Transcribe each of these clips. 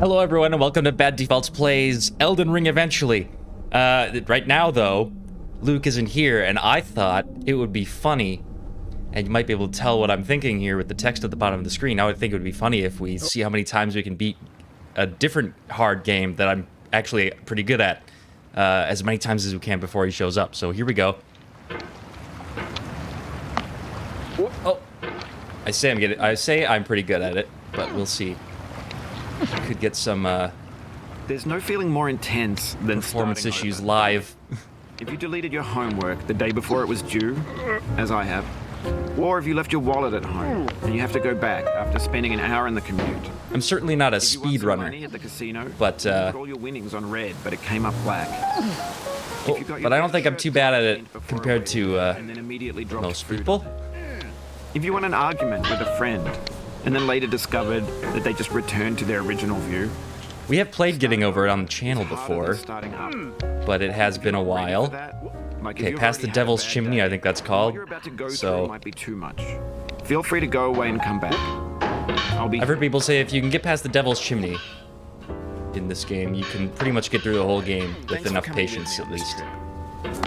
Hello everyone and welcome to Bad Defaults Plays Elden Ring eventually. Right now though, Luke isn't here and I thought it would be funny, and you might be able to tell what I'm thinking here with the text at the bottom of the screen. I would think it would be funny if we see how many times we can beat a different hard game that I'm actually pretty good at, as many times as we can before he shows up. So here we go. Oh, I say I'm pretty good at it, but we'll see. Could get some There's no feeling more intense than performance issues over. live. If you deleted your homework the day before it was due, as I have, or if you left your wallet at home and you have to go back after spending an hour in the commute. I'm certainly not a If you won some speedrunner, money at the casino, but you put all your winnings on red, but it came up black. oh, but I don't think I'm too bad at it compared to and then immediately dropped most food. people. If you won an argument with a friend and then later discovered that they just returned to their original view. We have played Getting Over It on the channel before, Starting up. but it has been a while. Okay, Past the Devil's Chimney, I think that's called. So might be too much. Feel free to go away and come back. I've heard people say if you can get past the Devil's Chimney in this game, you can pretty much get through the whole game with enough patience, at least.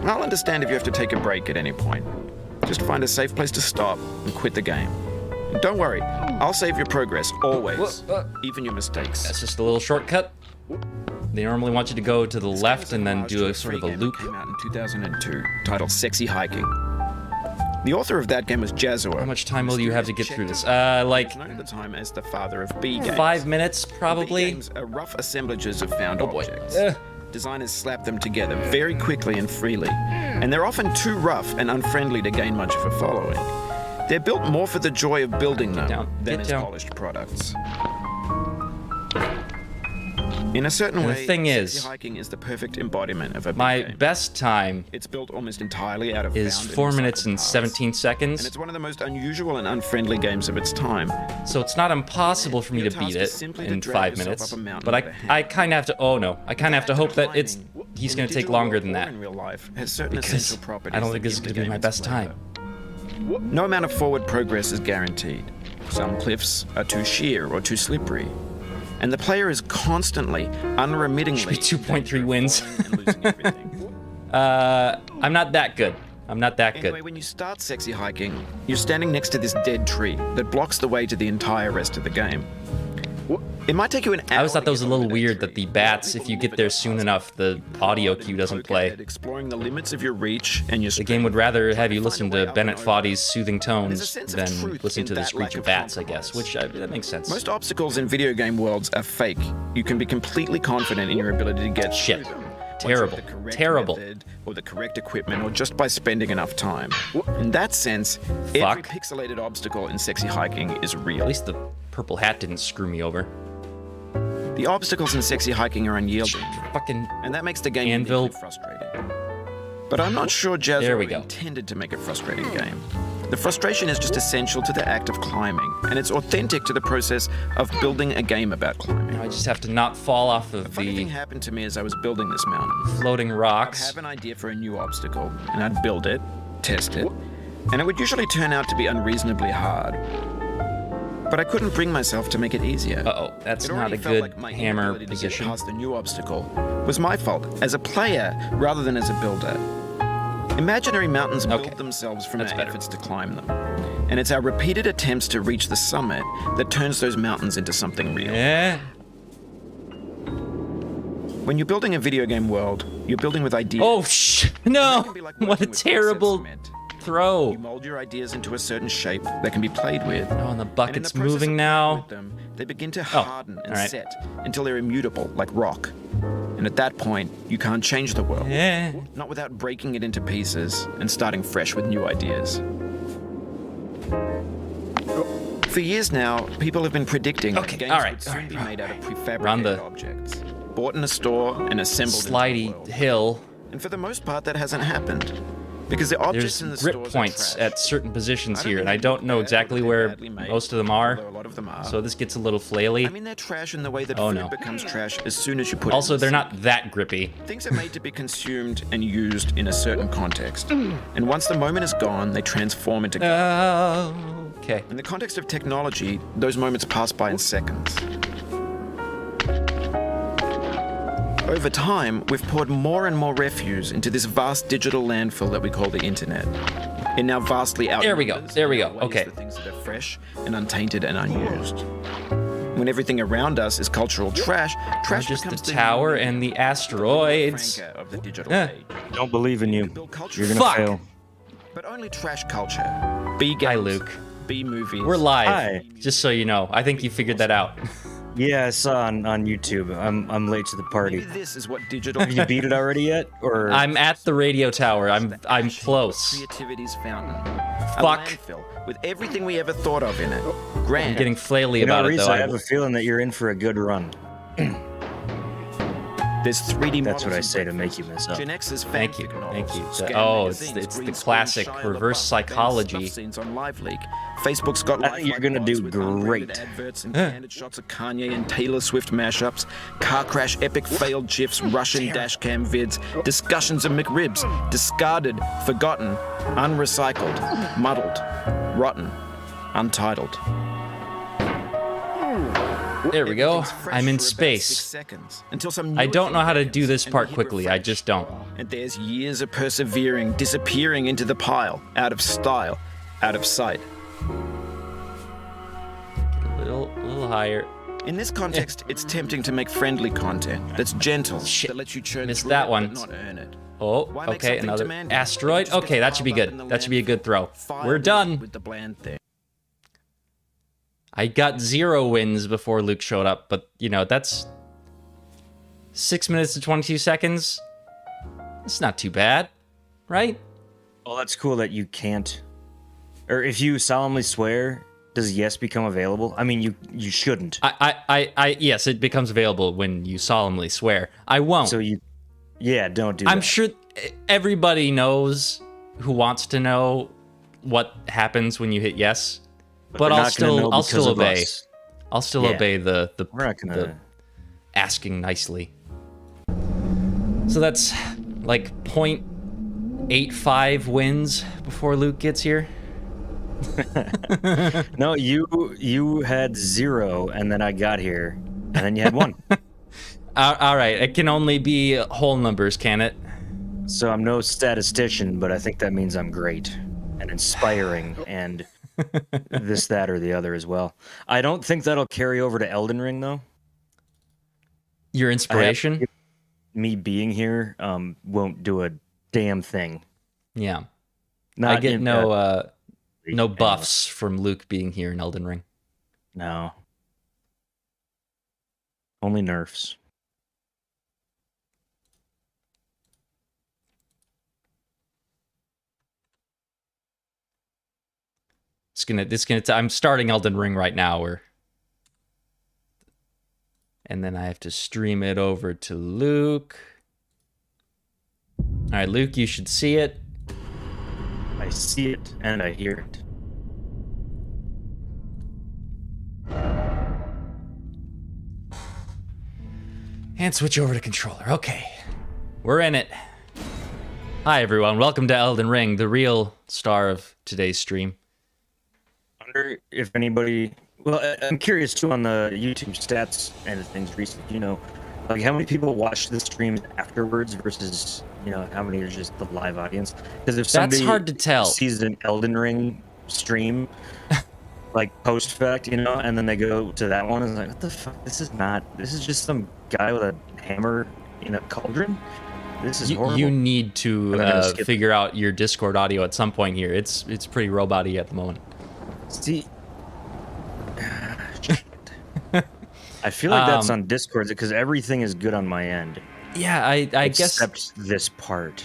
I'll understand if you have to take a break at any point. Just find a safe place to stop and quit the game. And don't worry, I'll save your progress, always. Even your mistakes. That's just a little shortcut. They normally want you to go to the left and then do a sort of a loop. Came out in 2002, titled Sexy Hiking. The author of that game was Jazuo. How much time will you have to get through this? Like known at the time as the father of B games. 5 minutes, probably. B games are rough assemblages of found Oh boy. objects. Designers slap them together very quickly and freely, and they're often too rough and unfriendly to gain much of a following. They're built more for the joy of building them than as polished products. In a certain way, the thing is, hiking is the perfect embodiment of a my game. best time It's built almost entirely out of is found 4 and minutes and recycled 17 parts. seconds. And it's one of the most unusual and unfriendly games of its time. So it's not impossible for me Your to beat task is it simply to in drag 5 yourself minutes, up a mountain but with a hand. I kind of have to. Oh no, I kind of have to hope that he's going to take Digital longer world than or that in real life has certain because essential properties I don't that think this is give going to the be my game best its time. flavor. No amount of forward progress is guaranteed. Some cliffs are too sheer or too slippery. And the player is constantly, unremittingly Should be 2.3 wins. and losing everything. I'm not that good. I'm not that Anyway, good. when you start sexy hiking, you're standing next to this dead tree that blocks the way to the entire rest of the game. It might take you an hour. I always thought that was a to get little over weird tree. that the bats, if you get there soon enough, the audio cue doesn't play. Exploring the limits of your reach and your The game would rather have you listen to Bennett Foddy's soothing tones than listen to the screech of bats, I guess, which that makes sense. Most obstacles in video game worlds are fake. You can be completely confident in your ability to get Shit. through them. Terrible. Once you have the correct Terrible. method or the correct equipment, or just by spending enough time. In that sense, every Fuck. pixelated obstacle in sexy hiking is real. At least the purple hat didn't screw me over. The obstacles in sexy hiking are unyielding, Fucking and that makes the game Anvil. uniquely frustrating. But I'm not sure There we Jazuo go. intended to make a frustrating game. The frustration is just essential to the act of climbing, and it's authentic to the process of building a game about climbing. I just have to not fall off of Funny thing the happened to me as I was building this mountain. floating I'd rocks. have an idea for a new obstacle, and I'd build it, test it, and it would usually turn out to be unreasonably hard. But I couldn't bring myself to make it easier. Uh-oh, that's It not already a felt good like my hammer inability to get position. past the new obstacle was my fault as a player rather than as a builder. Imaginary mountains Okay. build themselves from That's our better. efforts to climb them. And it's our repeated attempts to reach the summit that turns those mountains into something real. Yeah. When you're building a video game world, you're building with ideas. Oh, no! It can be like What a working with terrible cement. throw. You mold your ideas into a certain shape that can be played with. Oh, and the And in the bucket's process moving of now. playing with them, they begin to harden and alright. set until they're immutable, like rock. And at that point, you can't change the world. Yeah. Not without breaking it into pieces and starting fresh with new ideas. For years now, people have been predicting Okay, that games alright, would soon alright, be made out of prefabricated Around the objects, bought in a store and assembled Slidey into the world. hill. And for the most part, that hasn't happened. Because the objects There's in the grip stores points are trash. at certain positions don't here, mean and I they don't look know bad, exactly they're where badly made, most of them are. although a lot of them are. So this gets a little flaily. I mean, they're trash in the way that Oh, food no. becomes trash as soon as you put Also, it in they're the not that grippy. sink. Things are made to be consumed and used in a certain context. And once the moment is gone, they transform into... Okay. In the context of technology, those moments pass by in seconds. Over time, we've poured more and more refuse into this vast digital landfill that we call the internet. It now vastly outnumbers There we go. outweighs Okay. the things that are fresh and untainted and unused. When everything around us is cultural trash, trash Just the becomes tower new and the media, asteroids. franca of the digital Eh. age. I don't believe in you. Build culture. You're gonna Fuck. fail. But only trash culture. B games, Hi, Luke. B movies. We're live. Hi. Just so you know. I think you figured that out. Yeah, I saw on YouTube. I'm late to the party. Maybe this is what digital. Have you beat it already yet? Or I'm at the radio tower. I'm close. Creativity's fountain. Fuck. A landfill with everything we ever thought of in it. Grand. I'm getting flaily you know, about it, Reese, though. I have a feeling that you're in for a good run. There's 3D That's what I models say and to make you mess up. Gen X's Thank you, fanfic thank novels, you. scan Oh, magazines, it's the green classic screen, Shia reverse LaBeouf, psychology. stuff scenes on LiveLeak. Facebook's got I think you're gonna lifelike do bots with unrated great. adverts and candid shots of Kanye and Taylor Swift mashups, car crash epic failed gifs, Russian dashcam vids, discussions of McRibs, discarded, forgotten, unrecycled, muddled, rotten, untitled. There we go. Everything's fresh I'm in for about 6 space. seconds, until some I new don't know how to thing do this happens, part and we hit quickly. I refresh. just don't. And there's years of persevering, disappearing into the pile, out of style, out of sight. A little higher. In this context, it's tempting to make friendly content that's gentle, Shit. that lets you churn Missed through that it, one. but not earn it. Oh, Why make okay, something another demanding? asteroid. Just Okay, that should be piled up in good. the That should be a good throw. Filed We're in done. with the bland thing. I got 0 wins before Luke showed up, but you know, that's 6 minutes and 22 seconds. It's not too bad, right? Well, that's cool that you can't. Or if you solemnly swear, does yes become available? I mean, you shouldn't. Yes, it becomes available when you solemnly swear. I won't. So yeah, don't do I'm that. sure everybody knows who wants to know what happens when you hit yes, but they're I'll not gonna know I'll because still of obey. us. I'll still Yeah. obey the We're not gonna. the asking nicely. So that's like 0.85 wins before Luke gets here. No, you had 0, and then I got here, and then you had 1. All right, it can only be whole numbers, can it? So I'm no statistician, but I think that means I'm great and inspiring and this, that, or the other as well. I don't think that'll carry over to Elden Ring, though. Your inspiration? Me being here won't do a damn thing. Yeah. Not I get in- no anyway. buffs from Luke being here in Elden Ring. No. Only nerfs. I'm starting Elden Ring right now, and then I have to stream it over to Luke. All right, Luke, you should see it. I see it and I hear it. And switch over to controller. Okay. We're in it. Hi, everyone. Welcome to Elden Ring, the real star of today's stream. I wonder if anybody. Well, I'm curious too on the YouTube stats and things recent. You know, like how many people watch the stream afterwards versus how many are just the live audience? Because if somebody hard to tell. sees an Elden Ring stream, like post fact, and then they go to that one and is like, what the fuck? This is just some guy with a hammer in a cauldron. This is horrible. You need to I'm gonna skip figure out your Discord audio at some point here. It's pretty robot-y at the moment. See, I feel like that's on Discord because everything is good on my end. Yeah, I guess. Except this part.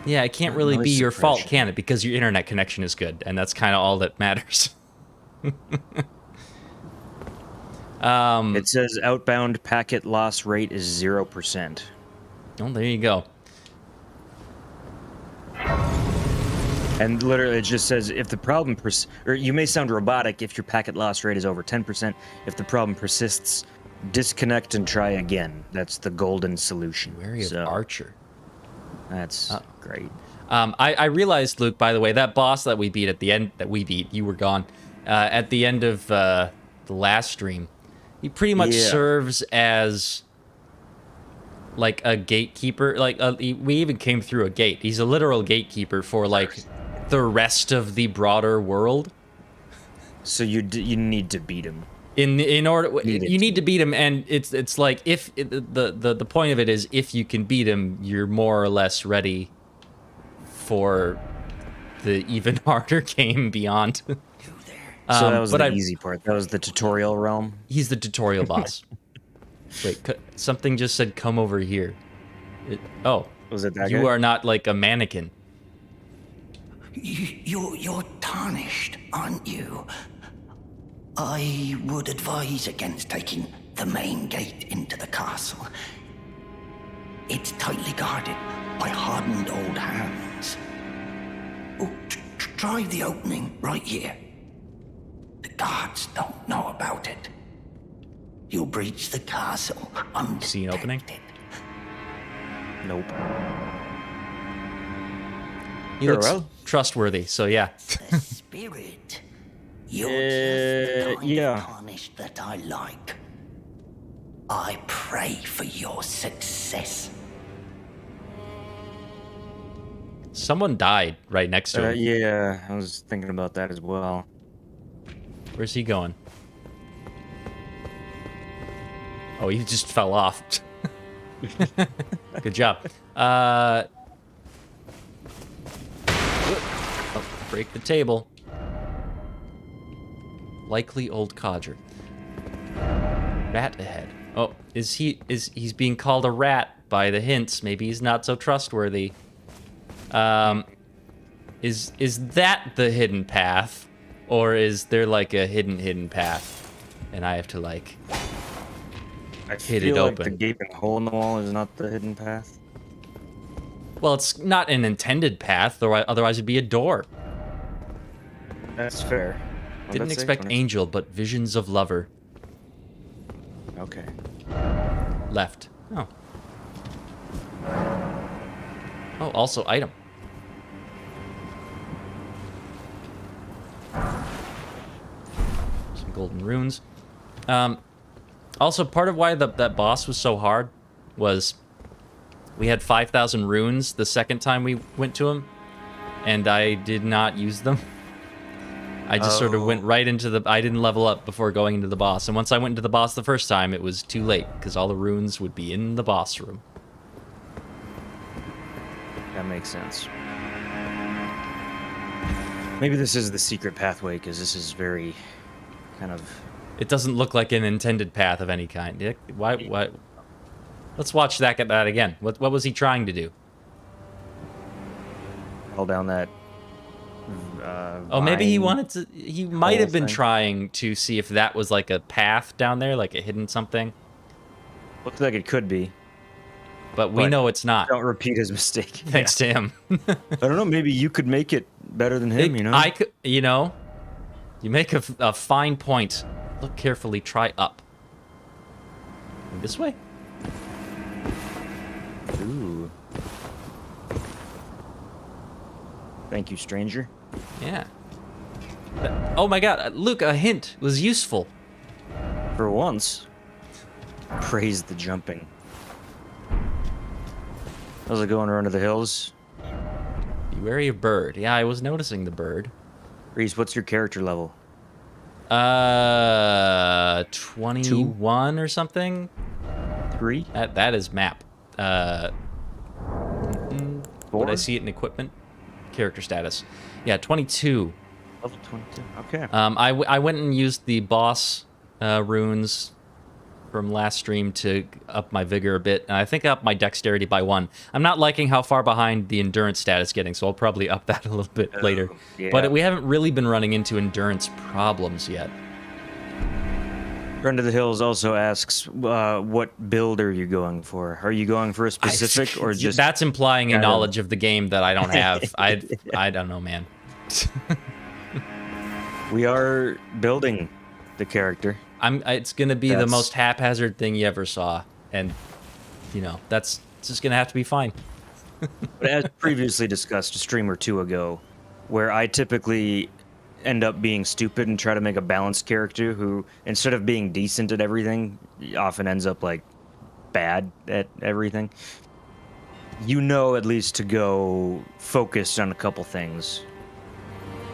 Yeah, it can't really Noise be your fault, suppression. can it? Because your internet connection is good, and that's kind of all that matters. It says outbound packet loss rate is 0%. Oh, there you go. And literally, it just says if the problem or you may sound robotic if your packet loss rate is over 10%. If the problem persists, disconnect and try again. That's the golden solution. Wary of Archer. That's great. I realized, Luke, by the way, that boss that we beat at the end, you were gone, at the end of the last stream, He pretty much Yeah. serves as like a gatekeeper. Like we even came through a gate. He's a literal gatekeeper for like the rest of the broader world. So you need to beat him. In order, Needed you need to. to beat him, and it's like if the point of it is if you can beat him, you're more or less ready for the even harder game beyond. So that was but the I- easy part. That was the tutorial realm. He's the tutorial boss. Wait, something just said come over here. Oh, Was it that you guy? are not like a mannequin. You're tarnished, aren't you? I would advise against taking the main gate into the castle. It's tightly guarded by hardened old hands. Oh, try the opening right here. The guards don't know about it. You'll breach the castle undetected. See an opening? Nope. He Sure, looks well. trustworthy, so yeah. The spirit. You're just the kind yeah. of tarnished that I like. I pray for your success. Someone died right next to him. Yeah, I was thinking about that as well. Where's he going? Oh, he just fell off. Good job. Oh, break the table. Likely old codger. Rat ahead. Oh, he's being called a rat by the hints. Maybe he's not so trustworthy. Is that the hidden path? Or is there like a hidden path? And I have to like I hit feel it like open. the gaping hole in the wall is not the hidden path. Well, it's not an intended path, or otherwise it'd be a door. That's fair. What'd Didn't that say? expect 20? angel, but visions of lover. Okay. Left. Oh. Oh, also item. Some golden runes. Also, part of why that boss was so hard was we had 5,000 runes the second time we went to him, and I did not use them. I just sort of went right into the... I didn't level up before going into the boss, and once I went into the boss the first time, it was too late, because all the runes would be in the boss room. That makes sense. Maybe this is the secret pathway, because this is very kind of... It doesn't look like an intended path of any kind. Why? Let's watch that again. What was he trying to do? all down that. Oh, maybe he vine wanted to. He might hole have been thing. trying to see if that was like a path down there, like a hidden something. Looks like it could be. But we But know it's not. Don't repeat his mistake. Thanks to him. I don't know. Maybe you could make it better than him. You know. I could. You know, you make a fine point. Look carefully. Try up. This way. Ooh. Thank you, stranger. Yeah. Oh my God, Luke! A hint was useful. For once. Praise the jumping. How's it going around to the hills? Be wary of bird. Yeah, I was noticing the bird. Reese, what's your character level? 21 or something. 3? That is map. Would 4? I see it in equipment? Character status. Yeah, 22. Level 22. Okay. I went and used the boss runes from last stream to up my vigor a bit, and I think I upped my dexterity by 1. I'm not liking how far behind the endurance stat is getting, so I'll probably up that a little bit later. yeah. But we haven't really been running into endurance problems yet. Run to the Hills also asks, what build are you going for? Are you going for a specific or just... That's implying a kind of- knowledge of the game that I don't have. I don't know, man. We are building the character. It's gonna be the That's- most haphazard thing you ever saw, and you know that's just gonna have to be fine. But as previously discussed a stream or two ago, where I typically end up being stupid and try to make a balanced character who, instead of being decent at everything, often ends up like bad at everything. You know, at least to go focused on a couple things.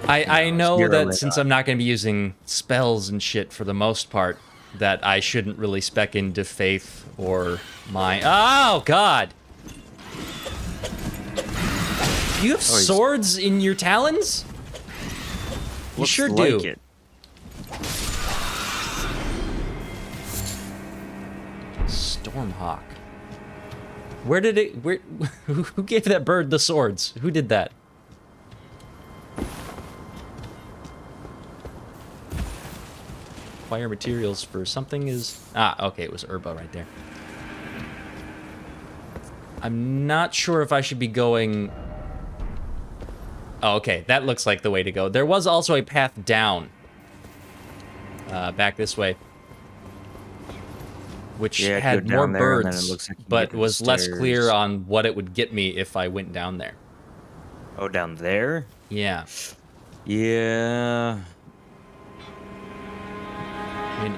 I know that it since up. I'm not going to be using spells and shit for the most part, that I shouldn't really spec into faith or my... Oh, God! You have swords in your talons? You Looks sure like do. it. Stormhawk. Where did it... Where? Who gave that bird the swords? Who did that? Fire materials for something is... Ah, okay, it was Herba right there. I'm not sure if I should be going... Oh, okay, that looks like the way to go. There was also a path down. Back this way. Which had more birds, but was less clear on what it would get me if I went down there. Oh, down there? Yeah. Yeah. I mean,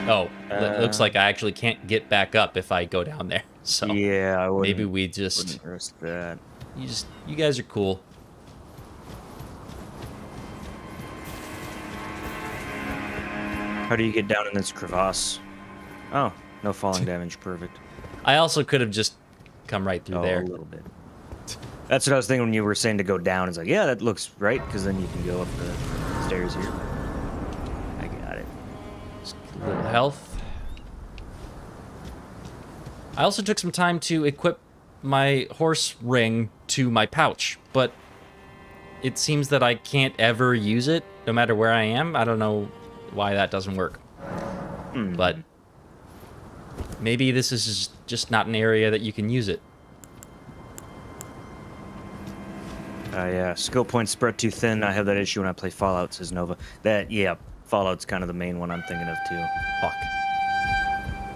oh, it looks like I actually can't get back up if I go down there. So yeah, I wouldn't, maybe we just wouldn't risk that. You guys are cool. How do you get down in this crevasse? Oh, no falling damage. Perfect. I also could have just come right through there. A little bit. That's what I was thinking when you were saying to go down. It's like, yeah, that looks right, because then you can go up the stairs here. I got it. Just a little health. I also took some time to equip my horse ring to my pouch, but it seems that I can't ever use it, no matter where I am. I don't know why that doesn't work. But maybe this is just not an area that you can use it. Yeah, skill points spread too thin. I have that issue when I play Fallout, says Nova. Yeah, Fallout's kind of the main one I'm thinking of too. Fuck.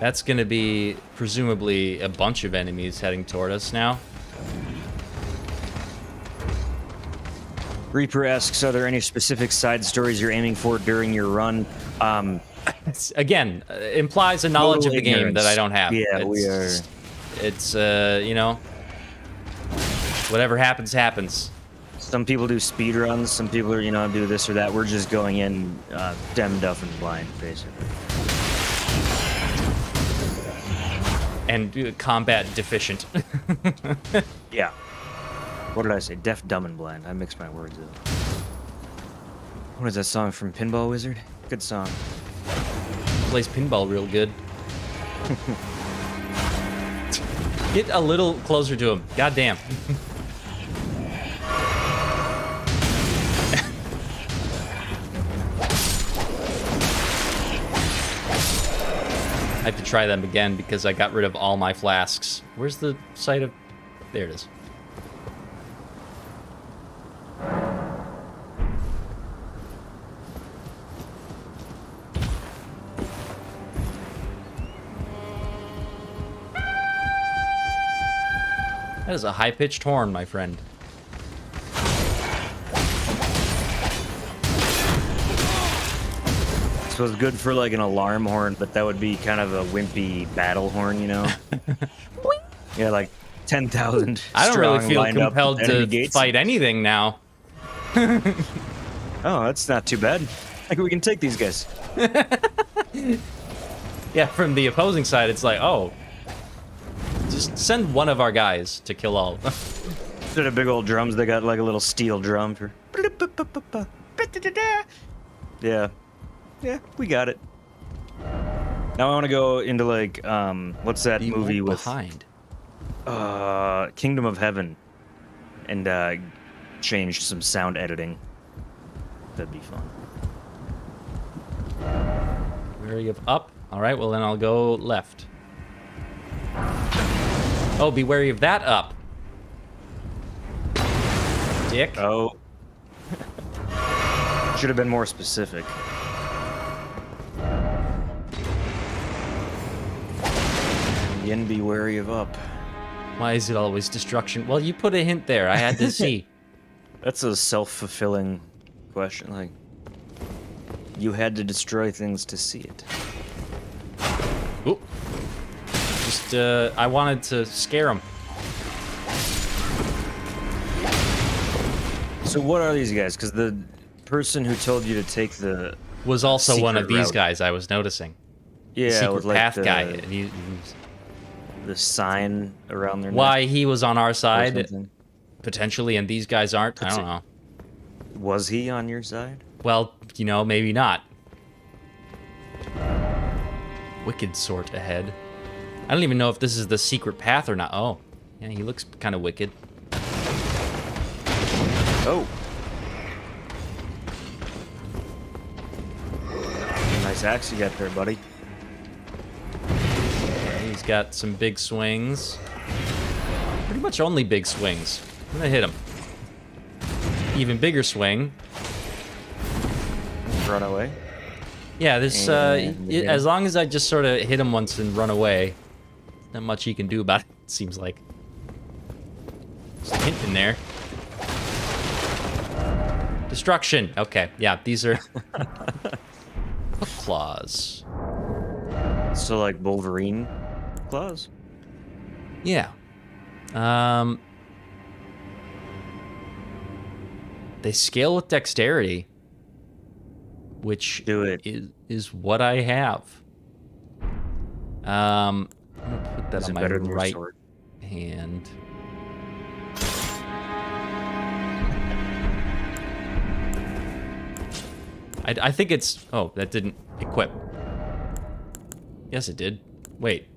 That's gonna be presumably a bunch of enemies heading toward us now. Reaper asks, are there any specific side stories you're aiming for during your run? Again, implies a knowledge of the game that I don't have. Yeah, we are. It's, you know, whatever happens, happens. Some people do speed runs, some people are, do this or that. We're just going in dumb, duff, and blind, basically. And combat deficient. Yeah. What did I say? Deaf, dumb, and blind. I mixed my words up. What is that song from Pinball Wizard? Good song. Plays pinball real good. Get a little closer to him. God damn. I have to try them again because I got rid of all my flasks. Where's the site of... There it is. That is a high-pitched horn, my friend. This was good for like an alarm horn, but that would be kind of a wimpy battle horn, Yeah, like 10,000. I don't really feel compelled to fight anything now. Oh, that's not too bad. Like we can take these guys. Yeah, from the opposing side, it's like, oh, just send one of our guys to kill all. Instead of big old drums, they got like a little steel drum for. Yeah. Yeah, we got it. Now I want to go into like, what's that movie with? Behind. Kingdom of Heaven, and change some sound editing. That'd be fun. Wary of up. All right, well then I'll go left. Oh, be wary of that up. Dick. Oh. Should have been more specific. Yin, be wary of up. Why is it always destruction? Well, you put a hint there. I had to see. That's a self-fulfilling question. Like, you had to destroy things to see it. Oop. Just, I wanted to scare him. So what are these guys? Because the person who told you to take the Was also one of secret these route. guys I was noticing. Yeah, Secret with like path the, guy. And the sign around their neck why he was on our or side, something. potentially, and these guys aren't, I don't know. Was he on your side? Well, you know, maybe not. Wicked sort ahead. I don't even know if this is the secret path or not. Oh, yeah, he looks kind of wicked. Oh. Nice axe you got there, buddy. He's got some big swings. Pretty much only big swings. I'm gonna hit him. Even bigger swing. Run away. Yeah, this, And as long as I just sort of hit him once and run away, not much he can do about it, seems like. Just a hint in there. Destruction. Okay, yeah, these are hook claws. So like Wolverine claws? Yeah. They scale with dexterity, which Do it. is what I have. I'm gonna put that Is on it my better than your right sword? hand. I think it's... Oh, that didn't equip. Yes, it did. Wait.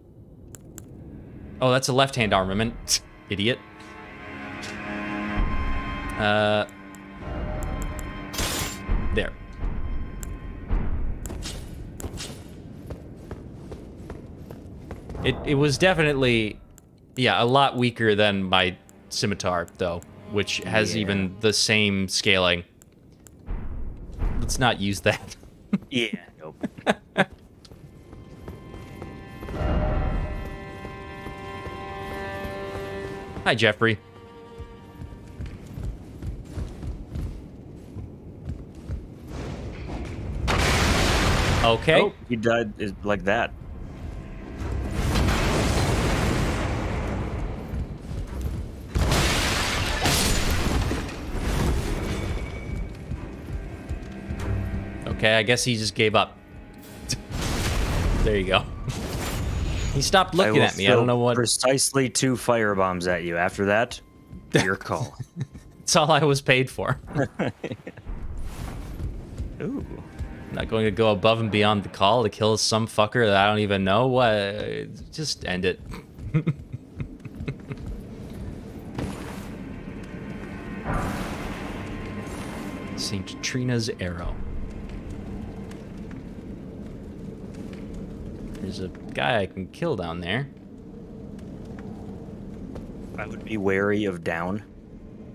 Oh, that's a left-hand armament. Idiot. There. It was definitely, yeah, a lot weaker than my scimitar, though, which has even the same scaling. Let's not use that. Yeah, nope. Hi, Jeffrey. Okay. Oh, he died like that. Okay, I guess he just gave up. There you go. He stopped looking at me. I don't know what... Precisely 2 fire bombs at you. After that, your call. It's all I was paid for. Ooh. Not going to go above and beyond the call to kill some fucker that I don't even know. What? Just end it. St. Trina's arrow. There's a guy I can kill down there. I would be wary of down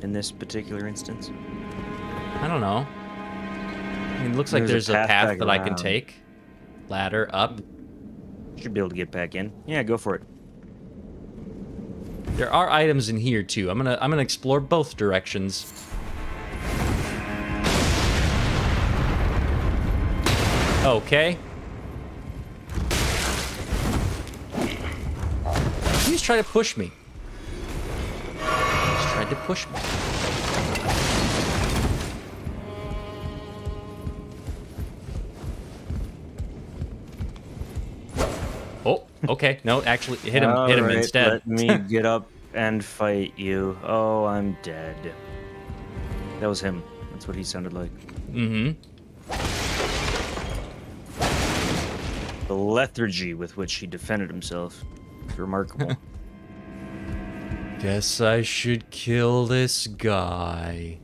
in this particular instance. I don't know. I mean, it looks like there's a path back that I can around. take. Ladder up. Should be able to get back in. Yeah, go for it. There are items in here too. I'm gonna explore both directions. Okay. He's trying to push me. He's trying to push me. Oh, okay. No, actually, hit him Alright, instead. Let me get up and fight you. Oh, I'm dead. That was him. That's what he sounded like. Mm-hmm. The lethargy with which he defended himself is remarkable. Guess I should kill this guy.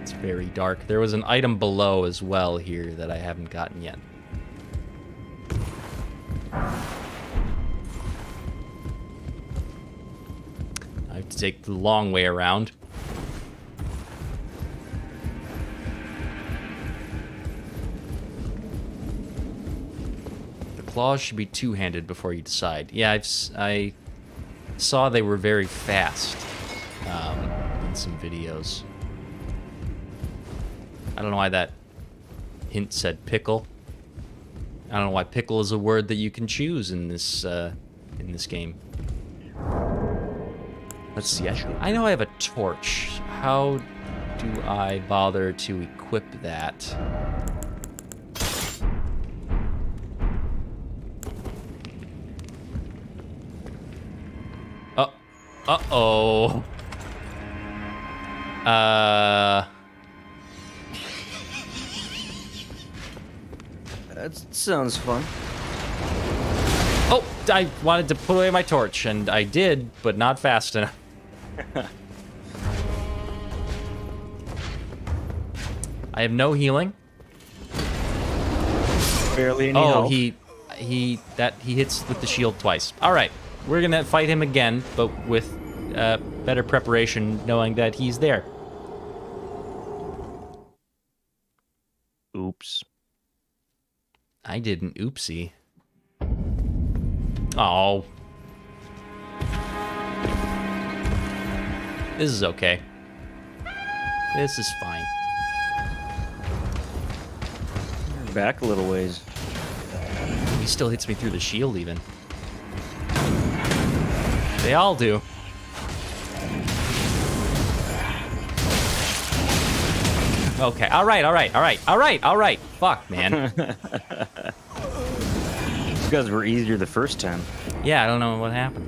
It's very dark. There was an item below as well here that I haven't gotten yet. I have to take the long way around. The claws should be two-handed before you decide. Yeah, I saw they were very fast in some videos. I don't know why that hint said pickle. I don't know why pickle is a word that you can choose in this game. Let's see. I know I have a torch. How do I bother to equip that? Uh-oh. That sounds fun. Oh, I wanted to put away my torch, and I did, but not fast enough. I have no healing. Barely any Oh, health. he hits with the shield twice. All right, we're gonna fight him again, but with better preparation, knowing that he's there. Oops. I didn't. Oopsie. Oh. This is okay. This is fine. Back a little ways. He still hits me through the shield, even. They all do. Okay, alright. Fuck, man. These guys were easier the first time. Yeah, I don't know what happened.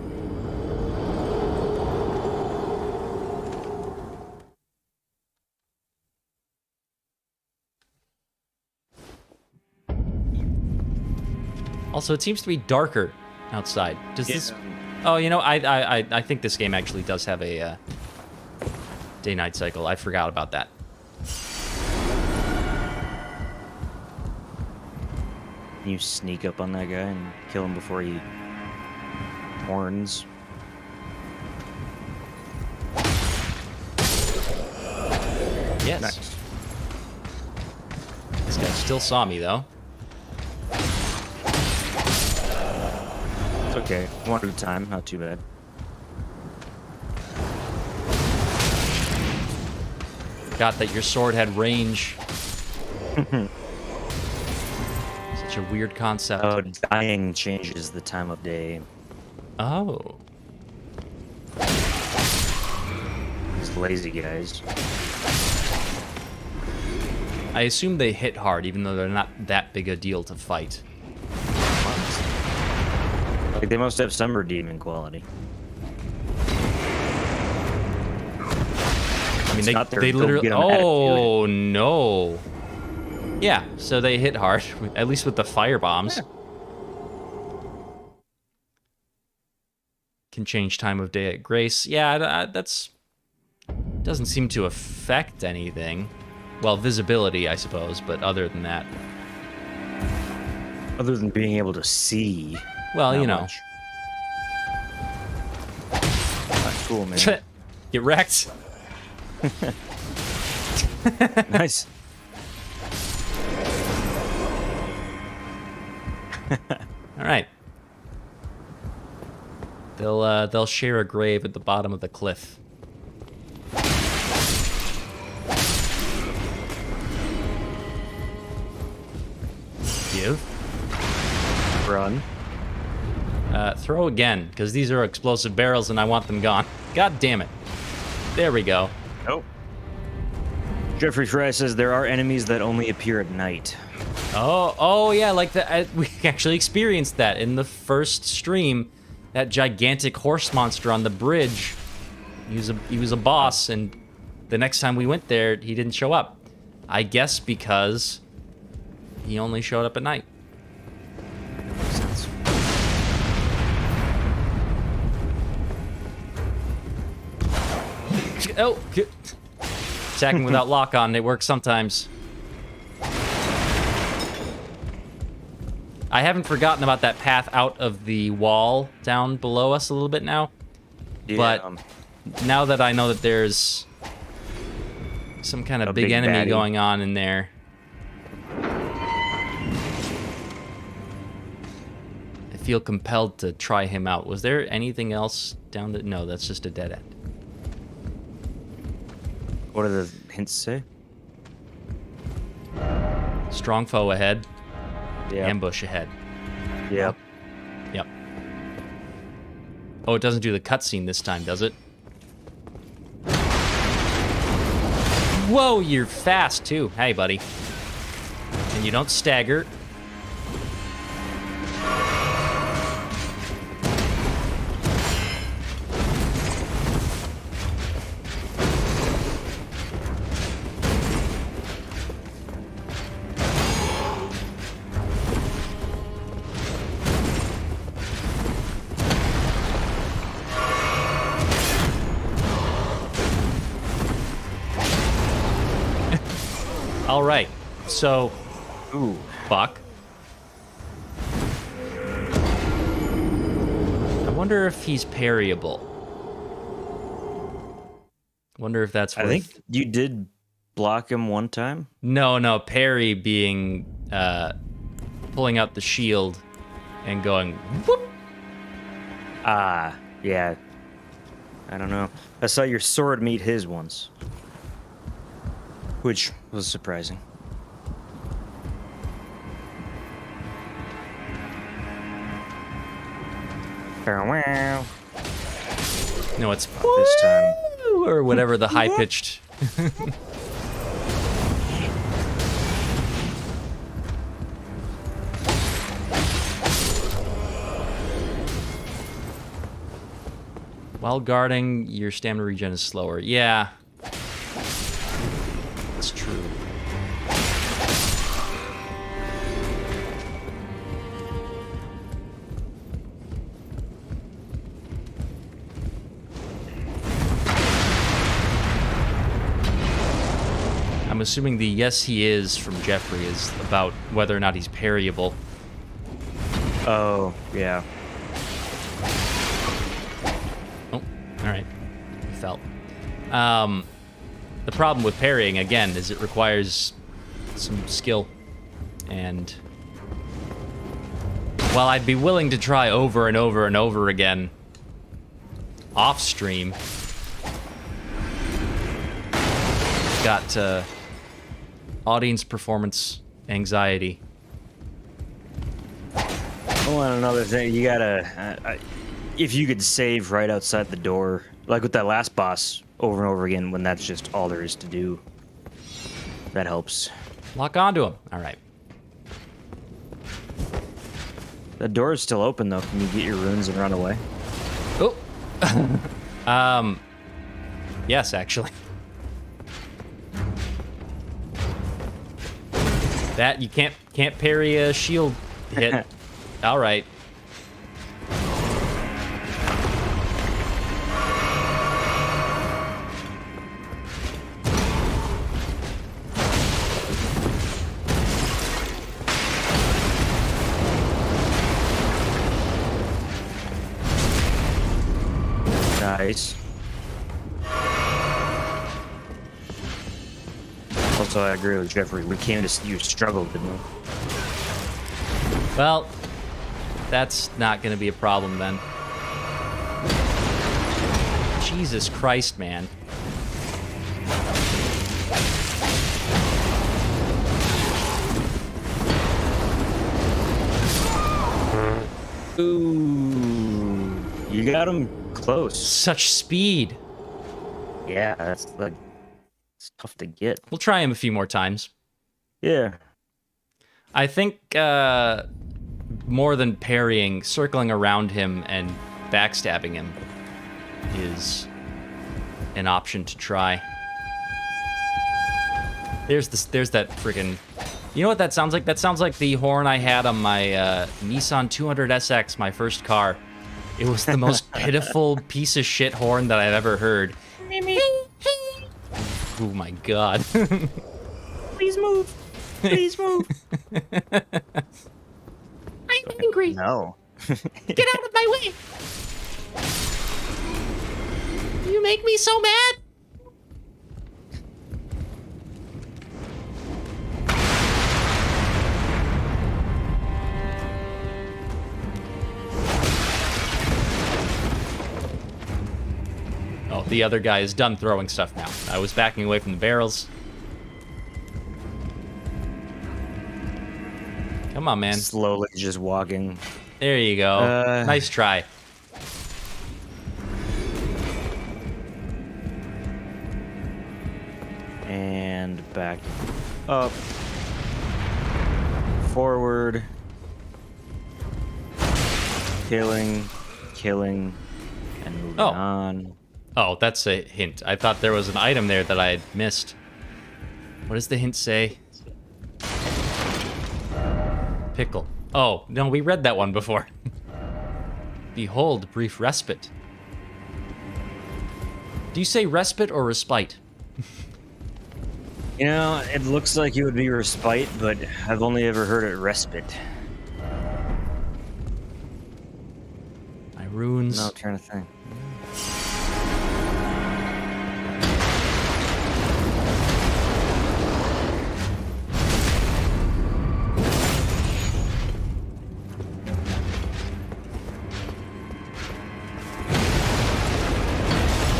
Also, it seems to be darker outside. Does this... Oh, you know, I think this game actually does have a day-night cycle. I forgot about that. You sneak up on that guy and kill him before he horns. Yes. Nice. This guy still saw me, though. It's okay. One at a time. Not too bad. Forgot that your sword had range. Such a weird concept. Oh, dying changes the time of day. Oh. These lazy guys. I assume they hit hard, even though they're not that big a deal to fight. Like, they must have some redeeming quality. I mean, not their they literally... go-get-'em attitude. Oh, no. Yeah, so they hit hard, at least with the fire bombs. Yeah. Can change time of day at grace. Yeah, that's... Doesn't seem to affect anything. Well, visibility, I suppose, but other than that... Other than being able to see. Well, not you know. much. That's cool, man. Get wrecked. Nice. All right. They'll share a grave at the bottom of the cliff. Give. Run. Throw again, because these are explosive barrels and I want them gone. God damn it. There we go. Nope. Jeffrey Fry says there are enemies that only appear at night. Oh yeah, like we actually experienced that in the first stream. That gigantic horse monster on the bridge. He was a boss, and the next time we went there, he didn't show up. I guess because he only showed up at night. Makes sense. Oh, attacking without lock on, it works sometimes. I haven't forgotten about that path out of the wall down below us a little bit now. Yeah, But now that I know that there's some kind of A big big enemy baddie. going on in there, I feel compelled to try him out. Was there anything else down the... No, that's just a dead end. What do the hints say? Strong foe ahead. Yeah. Ambush ahead. Yep. Yep. Oh, it doesn't do the cutscene this time, does it? Whoa, you're fast too. Hey, buddy. And you don't stagger. All right, so, Ooh. fuck. I wonder if he's parryable. Wonder if that's worth... I think you did block him one time. No, parry being, pulling out the shield and going, whoop. Ah, yeah. I don't know. I saw your sword meet his once. Which was surprising. Farewell. No, it's This time. or whatever the high-pitched... While guarding, your stamina regen is slower. Yeah. That's true. I'm assuming the yes he is from Jeffrey is about whether or not he's parryable. Oh, yeah. Oh, alright. He fell. The problem with parrying, again, is it requires some skill. And while I'd be willing to try over and over and over again off stream, got audience performance anxiety. Oh, and another thing, you gotta... if you could save right outside the door, like with that last boss, over and over again, when that's just all there is to do, that helps. Lock onto him. All right. The door is still open, though. Can you get your runes and run away? Oh. Yes, actually. That, you can't parry a shield hit. All right. Nice. Also, I agree with Jeffrey. We came to you struggled, didn't we? Well, that's not going to be a problem then. Jesus Christ, man. Ooh, you got him close. Such speed. Yeah, that's like it's tough to get. We'll try him a few more times. Yeah. I think more than parrying, circling around him and backstabbing him is an option to try. There's that friggin'... You know what that sounds like? That sounds like the horn I had on my Nissan 200SX, my first car. It was the most pitiful piece of shit horn that I've ever heard. Oh my god. Please move. Please move. I'm angry. No. Get out of my way. You make me so mad. Oh, the other guy is done throwing stuff now. I was backing away from the barrels. Come on, man. Slowly just walking. There you go. Nice try. And back up. Forward. Killing. And moving on. Oh, that's a hint. I thought there was an item there that I had missed. What does the hint say? Pickle. Oh, no, we read that one before. Behold, brief respite. Do you say respite or respite? You know, it looks like it would be respite, but I've only ever heard it respite. My runes. No, I'm trying to think.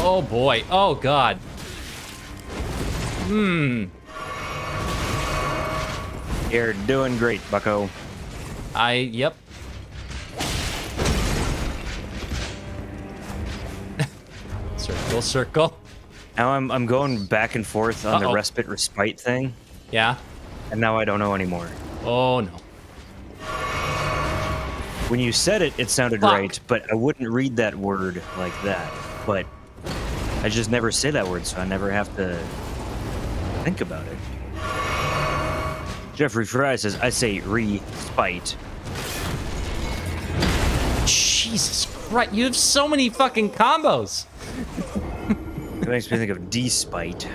Oh boy. Oh god. You're doing great, bucko. Yep. Circle. Now I'm going back and forth on the respite thing, Yeah. and now I don't know anymore. Oh no. When you said it, it sounded Fuck. right, but I wouldn't read that word like that. But I just never say that word, so I never have to think about it. Jeffrey Fry says, I say respite. Jesus Christ, you have so many fucking combos. It makes me think of despite.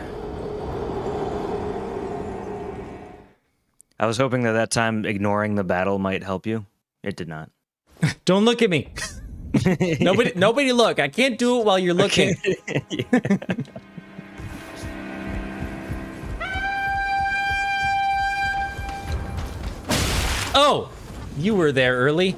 I was hoping that time ignoring the battle might help you. It did not. Don't look at me. Nobody look. I can't do it while you're looking. Oh, you were there early.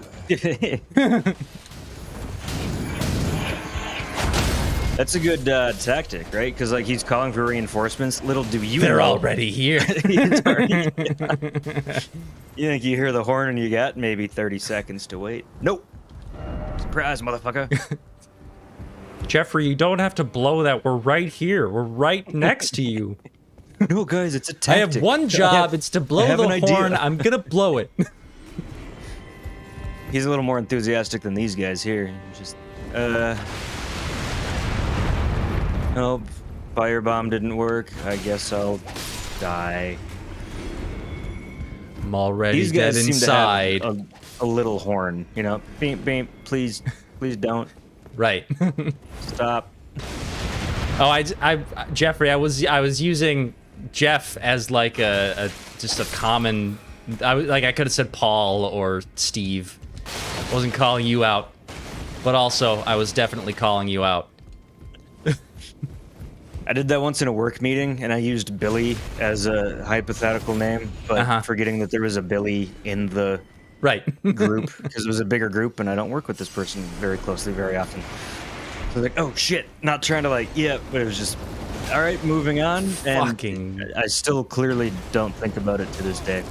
That's a good tactic, right? Because like he's calling for reinforcements. Little do you They're know. already here. It's already- You think you hear the horn and you got maybe 30 seconds to wait. Nope. Surprise, motherfucker. Jeffrey, you don't have to blow that. We're right here. We're right next to you. No, guys, it's a I tactic. have one job. It's to blow have the an idea. horn. I'm gonna blow it. He's a little more enthusiastic than these guys here. Just, nope. Firebomb didn't work. I guess I'll die. I'm already These dead guys seem inside. to have a little horn, you know? Beep, beep, please don't. Right. Stop. Oh, Jeffrey, I was using Jeff as like a just a common. I could have said Paul or Steve. I wasn't calling you out, but also I was definitely calling you out. I did that once in a work meeting, and I used Billy as a hypothetical name, but forgetting that there was a Billy in the Right. group, because it was a bigger group, and I don't work with this person very closely very often. So I was like, oh shit, not trying to but it was just, all right, moving on. And Fucking. I still clearly don't think about it to this day.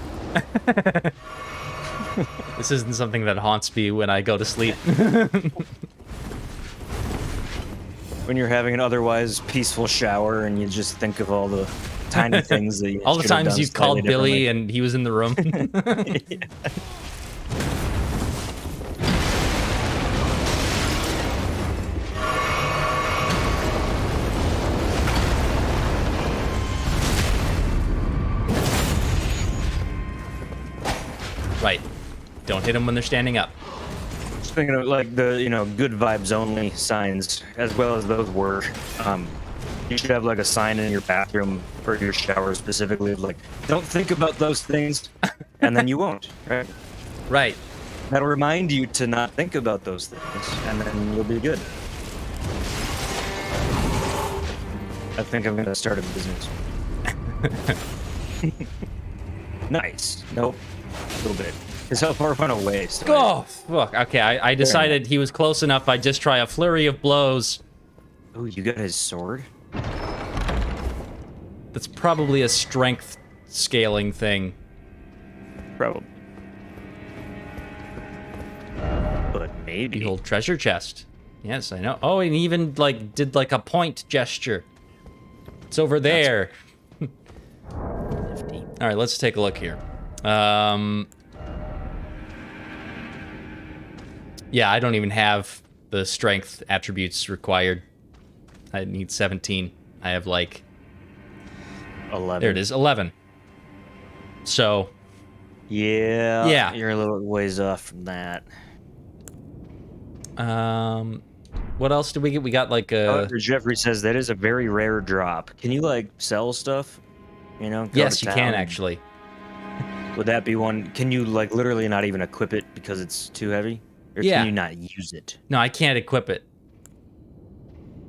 This isn't something that haunts me when I go to sleep. When you're having an otherwise peaceful shower and you just think of all the tiny things that you All the should have times done you called slightly Billy differently. and he was in the room. Right. Don't hit them when they're standing up. Just thinking of like the good vibes only signs, as well as those were. You should have like a sign in your bathroom or your shower specifically of like, don't think about those things, and then you won't, right? Right. That'll remind you to not think about those things, and then you'll be good. I think I'm gonna start a business. Nice. Nope. A little bit. It's how far run away. So Oh, fuck. Okay, I decided he was close enough. I'd just try a flurry of blows. Oh, you got his sword? That's probably a strength scaling thing. Probably. But maybe. Behold treasure chest. Yes, I know. Oh, and he even like did like a point gesture. It's over there. All right, let's take a look here. Yeah, I don't even have the strength attributes required. I need 17. I have like 11. There it is, 11. So yeah, you're a little ways off from that. What else did we get? We got like a Jeffrey says that is a very rare drop. Can you like sell stuff? You know? Yes, you can actually. Would that be one? Can you like literally not even equip it because it's too heavy? Or Yeah. can you not use it? No, I can't equip it.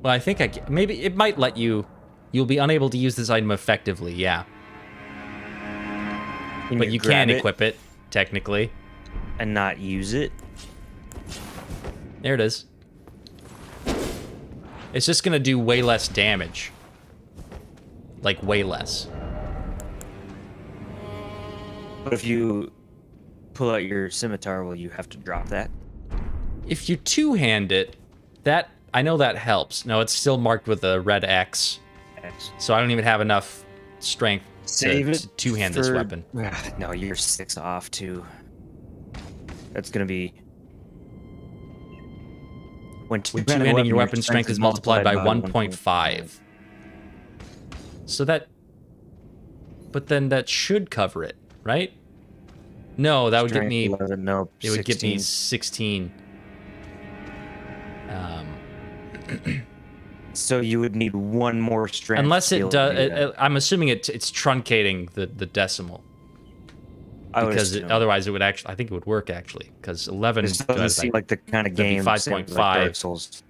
Well, I think I can. Maybe it might let you. You'll be unable to use this item effectively, yeah. But you can equip it, technically. And not use it? There it is. It's just gonna do way less damage. Like, way less. But if you pull out your scimitar, will you have to drop that? If you two-hand it, that... I know that helps. No, it's still marked with a red X. So I don't even have enough strength to two-hand this weapon. No, you're 6 off, too. That's gonna be... When two-handing your weapon strength is multiplied by 1.5. So that... But then that should cover it, right? No, that would get me... 11, no, it would get me 16. So you would need one more strength. Unless it does... I'm assuming it's truncating the decimal. Because otherwise it would actually... I think it would work, actually. Because 11... This doesn't seem like the kind of game... 5.5. Like Souls.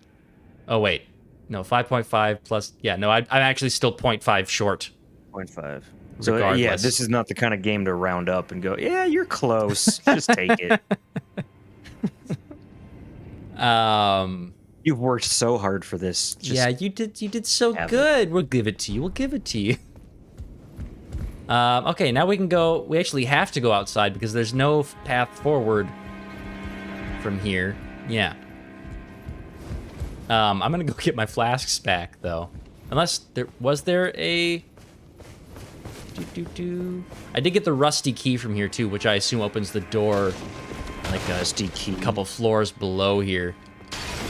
Oh, wait. No, 5.5 plus... Yeah, no, I'm actually still 0.5 short. 0.5. So, yeah, this is not the kind of game to round up and go, yeah, you're close. Just take it. You've worked so hard for this. Yeah, you did so good. We'll give it to you. We'll give it to you. Okay, now we can go... We actually have to go outside because there's no path forward from here. Yeah. I'm gonna go get my flasks back, though. Unless there... Was there a... I did get the rusty key from here, too, which I assume opens the door like a rusty key. Couple floors below here.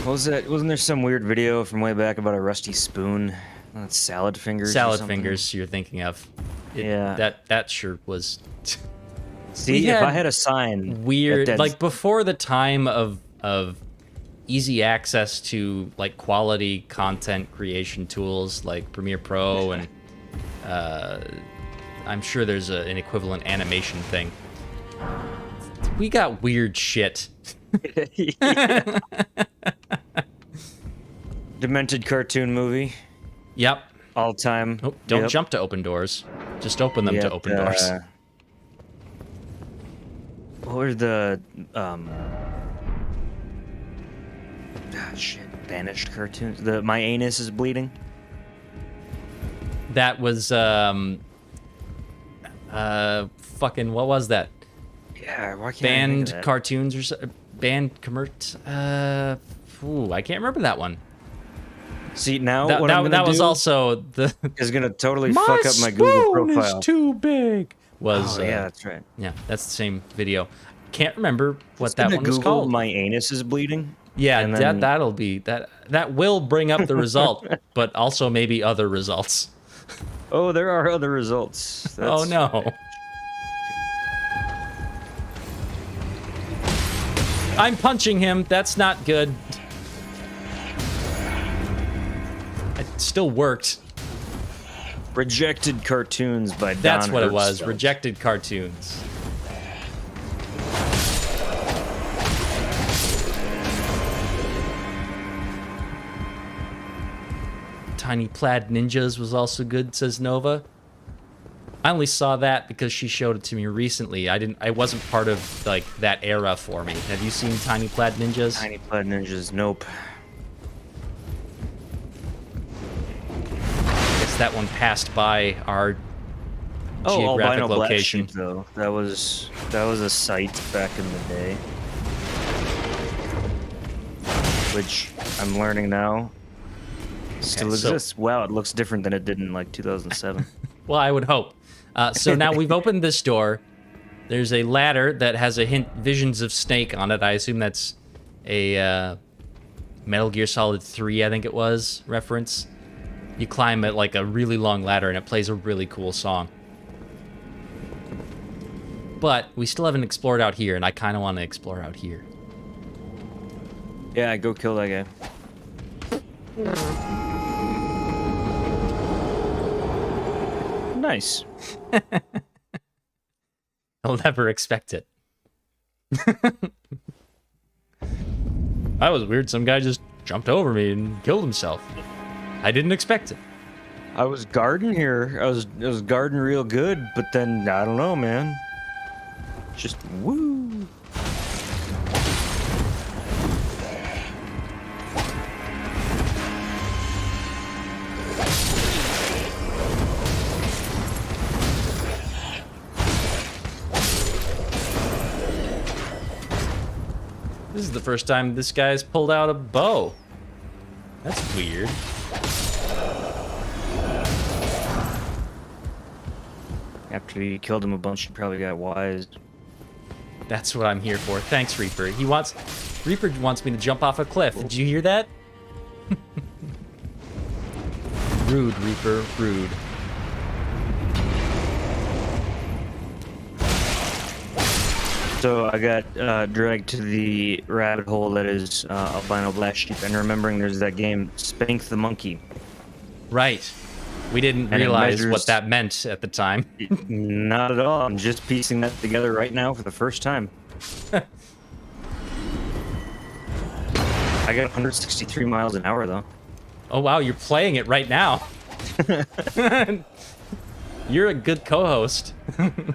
What was that? Wasn't there some weird video from way back about a rusty spoon? That's salad fingers. Salad fingers you're thinking of. Yeah. That sure was... See, if I had a sign... Weird... Like, before the time of easy access to, like, quality content creation tools like Premiere Pro and... I'm sure there's an equivalent animation thing. We got weird shit. Demented cartoon movie. Yep. All time. Oh, don't jump to open doors. Just open them to open doors. What were the banished cartoons? The My Anus is Bleeding. That was fucking what was that? Yeah, why can't banned cartoons or banned I can't remember that one. See, now that was also the is gonna totally fuck up my Google profile. Is too big. Was yeah, that's right. Yeah, that's the same video. Can't remember what that one was called. My anus is bleeding. Yeah, then... that'll be that will bring up the result, but also maybe other results. Oh, there are other results. Oh no. I'm punching him. That's not good. It still worked. Rejected cartoons by Don That's what it was. Hertzfeld. Rejected cartoons. Tiny Plaid Ninjas was also good, says Nova. I only saw that because she showed it to me recently. I wasn't part of like that era for me. Have you seen Tiny Plaid Ninjas? Tiny Plaid Ninjas, nope. that one passed by our albino geographic black location. sheep, though. That was a sight back in the day, which I'm learning now still exists. Wow, it looks different than it did in like 2007. Well, I would hope. So now we've opened this door. There's a ladder that has a hint, visions of Snake on it. I assume that's a Metal Gear Solid 3, I think it was, reference. You climb it like a really long ladder and it plays a really cool song. But we still haven't explored out here, and I kind of want to explore out here. Yeah, go kill that guy. Nice. I'll never expect it. That was weird. Some guy just jumped over me and killed himself. I didn't expect it. I was guarding here. I was guarding real good, but then I don't know, man. Just woo. This is the first time this guy's pulled out a bow. That's weird. After you killed him a bunch, you probably got wise. That's what I'm here for. Thanks, Reaper. Reaper wants me to jump off a cliff. Did you hear that? Rude, Reaper. Rude. So I got dragged to the rabbit hole that is albino black sheep, and remembering there's that game Spank the Monkey. Right. We didn't And it realize measures- what that meant at the time. Not at all. I'm just piecing that together right now for the first time. I got 163 miles an hour though. Oh wow, you're playing it right now. You're a good co-host.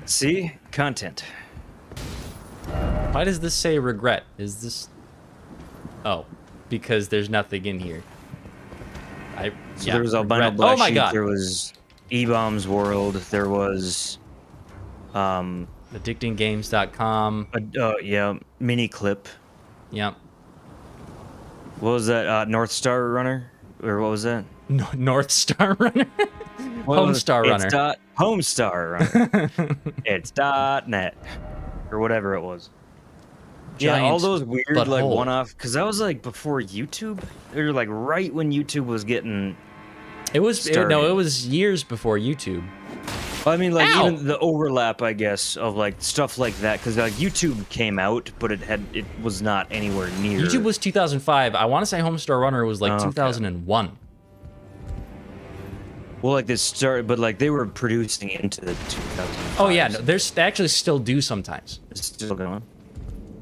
See? Content. Why does this say regret? Is this... Oh, because there's nothing in here. So there was albino regret. black Oh my sheep, god. there was E-Bomb's World, there was Addictinggames.com. yeah, mini clip. Yep. What was that? North Star Runner? Or what was that? North Star Runner? What was it? Homestar Runner. It's Homestar Runner. It's .net. Or whatever it was. Yeah, all Giant those weird butthole. like one-off, because that was like before YouTube, or like right when YouTube was getting. It was started. it was years before YouTube. I mean, like Ow! even the overlap, I guess, of like stuff like that, because like YouTube came out, but it was not anywhere near. YouTube was 2005. I want to say Homestar Runner was like Oh, okay. 2001. Well, like this started, but like they were producing into the 2000s. Oh yeah, no, they actually still do sometimes. It's still going.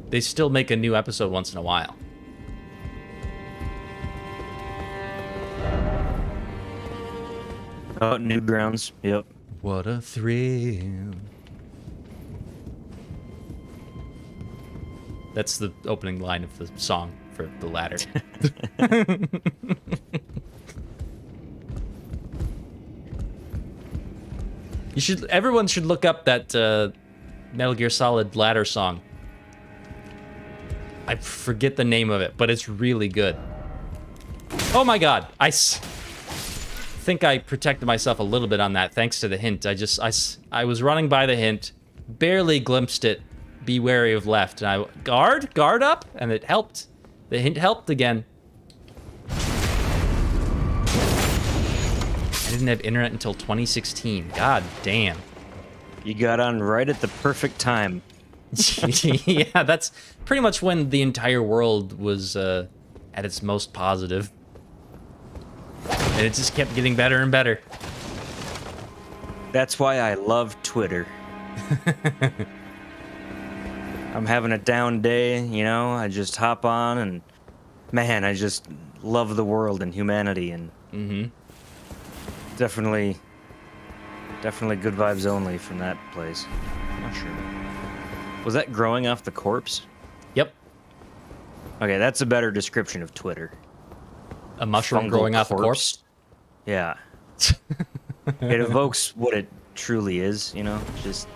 They still make a new episode once in a while. Oh, Newgrounds. Yep. What a thrill. That's the opening line of the song for the ladder. Everyone should look up that Metal Gear Solid ladder song. I forget the name of it, but it's really good. Oh my god, I think I protected myself a little bit on that thanks to the hint. I was running by the hint, barely glimpsed it, be wary of left, and I guard up, and it helped. The hint helped again. I didn't have internet until 2016. God damn. You got on right at the perfect time. Yeah, that's pretty much when the entire world was at its most positive. And it just kept getting better and better. That's why I love Twitter. I'm having a down day, you know, I just hop on and, man, I just love the world and humanity, and definitely good vibes only from that place. Not sure. Was that growing off the corpse? Yep. Okay, that's a better description of Twitter. A mushroom Fungal growing off a corpse. Yeah. It evokes what it truly is, you know, just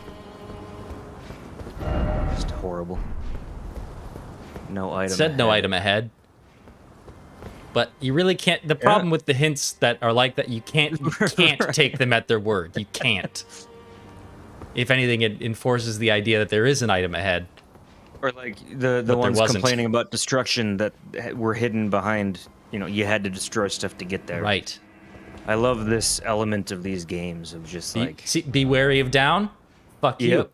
horrible. No item. Said no item ahead. But you really can't. The problem with the hints that are like that, you can't take them at their word. You can't. If anything, it enforces the idea that there is an item ahead. Or like the ones complaining about destruction that were hidden behind, you know, you had to destroy stuff to get there. Right. I love this element of these games of just like... See, be wary of down? Fuck you.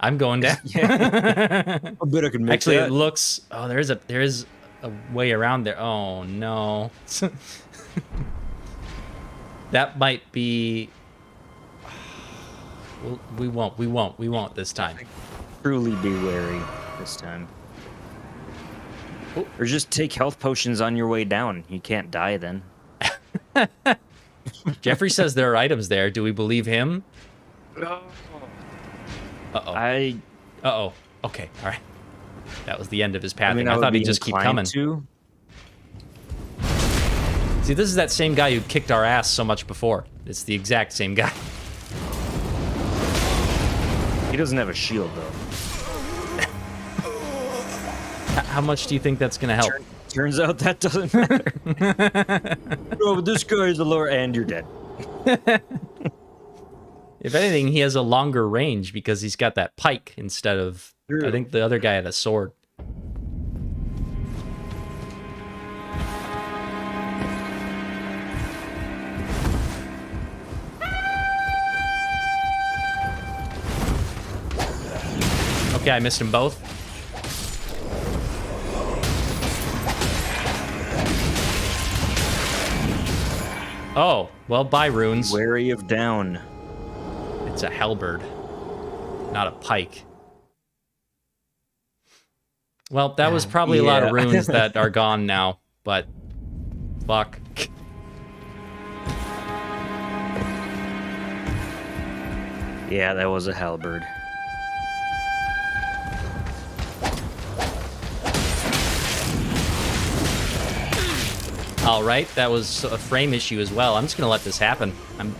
I'm going down. I bet I can make Actually, that. it looks... Oh, there is a way around there. Oh, no. That might be... Well, we won't this time. Truly be wary this time. Or just take health potions on your way down. You can't die then. Jeffrey says there are items there. Do we believe him? Uh-oh. Uh-oh. Okay, all right. That was the end of his pathing. I mean, I thought he'd just keep coming. To. See, this is that same guy who kicked our ass so much before. It's the exact same guy. He doesn't have a shield, though. How much do you think that's going to help? Turns out that doesn't matter. Oh, but this guy is a lower, and you're dead. If anything, he has a longer range because he's got that pike instead of... True. I think the other guy had a sword. Okay, I missed them both. Oh, well, bye, runes. Wary of down. It's a halberd, not a pike. Well, that was probably a lot of runes that are gone now, but fuck. Yeah, that was a halberd. All right, that was a frame issue as well. I'm just gonna let this happen. I'm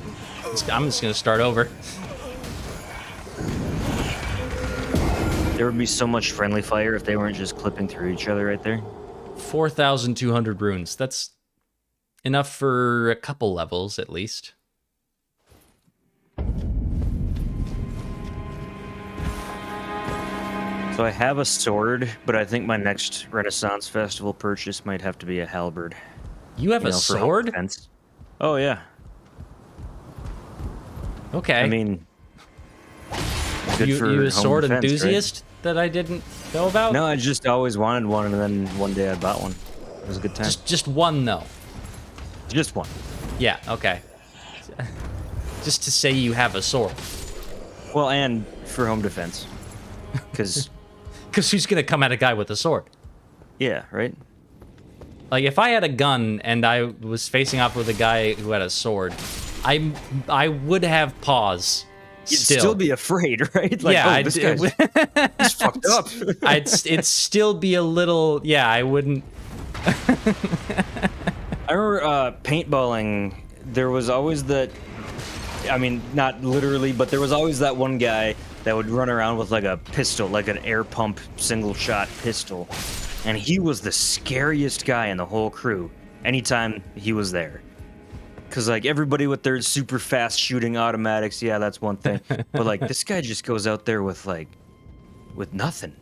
just gonna start over. There would be so much friendly fire if they weren't just clipping through each other right there. 4,200 runes. That's enough for a couple levels, at least. So I have a sword, but I think my next Renaissance Festival purchase might have to be a halberd. You have a for home sword? defense. Oh, yeah. Okay. I mean... good for you a home sword defense, enthusiast that I didn't know about? No, I just always wanted one, and then one day I bought one. It was a good time. Just one, though. Just one. Yeah, okay. Just to say you have a sword. Well, and for home defense. Because... Because who's going to come at a guy with a sword? yeah, right? Like, if I had a gun and I was facing off with a guy who had a sword, I would have pause. You'd still be afraid, right? Like, yeah, this guy's he's fucked up. it'd still be a little... Yeah, I wouldn't... I remember paintballing, there was always that... I mean, not literally, but there was always that one guy that would run around with like a pistol, like an air pump single shot pistol. And he was the scariest guy in the whole crew anytime he was there. Because like everybody with their super fast shooting automatics, yeah, that's one thing. But like this guy just goes out there with nothing.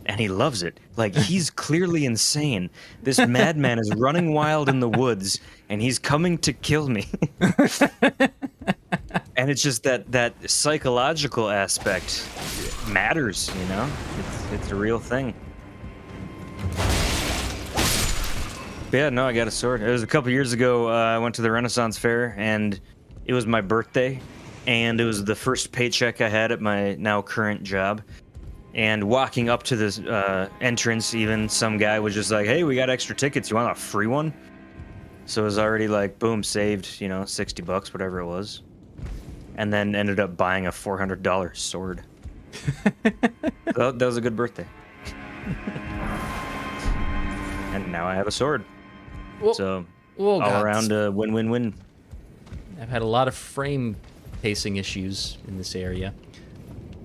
And he loves it. Like, he's clearly insane. This madman is running wild in the woods, and he's coming to kill me. And it's just that psychological aspect matters, you know? It's a real thing. But yeah, no, I got a sword. It was a couple years ago, I went to the Renaissance Fair, and it was my birthday, and it was the first paycheck I had at my now current job. And walking up to this entrance, even some guy was just like, hey, we got extra tickets. You want a free one? So it was already like, boom, saved, you know, $60, whatever it was. And then ended up buying a $400 sword. That was a good birthday. And now I have a sword. Well, So all around a win-win-win. I've had a lot of frame pacing issues in this area.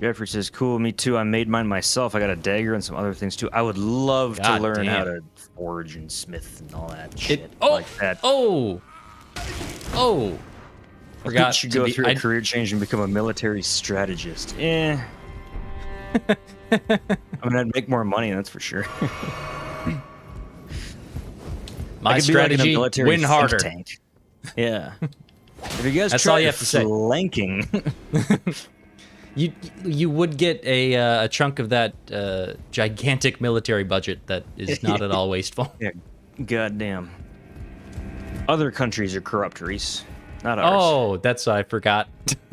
Jeffrey says, cool, me too. I made mine myself. I got a dagger and some other things too. I would love to learn how to forge and smith and all that shit like that. Forgot to go through a career change and become a military strategist. I mean, I'd make more money, that's for sure. My strategy, like win harder. Tank. Yeah. If you guys that's try all you have to say. Flanking. You would get a chunk of that gigantic military budget that is not at all wasteful. Yeah, goddamn. Other countries are corrupt, Reese. Not ours. Oh, that's I forgot.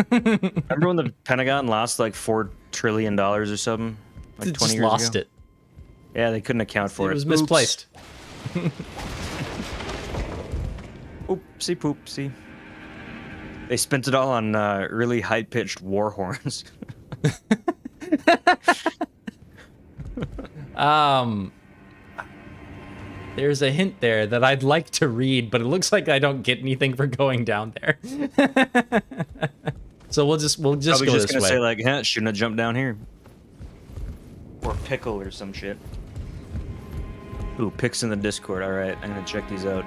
Remember when the Pentagon lost like $4 trillion or something? Like 20 years lost ago? it. Yeah, they couldn't account for it. It was misplaced. Oopsie poopsie. They spent it all on really high-pitched war horns. There's a hint there that I'd like to read, but it looks like I don't get anything for going down there. So we'll just go this way. Just gonna say like, shouldn't have jumped down here. Or pickle or some shit. Ooh, pics in the Discord. All right, I'm gonna check these out.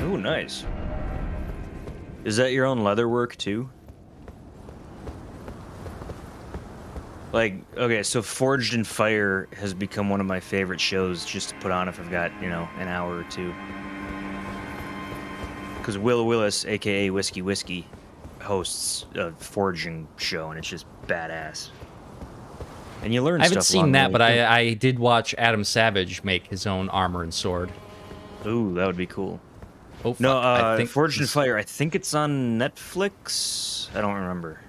Ooh, nice. Is that your own leather work too? Like, okay, so Forged in Fire has become one of my favorite shows just to put on if I've got, an hour or two. Because Will Willis, aka Whiskey, hosts a forging show, and it's just badass. And you learn stuff. I haven't seen that, but I did watch Adam Savage make his own armor and sword. Ooh, that would be cool. Oh, fuck. No, I think Forged in Fire, I think it's on Netflix? I don't remember.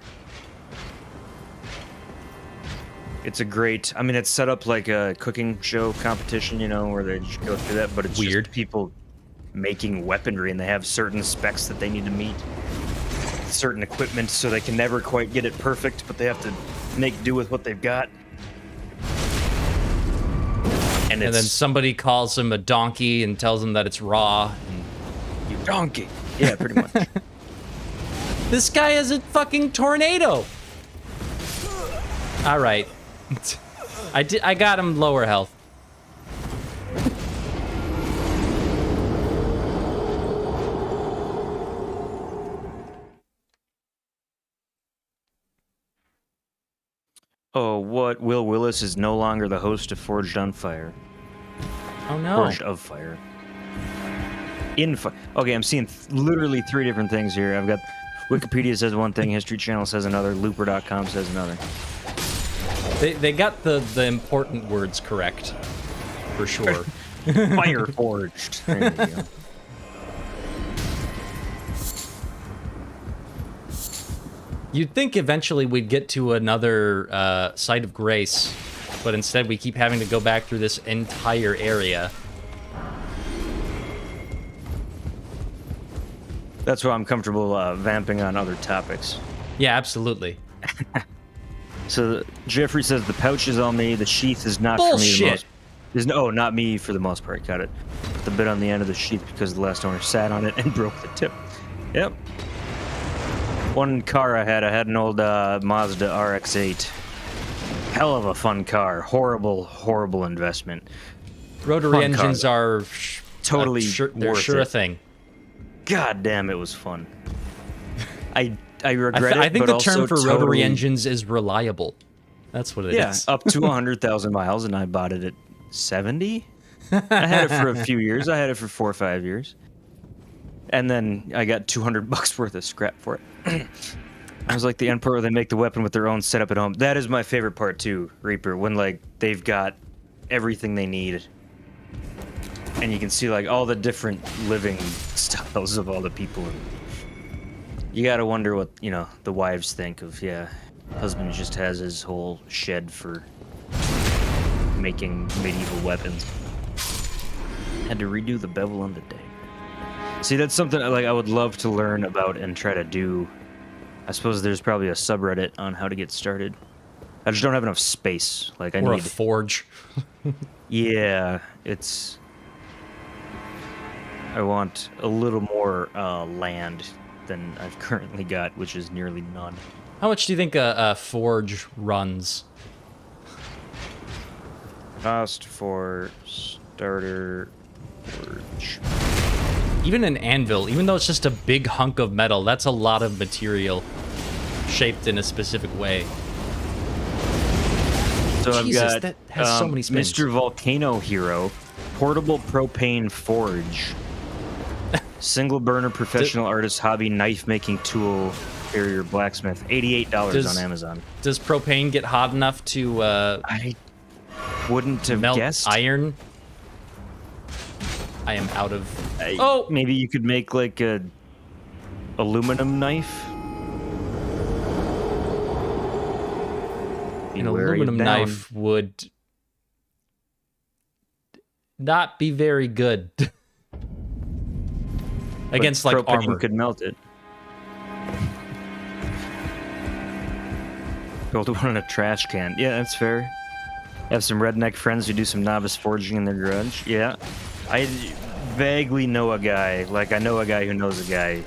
It's a great... I mean, it's set up like a cooking show competition, where they just go through that, but it's weird. Just people making weaponry, and they have certain specs that they need to meet. Certain equipment, so they can never quite get it perfect, but they have to make do with what they've got. And then somebody calls him a donkey and tells him that it's raw. And... You donkey! Yeah, pretty much. This guy is a fucking tornado! Alright. I got him lower health. Oh, what? Will Willis is no longer the host of Forged on Fire. Oh no. Forged of Fire. Okay, I'm seeing literally 3 different things here. I've got Wikipedia says one thing, History Channel says another, Looper.com says another. They got the important words correct, for sure. Fire forged. There you go. You'd think eventually we'd get to another site of grace, but instead we keep having to go back through this entire area. That's why I'm comfortable vamping on other topics. Yeah, absolutely. So Jeffrey says the pouch is on me, the sheath is not Bullshit. for me. No, not me for the most part. Got it. Put the bit on the end of the sheath because the last owner sat on it and broke the tip. Yep. One car I had an old Mazda RX-8. Hell of a fun car. Horrible investment. Rotary Fun engines car. are Totally they're worth sure it. a thing. God damn, it was fun. I regret it. I think but the term also for rotary totally- engines is reliable. That's what it is. Yeah, up to 100,000 miles, and I bought it at 70. I had it for a few years. I had it for 4 or 5 years, and then I got $200 worth of scrap for it. I was like the Emperor. They make the weapon with their own setup at home. That is my favorite part too, Reaper. When like they've got everything they need, and you can see like all the different living styles of all the people. And you gotta wonder what the wives think of. Yeah, husband just has his whole shed for making medieval weapons. Had to redo the bevel on the day. See, that's something I would love to learn about and try to do. I suppose there's probably a subreddit on how to get started. I just don't have enough space. Like I Or need a forge. Yeah, it's I want a little more land than I've currently got, which is nearly none. How much do you think a forge runs? Cost for starter forge. Even an anvil, even though it's just a big hunk of metal, that's a lot of material shaped in a specific way. So Jesus, I've got that has so many spins. Mr. Volcano Hero, portable propane forge, single burner professional artist hobby knife making tool carrier blacksmith, $88 on Amazon. Does propane get hot enough to I wouldn't have melt guessed. iron? I am out of. Oh, maybe you could make like a aluminum knife. An aluminum knife would not be very good against like propane armor. Could melt it. Build one in a trash can. Yeah, that's fair. Have some redneck friends who do some novice forging in their garage. Yeah. I vaguely know a guy, like I know a guy who knows a guy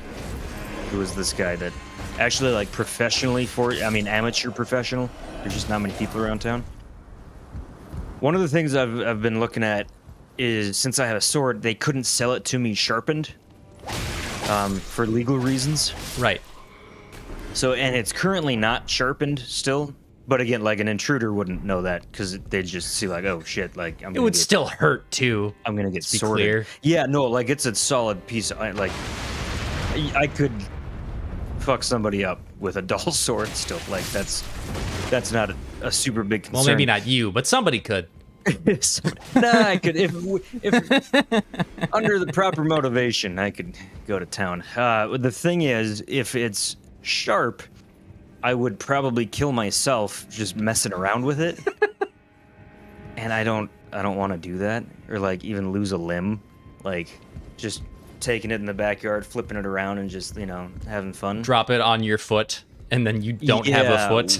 who is this guy that actually like professionally amateur professional. There's just not many people around town. One of the things I've been looking at is since I have a sword, they couldn't sell it to me sharpened for legal reasons. Right. So, and it's currently not sharpened still. But again, like an intruder wouldn't know that because they'd just see like, oh shit, like it would still hurt too. I'm gonna get to be sorted. clear. Yeah, no, like it's a solid piece. Like I could fuck somebody up with a dull sword still. Like that's not a super big concern. Well, maybe not you, but somebody could. Nah, I could if under the proper motivation, I could go to town. The thing is, if it's sharp, I would probably kill myself just messing around with it. And I don't want to do that or like even lose a limb, like just taking it in the backyard, flipping it around and just, having fun. Drop it on your foot and then you don't have a foot.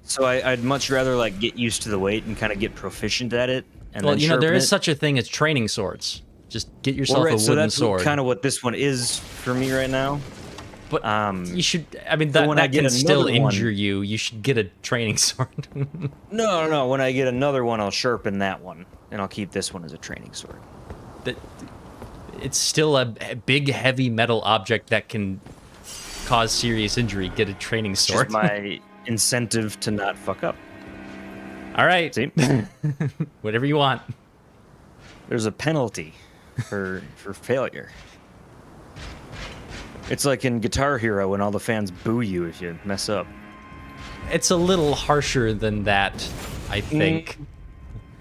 So I'd much rather like get used to the weight and kind of get proficient at it. And well, then there is such a thing as training swords. Just get yourself a wooden so that's sword. kind of what this one is for me right now. But you should. I mean, so that can still injure one, you. You should get a training sword. No. When I get another one, I'll sharpen that one, and I'll keep this one as a training sword. It's still a big, heavy metal object that can cause serious injury. Get a training sword. Just my incentive to not fuck up. All right. See? Whatever you want. There's a penalty for failure. It's like in Guitar Hero when all the fans boo you if you mess up. It's a little harsher than that, I think.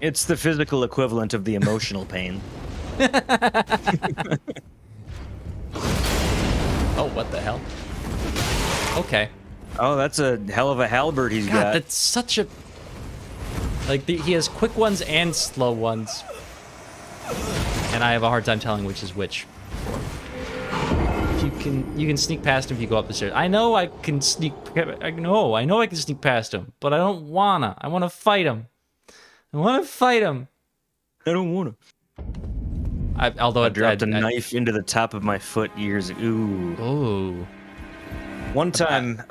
It's the physical equivalent of the emotional pain. Oh, what the hell? Okay. Oh, that's a hell of a halberd he's got. That's such a... Like, he has quick ones and slow ones. And I have a hard time telling which is which. You can sneak past him if you go up the stairs. I know I can sneak... I know I can sneak past him, but I don't wanna. I wanna fight him. I don't wanna. Although I dropped a knife into the top of my foot years ago. Ooh. One time,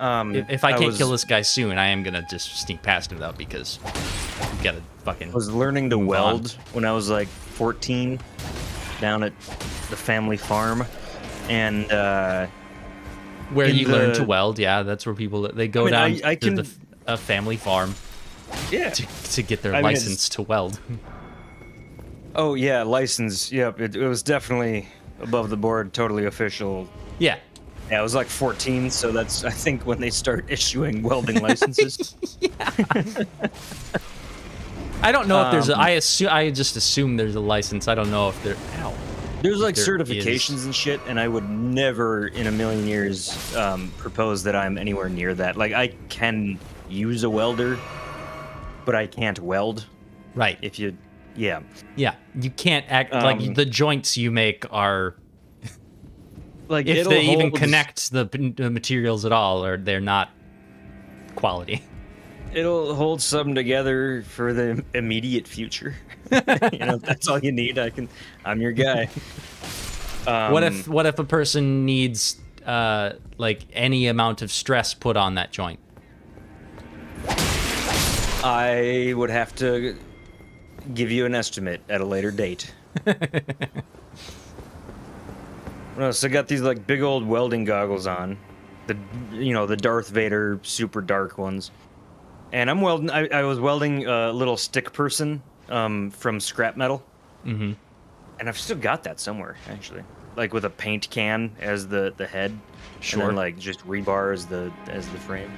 if I can't kill this guy soon, I am gonna just sneak past him though, because you gotta fucking. I was learning to weld when I was like 14, down at the family farm, and where you learn to weld. Yeah, that's where people they go down to a family farm. Yeah. To get their license to weld. Oh yeah, license. Yep, it was definitely above the board, totally official. Yeah. Yeah, I was like 14, so that's I think when they start issuing welding licenses. I don't know if there's I just assume there's a license. I don't know if there. Ow. There's like certifications and shit, and I would never in a million years propose that I'm anywhere near that. Like I can use a welder, but I can't weld. Right. If you, yeah. Yeah, you can't act like the joints you make are. Like if they even connect the materials at all, or they're not quality. It'll hold something together for the immediate future. That's all you need. I'm your guy. What if a person needs like any amount of stress put on that joint? I would have to give you an estimate at a later date. Well, so I got these like big old welding goggles on, the Darth Vader super dark ones, and I'm welding. I was welding a little stick person from scrap metal, and I've still got that somewhere actually, like with a paint can as the head, Sure. and then like just rebar as the frame,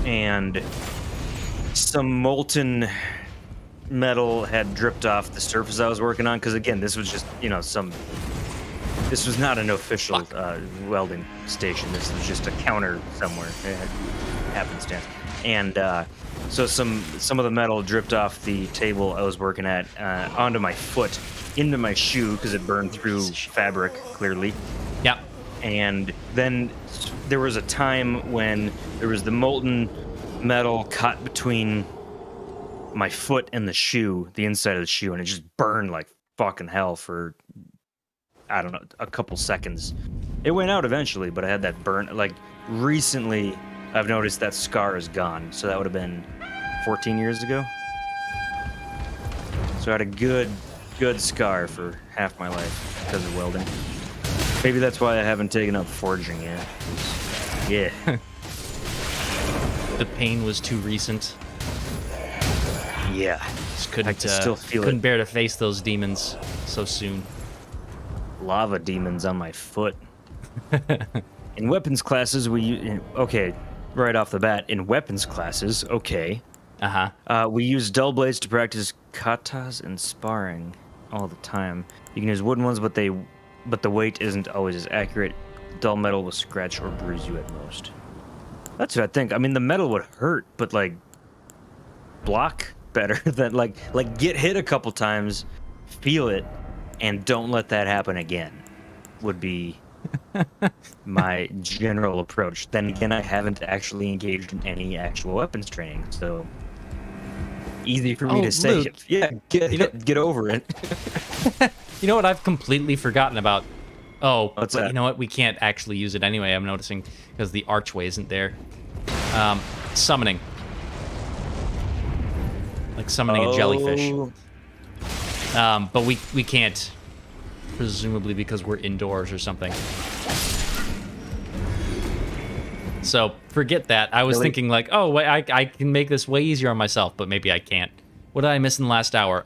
and some molten metal had dripped off the surface I was working on, because again, this was just this was not an official welding station. This was just a counter somewhere. It had happenstance, and so some of the metal dripped off the table I was working at onto my foot, into my shoe, because it burned through fabric clearly. Yep. And then there was a time when there was the molten metal caught between my foot and the shoe, the inside of the shoe, and it just burned like fucking hell for, I don't know, a couple seconds. It went out eventually, but I had that burn. Like recently, I've noticed that scar is gone. So that would have been 14 years ago. So I had a good scar for half my life because of welding. Maybe that's why I haven't taken up forging yet. Yeah. The pain was too recent. Yeah. Just couldn't, I can still feel couldn't it. bear to face those demons so soon. Lava demons on my foot. In weapons classes, right off the bat, in weapons classes, we use dull blades to practice katas and sparring all the time. You can use wooden ones, but the weight isn't always as accurate. Dull metal will scratch or bruise you at most. That's what I think. I mean, the metal would hurt, but like block better than like get hit a couple times, feel it, and don't let that happen again would be my general approach. Then again, I haven't actually engaged in any actual weapons training, so easy for me to say. Luke, Yeah, get over it. You know what I've completely forgotten about? Oh, What's but that? you know what? We can't actually use it anyway, I'm noticing, because the archway isn't there. Summoning. Like summoning a jellyfish. But we can't, presumably because we're indoors or something. So forget that. I was Really? thinking like, oh, wait, I can make this way easier on myself, but maybe I can't. What did I miss in the last hour?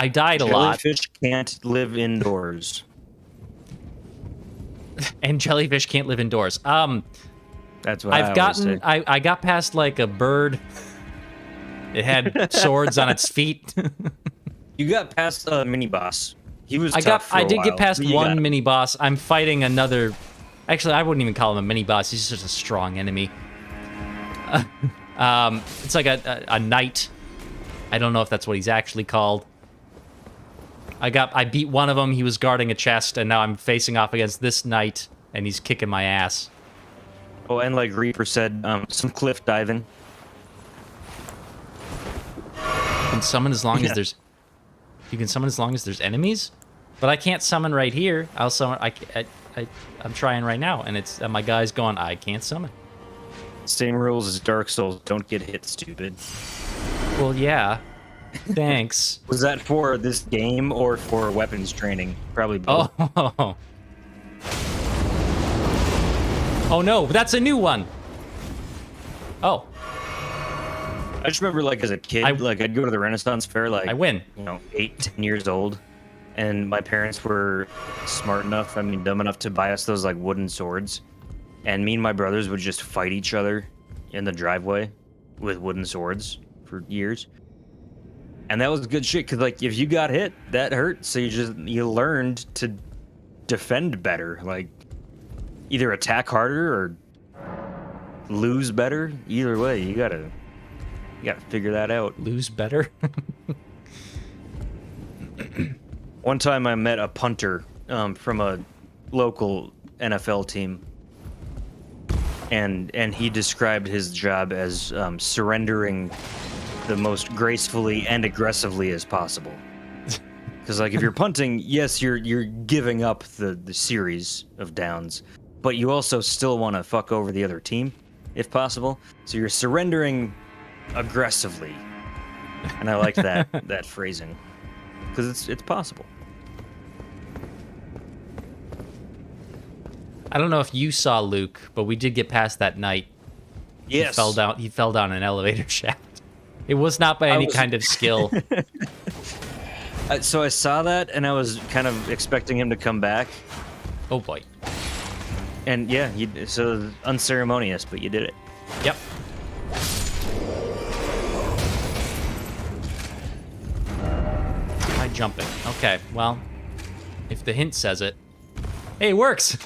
I died a lot, Jellyfish can't live indoors. and jellyfish can't live indoors. That's what I always say. I got past like a bird. It had swords on its feet. You got past mini boss. He was tough for I a did get while, past but you got one him. mini boss. I'm fighting another. Actually, I wouldn't even call him a mini boss. He's just a strong enemy. It's like a knight. I don't know if that's what he's actually called. I beat one of them. He was guarding a chest, and now I'm facing off against this knight, and he's kicking my ass. Oh, and like Reaper said, some cliff diving. You can summon as long as there's. You can summon as long as there's enemies, but I can't summon right here. I'll summon. I'm trying right now, and it's my guy's going. I can't summon. Same rules as Dark Souls. Don't get hit, stupid. Well, yeah. Thanks. Was that for this game or for weapons training? Probably both. Oh. Oh no, that's a new one. Oh, I just remember, like, as a kid, I'd go to the Renaissance Fair, like, I win. 8, 10 years old, and my parents were smart enough, dumb enough to buy us those, like, wooden swords, and me and my brothers would just fight each other in the driveway with wooden swords for years. And that was good shit, because, like, if you got hit, that hurt, so you learned to defend better, like, either attack harder or lose better. Either way, you gotta figure that out. Lose better. One time I met a punter from a local NFL team, and he described his job as surrendering the most gracefully and aggressively as possible. Because like if you're punting, yes, you're giving up the series of downs, but you also still want to fuck over the other team, if possible. So you're surrendering aggressively, and I like that phrasing because it's possible. I don't know if you saw Luke, but we did get past that night. Yes, He fell down an elevator shaft. It was not by any kind of skill. So I saw that, and I was kind of expecting him to come back. Oh boy. And yeah, so unceremonious, but you did it. Yep. High jumping. Okay, well, if the hint says it. Hey, it works!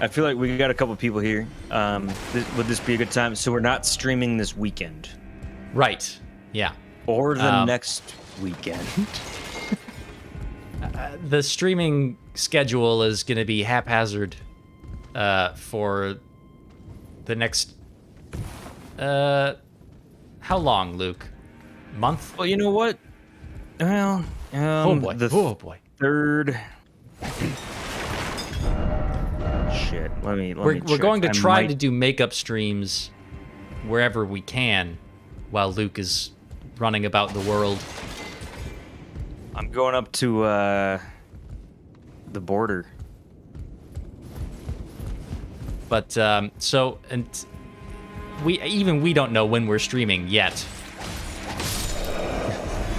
I feel like we got a couple people here. Would this be a good time? So we're not streaming this weekend. Right. Yeah. Or the next weekend. The streaming schedule is going to be haphazard for the next... how long, Luke? Month? Well, you know what? Well, oh boy. Third... Shit. Let me We're check. going to try to do makeup streams wherever we can while Luke is running about the world. I'm going up to the border. But so and we don't know when we're streaming yet.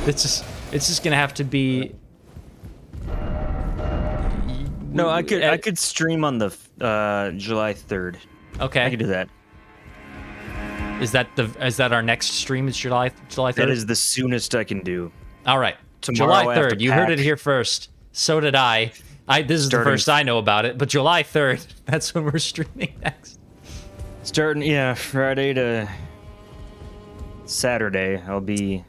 It's just gonna have to be. No, I could stream on the July 3rd. Okay, I could do that. Is that our next stream? Is July 3rd? That is the soonest I can do. All right, Tomorrow July I have 3rd. to You heard it pack. here first. So did I. This is the first I know about it. But July 3rd, that's when we're streaming next. Starting, yeah, Friday to Saturday, I'll be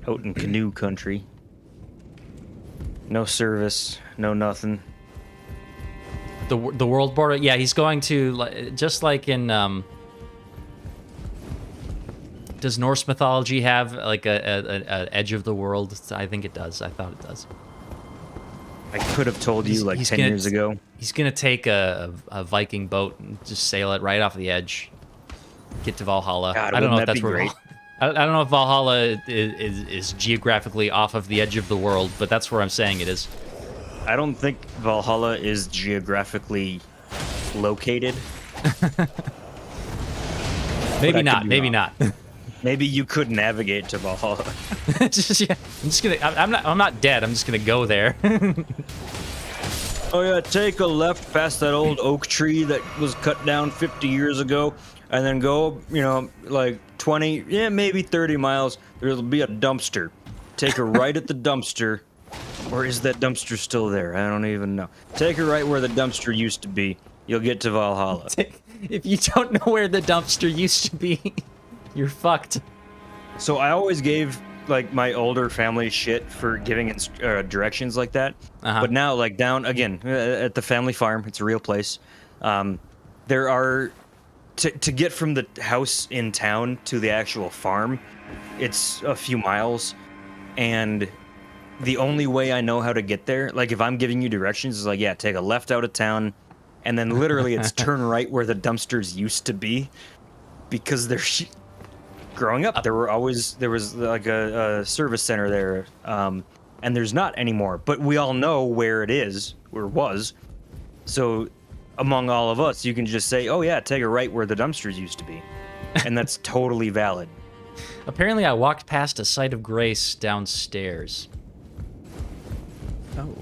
out in canoe country. No service, no nothing. The world border. Yeah, he's going to just like in. Does Norse mythology have like a edge of the world? I think it does. I thought it does. I could have told you like 10 years ago. He's gonna take a Viking boat and just sail it right off the edge, get to Valhalla. God, I don't know if wouldn't that that's be where. great? I don't know if Valhalla is geographically off of the edge of the world, but that's where I'm saying it is. I don't think Valhalla is geographically located. Maybe I could not. be Maybe wrong. not. Maybe you could navigate to Valhalla. I'm just gonna. I'm not dead. I'm just gonna go there. Oh yeah, take a left past that old oak tree that was cut down 50 years ago, and then go, like 20, maybe 30 miles. There'll be a dumpster. Take a right at the dumpster. Or is that dumpster still there? I don't even know. Take a right where the dumpster used to be. You'll get to Valhalla. If you don't know where the dumpster used to be, you're fucked. So I always gave like my older family shit for giving directions like that. But now, like down again at the family farm, it's a real place. There are to get from the house in town to the actual farm, it's a few miles, and the only way I know how to get there, like if I'm giving you directions, is like, yeah, take a left out of town, and then literally it's turn right where the dumpsters used to be, because they're growing up, there was like a service center there, and there's not anymore. But we all know where it is, or was. So among all of us, you can just say, oh yeah, take a right where the dumpsters used to be, and that's totally valid. Apparently, I walked past a site of grace downstairs. Oh.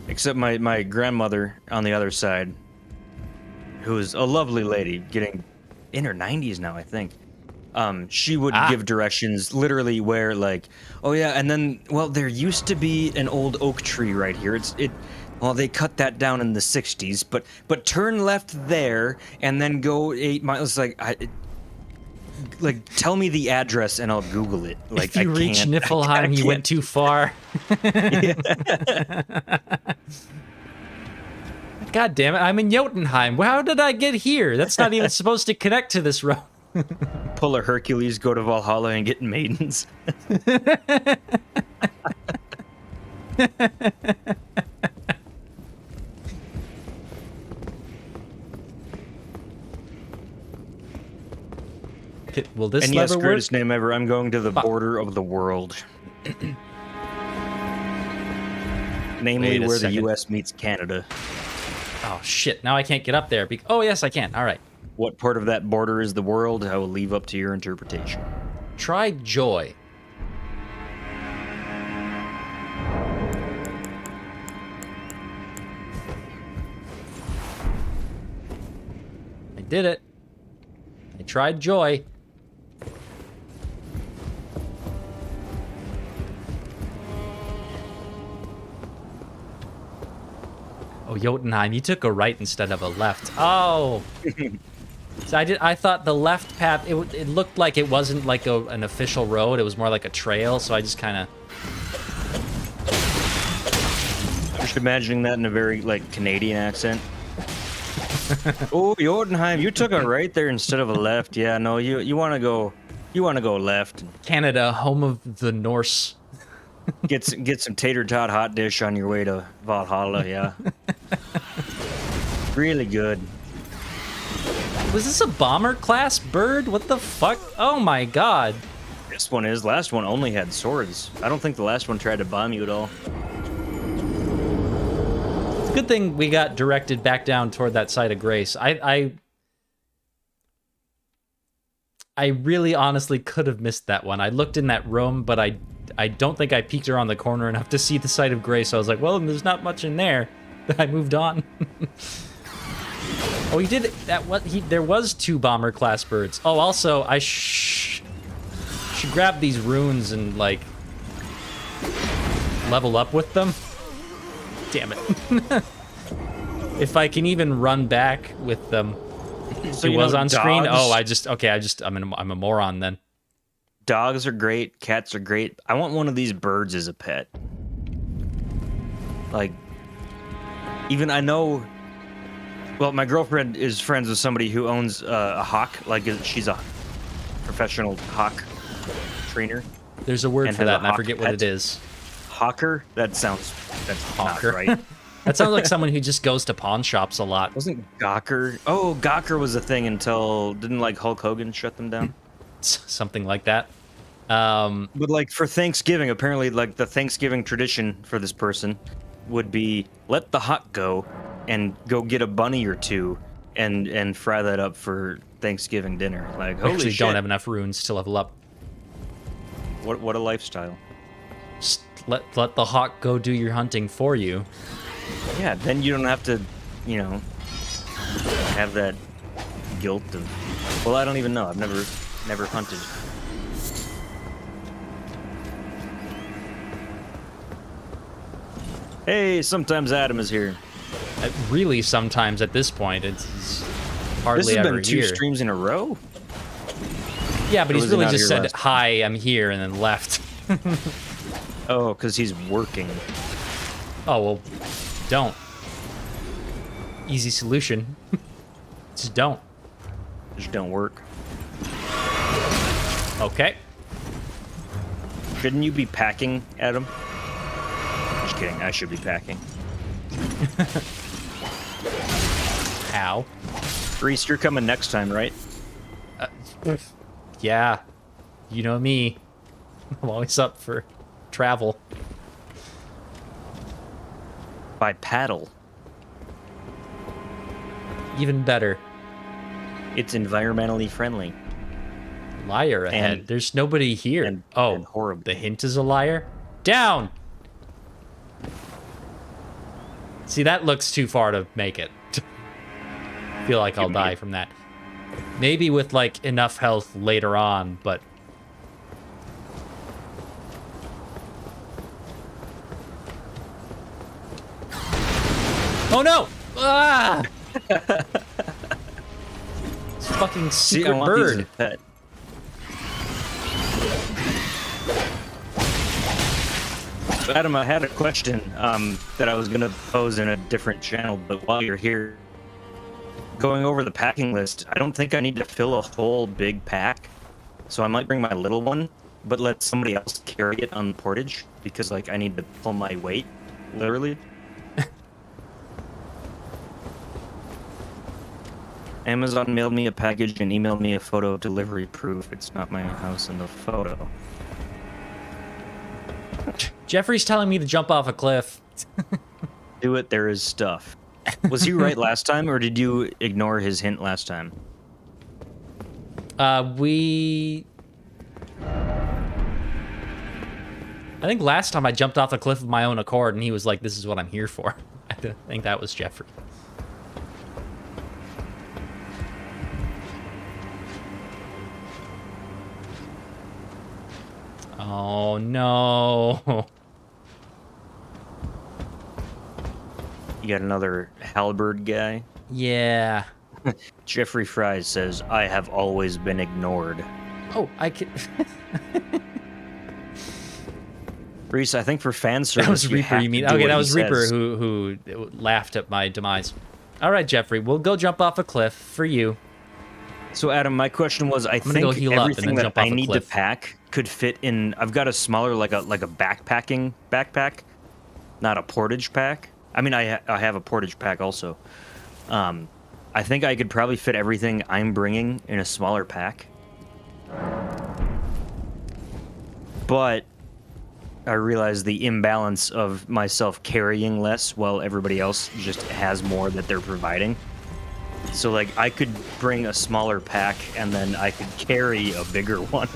Except my grandmother on the other side, who is a lovely lady, getting in her 90s now, I think. She would give directions literally where like, oh yeah, and then, well, there used to be an old oak tree right here. Well, they cut that down in the 60s, but turn left there and then go 8 miles. Like, tell me the address and I'll Google it. Like, if you reach Niflheim, you went too far. God damn it, I'm in Jotunheim. How did I get here? That's not even supposed to connect to this road. Pull a Hercules, go to Valhalla, and get maidens. Will this And yes, lever work? greatest name ever. I'm going to the border of the world. Namely, Wait a where second. the U.S. meets Canada. Oh shit! Now I can't get up there. Oh yes, I can. All right. What part of that border is the world? I will leave up to your interpretation. Try joy. I did it. I tried joy. Oh, Jotunheim, you took a right instead of a left. Oh. So I thought the left path, it looked like it wasn't like an official road. It was more like a trail, so I just kind of... Just imagining that in a very, like, Canadian accent. Oh, Jotunheim, you took a right there instead of a left. Yeah, no, you want to go left. Canada, home of the Norse. Get some tater tot hot dish on your way to Valhalla, yeah. Really good. Was this a bomber class bird? What the fuck? Oh my god. This one is. Last one only had swords. I don't think the last one tried to bomb you at all. It's a good thing we got directed back down toward that side of grace. I really honestly could have missed that one. I looked in that room, but I don't think I peeked around the corner enough to see the site of grace. So I was like, well, there's not much in there. I moved on. Oh, he did that. There was 2 bomber class birds. Oh, also, I should grab these runes and like level up with them. Damn it! If I can even run back with them. So it was on screen. dogs- Oh, I'm a moron then. Dogs are great. Cats are great. I want one of these birds as a pet. Like, even I know. Well, my girlfriend is friends with somebody who owns a hawk. Like, she's a professional hawk trainer. There's a word And for has that, a and I hawk forget what pet. it is. Hawker? That's Hawker. not right. That sounds like someone who just goes to pawn shops a lot. Wasn't Gawker? Oh, Gawker was a thing until didn't like Hulk Hogan shut them down? Something like that. But like for Thanksgiving, apparently like the Thanksgiving tradition for this person would be let the hawk go and go get a bunny or 2 and fry that up for Thanksgiving dinner. Like I holy actually shit. don't have enough runes to level up. What a lifestyle. Just let the hawk go do your hunting for you. Yeah, then you don't have to, have that guilt of. Well, I don't even know. I've never hunted. Hey, sometimes Adam is here. Really, sometimes at this point, it's hardly This has ever been 2 here. streams in a row. Yeah, but Or he's was he really not just here said, last? "Hi, I'm here," and then left. Oh, because he's working. Oh well, don't. Easy solution. Just don't. Just don't work. Okay. Shouldn't you be packing, Adam? Just kidding. I should be packing. How? Reese, you're coming next time, right? Yeah. You know me. I'm always up for travel. By paddle. Even better. It's environmentally friendly. Liar ahead. And- There's nobody here. and Oh, horrible. the hint is a liar? Down! See, that looks too far to make it. Feel like I'll die from that. Maybe with, like, enough health later on, but... Oh, no! Ah! It's fucking See, I secret want these as bird. a pet. So, Adam, I had a question that I was going to pose in a different channel, but while you're here, going over the packing list, I don't think I need to fill a whole big pack. So I might bring my little one, but let somebody else carry it on the portage because, like, I need to pull my weight, literally. Amazon mailed me a package and emailed me a photo of delivery proof. It's not my house in the photo. Jeffrey's telling me to jump off a cliff. Do it, there is stuff. Was he right last time, or did you ignore his hint last time? I think last time I jumped off the cliff of my own accord, and he was like, "This is what I'm here for." I think that was Jeffrey. Oh no! You got another halberd guy? Yeah. Jeffrey Fries says, I have always been ignored. Oh, I can. Reese, I think for fan service, That was Reaper, you mean? Okay, that was Reaper says. who laughed at my demise. All right, Jeffrey, we'll go jump off a cliff for you. So, Adam, my question was, I gonna think go heal up and everything then that jump off I a need to cliff. pack could fit in. I've got a smaller, like a backpacking backpack, not a portage pack. I mean, I have a portage pack also. I think I could probably fit everything I'm bringing in a smaller pack. But I realize the imbalance of myself carrying less while everybody else just has more that they're providing. So, like, I could bring a smaller pack and then I could carry a bigger one.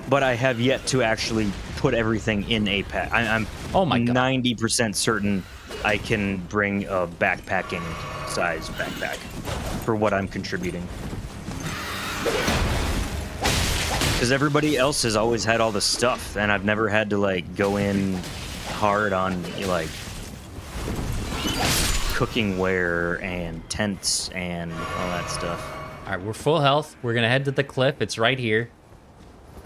But I have yet to actually put everything in a pack. I'm Oh my God. 90% certain I can bring a backpacking size backpack for what I'm contributing. Because everybody else has always had all the stuff, and I've never had to, like, go in hard on, like, cooking ware and tents and all that stuff. All right, we're full health. We're gonna head to the cliff. It's right here.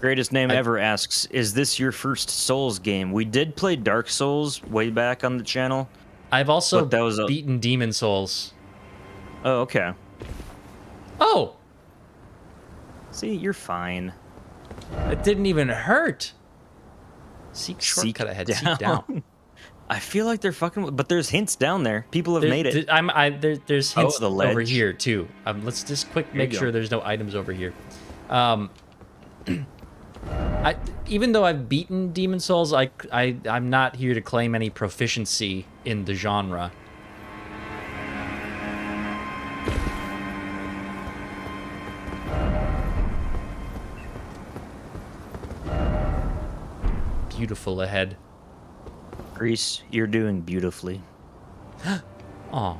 Greatest Name Ever asks, is this your first Souls game? We did play Dark Souls way back on the channel. I've also But that was beaten Demon Souls. Oh, okay. Oh, See, you're fine. it didn't even hurt. Seek shortcut ahead. Seek down. I feel like they're fucking... But there's hints down there. People have made it. There's hints the over ledge. here too. Let's just quick Here you make go. sure there's no items over here. Even though I've beaten Demon Souls, I'm not here to claim any proficiency in the genre. Beautiful ahead. Reese, you're doing beautifully. Oh.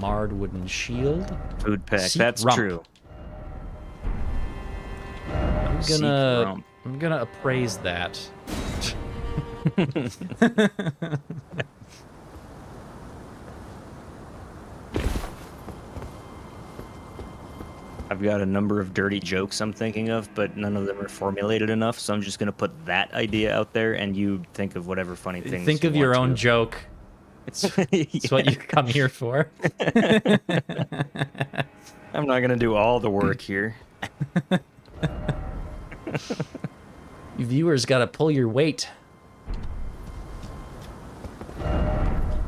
Marred wooden shield. Food pack. Seek That's rump. true. Seek rump. I'm gonna appraise that. I've got a number of dirty jokes I'm thinking of, but none of them are formulated enough, so I'm just going to put that idea out there, and you think of whatever funny things Think you of your want own to. joke. It's what you come here for. I'm not going to do all the work here. You viewers gotta pull your weight.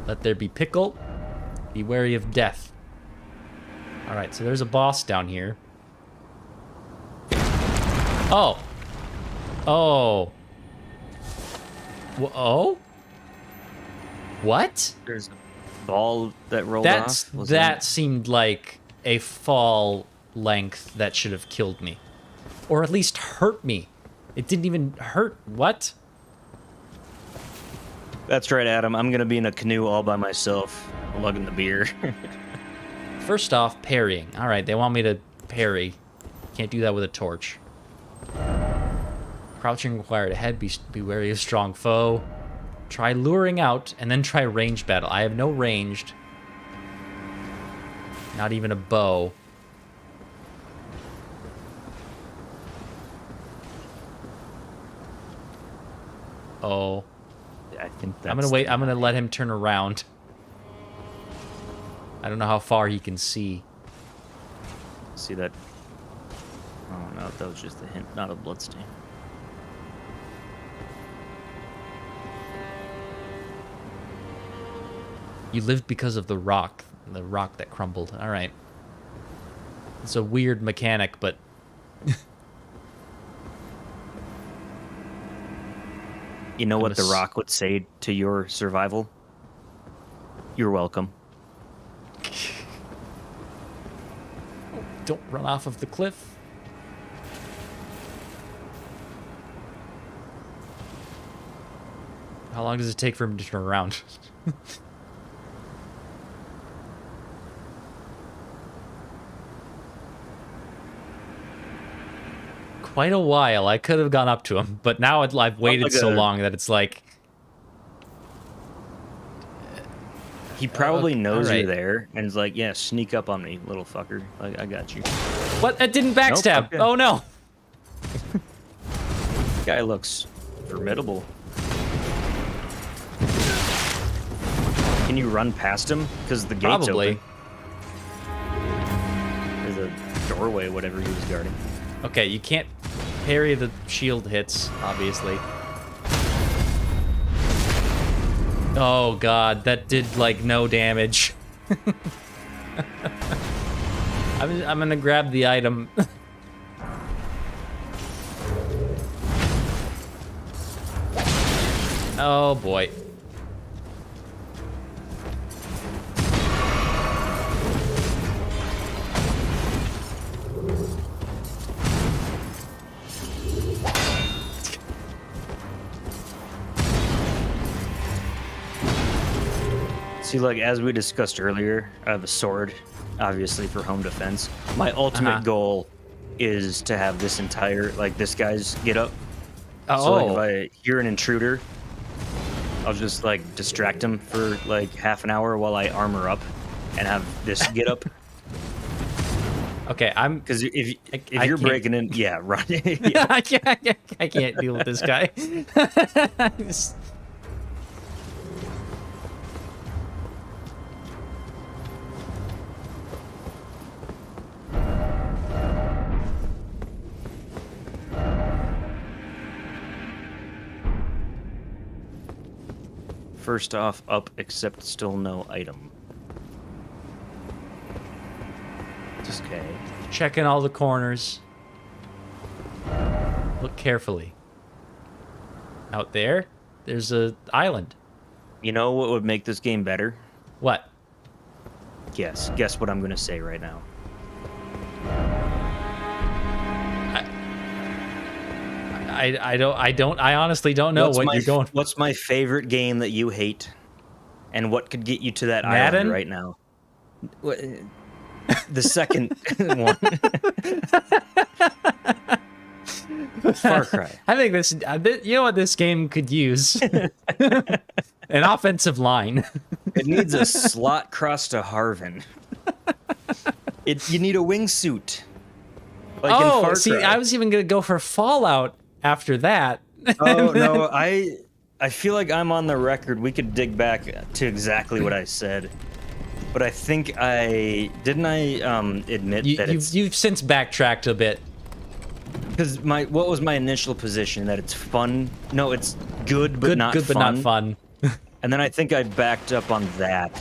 Let there be pickle. Be wary of death. Alright, so there's a boss down here. Oh. Oh. Oh? What? There's a ball that rolled That's off. Was that seemed like a fall length that should have killed me. Or at least hurt me. It didn't even hurt. What? That's right, Adam. I'm going to be in a canoe all by myself, lugging the beer. First off, parrying. Alright, they want me to parry. Can't do that with a torch. Crouching required ahead. Be wary of strong foe. Try luring out, and then try ranged battle. I have no ranged. Not even a bow. Uh-oh. I think that's... I'm gonna wait. I'm gonna let him turn around. I don't know how far he can see. See that? Oh no, that was just a hint, not a bloodstain. You lived because of the rock that crumbled. All right. It's a weird mechanic, but you know what the rock would say to your survival? You're welcome. Don't run off of the cliff. How long does it take for him to turn around? Quite a while. I could have gone up to him, but now I've waited so long that it's like... He probably knows you're there, and is like, yeah, sneak up on me, little fucker. Like, I got you. What? It didn't backstab. Nope, okay. Oh, no. Guy looks formidable. Can you run past him? Because the gate's open. There's a doorway, whatever he was guarding. Okay, you can't parry the shield hits, obviously. Oh god, that did like no damage. I'm gonna grab the item. Oh boy. See, like, as we discussed earlier, I have a sword, obviously, for home defense. My ultimate goal is to have this entire, like, this guy's get up. Oh. So, like, if I hear an intruder, I'll just, like, distract him for, like, half an hour while I armor up and have this get up. Okay, I'm... Because if you're breaking in... Yeah, run. Yeah. I can't deal with this guy. First off, up, except still no item. Just okay. Checking all the corners. Look carefully. Out there, there's a island. You know what would make this game better? What? Guess what I'm gonna say right now. I honestly don't know what you're going for. What's my favorite game that you hate? And what could get you to that Madden? island right now? The second one. Far Cry. I think this, you know what this game could use? An offensive line. It needs a slot cross to Harvin. You need a wingsuit. Like in Far Cry. See, I was even going to go for Fallout after that. Oh, no, I feel like I'm on the record. We could dig back to exactly what I said. But I think didn't I admit that you've since backtracked a bit. Because what was my initial position? That it's fun? No, it's good but not fun. Good but not fun. And then I think I backed up on that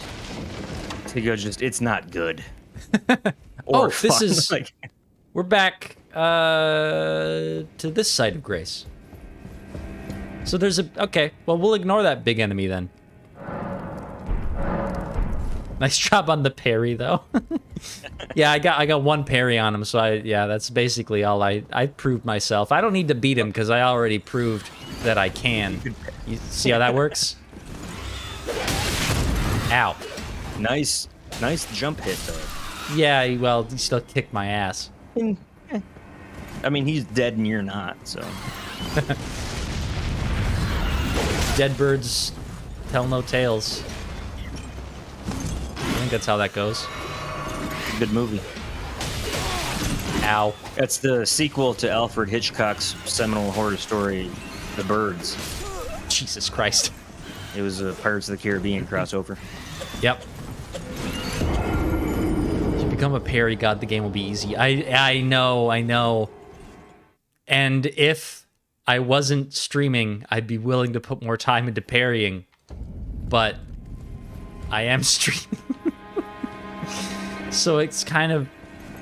to go it's not good. Or fun. This is like, we're back to this side of Grace. So there's okay, well, we'll ignore that big enemy then. Nice job on the parry, though. Yeah, I got one parry on him, so that's basically all I proved myself. I don't need to beat him because I already proved that I can. You see how that works? Ow. Nice jump hit, though. Yeah, well, he still kicked my ass. I mean, he's dead and you're not, so. Dead birds tell no tales. I think that's how that goes. Good movie. Ow. That's the sequel to Alfred Hitchcock's seminal horror story, The Birds. Jesus Christ. It was a Pirates of the Caribbean crossover. Yep. If you become a parry god, the game will be easy. I know. And if I wasn't streaming, I'd be willing to put more time into parrying. But I am streaming. So it's kind of...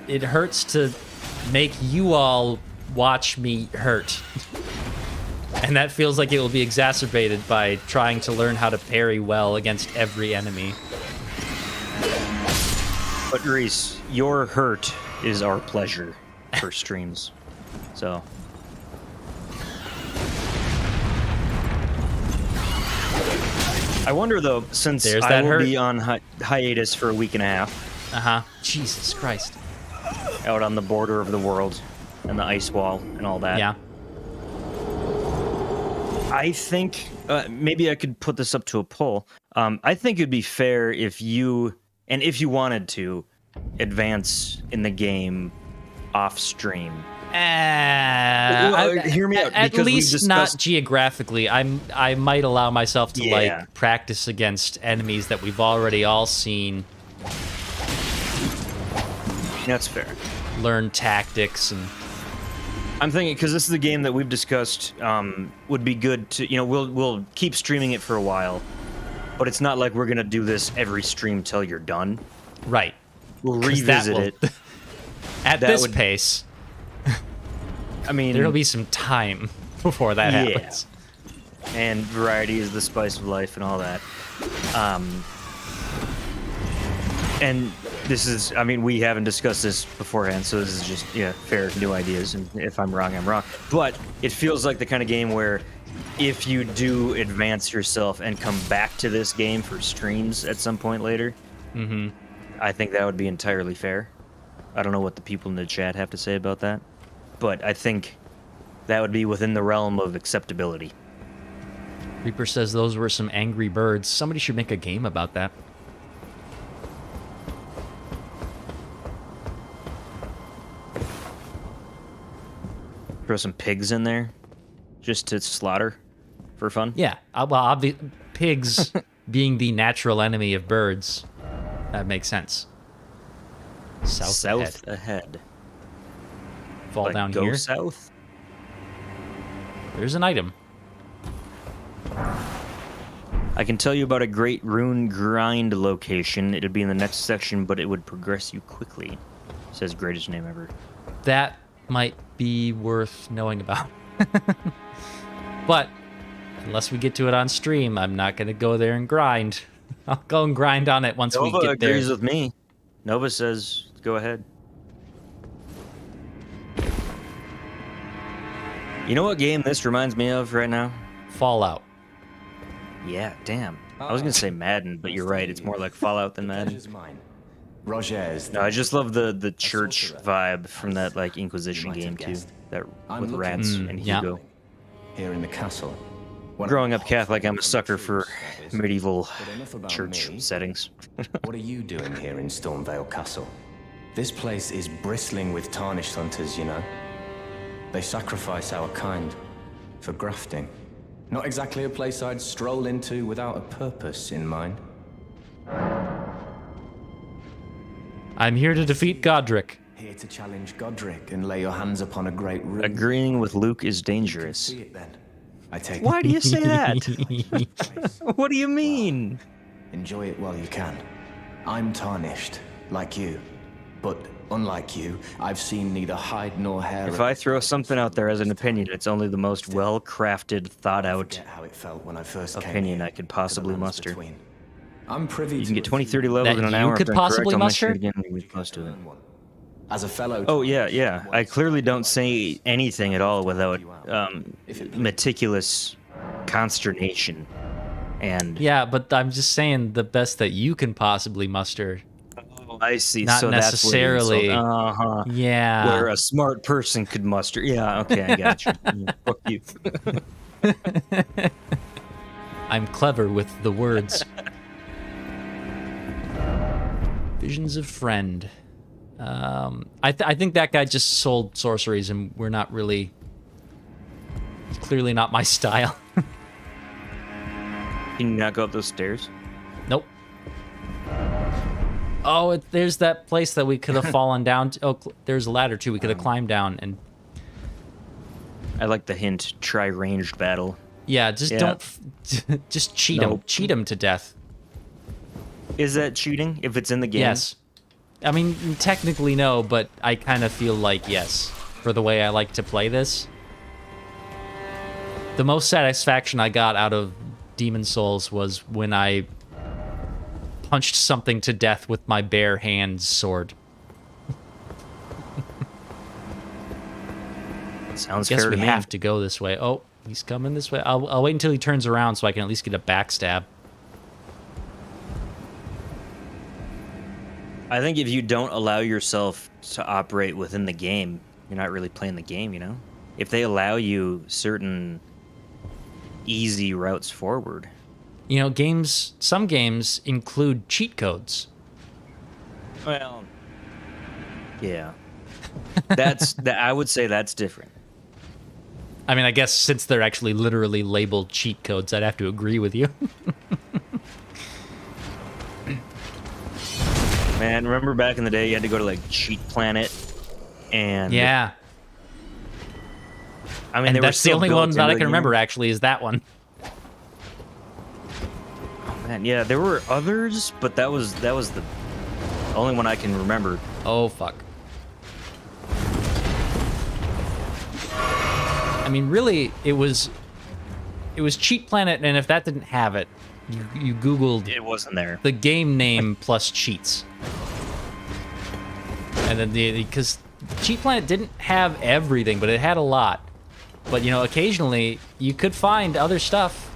It hurts to make you all watch me hurt. And that feels like it will be exacerbated by trying to learn how to parry well against every enemy. But Reese, your hurt is our pleasure for streams. So... I wonder, though, since I will be on hiatus for a week and a half. Uh-huh. Jesus Christ. Out on the border of the world and the ice wall and all that. Yeah. I think maybe I could put this up to a poll. I think it'd be fair if you, and if you wanted to, advance in the game off stream. Hear me out. At least not geographically. I might allow myself to like practice against enemies that we've already all seen. That's fair. Learn tactics and. I'm thinking because this is a game that we've discussed would be good to we'll keep streaming it for a while, but it's not like we're gonna do this every stream till you're done. Right. We'll revisit it at this pace. I mean, there'll be some time before that happens. And variety is the spice of life and all that. And this is, I mean, we haven't discussed this beforehand, so this is just, fair, new ideas. And if I'm wrong, I'm wrong. But it feels like the kind of game where if you do advance yourself and come back to this game for streams at some point later, I think that would be entirely fair. I don't know what the people in the chat have to say about that. But I think that would be within the realm of acceptability. Reaper says those were some angry birds. Somebody should make a game about that. Throw some pigs in there, just to slaughter, for fun. Yeah, well, pigs being the natural enemy of birds, that makes sense. South ahead. Fall like down go here. South. There's an item. I can tell you about a great rune grind location. It'd be in the next section, but it would progress you quickly. Says greatest name ever. That might be worth knowing about. But unless we get to it on stream, I'm not going to go there and grind. I'll go and grind on it once we get there. Nova agrees with me. Nova says, go ahead. You know what game this reminds me of right now? Fallout. Yeah, damn. I was going to say Madden, but you're right. It's more like Fallout than Madden. No, I just love the church vibe from that like Inquisition game too. That with rats and Hugo. Here in the castle. Growing up Catholic, I'm a sucker for medieval church settings. What are you doing here in Stormvale Castle? This place is bristling with tarnished hunters, you know. They sacrifice our kind for grafting. Not exactly a place I'd stroll into without a purpose in mind. I'm here to defeat Godric. Here to challenge Godric and lay your hands upon a great rune. Agreeing with Luke is dangerous. See it then. I take Why do you say that? What do you mean? Enjoy it while you can. I'm tarnished, like you. But unlike you, I've seen neither hide nor hair. If I throw something out there as an opinion, it's only the most well-crafted, thought-out opinion I could possibly muster. I'm privy you can get 20, 30 levels in an hour. You could possibly muster? Again, we'll be close to it. As a fellow. Oh yeah. I clearly don't say anything at all without meticulous consternation. And yeah, but I'm just saying the best that you can possibly muster. Oh, I see. Not so necessarily. That's Yeah. Where a smart person could muster. Yeah. Okay, I got you. Fuck you. I'm clever with the words. Visions of Friend. I think that guy just sold sorceries, and we're not really... Clearly not my style. Can you not go up those stairs? Nope. Oh, there's that place that we could have fallen down to. Oh, there's a ladder, too. We could have climbed down and... I like the hint, try ranged battle. Yeah, just don't... just cheat them. Cheat them to death. Is that cheating if it's in the game? Yes. I mean, technically no, but I kind of feel like yes, for the way I like to play this. The most satisfaction I got out of Demon Souls was when I punched something to death with my bare hands sword. Sounds Guess fair we to me. have to go this way. Oh, he's coming this way. I'll wait until he turns around so I can at least get a backstab. I think if you don't allow yourself to operate within the game, you're not really playing the game, you know? If they allow you certain easy routes forward. You know, some games include cheat codes. Well, yeah. I would say that's different. I mean, I guess since they're actually literally labeled cheat codes, I'd have to agree with you. Man, remember back in the day you had to go to like Cheat Planet and yeah. I mean, And they were that's the still only built one that I into can the remember game. actually is that one. Man, yeah, there were others, but that was the only one I can remember. Oh fuck. I mean, really, it was Cheat Planet, and if that didn't have it, you Googled It wasn't there. the game name plus cheats, and then because Cheat Planet didn't have everything, but it had a lot. But you know, occasionally you could find other stuff.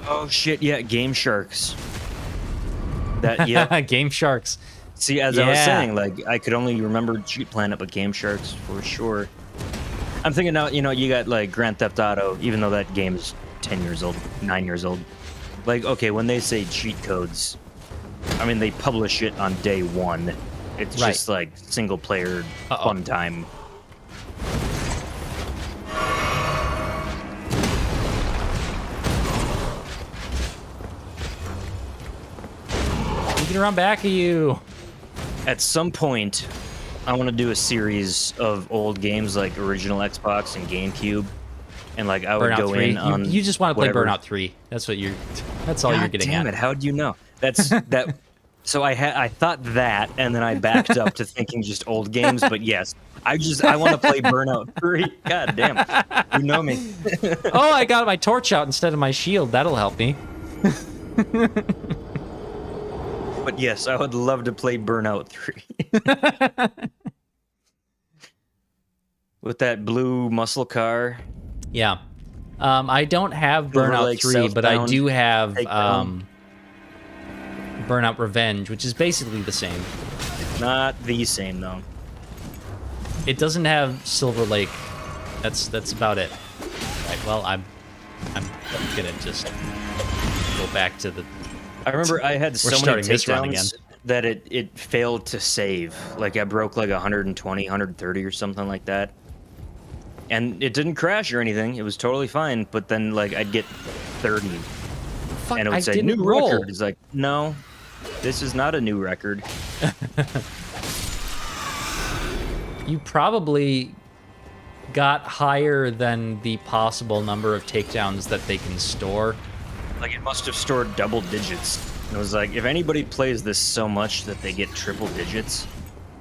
Oh shit, yeah, Game Sharks. That yeah. Game Sharks. See, as I was Yeah. saying, like I could only remember Cheat Planet, but Game Sharks for sure. I'm thinking now, you know, you got like Grand Theft Auto, even though that game is 10 years old, 9 years old. Like, okay, when they say cheat codes, I mean, they publish it on day one. It's Right. just like single player fun time. Get around back of you. At some point, I want to do a series of old games like original Xbox and GameCube. And like I would Burnout go 3. in on You just want to play whatever. Burnout 3. That's what you're. That's all God you're getting damn at. it! How do you know? That's that. So I thought that, and then I backed up to thinking just old games. But yes, I want to play Burnout 3. God damn, you know me. Oh, I got my torch out instead of my shield. That'll help me. But yes, I would love to play Burnout 3 with that blue muscle car. Yeah. I don't have Silver Burnout Lake 3, but I Southbound, do have Takedown. Burnout Revenge, which is basically the same. Not the same though. It doesn't have Silver Lake. That's about it. Right, well, I'm gonna just go back to the. I remember I had We're so many starting this run again. takedowns that it failed to save. Like I broke like 120, 130 or something like that. And it didn't crash or anything. It was totally fine. But then like I'd get 30 Fuck, and it I would say didn't new roll. record. It's like, no, this is not a new record. You probably got higher than the possible number of takedowns that they can store. Like it must have stored double digits. It was like, if anybody plays this so much that they get triple digits,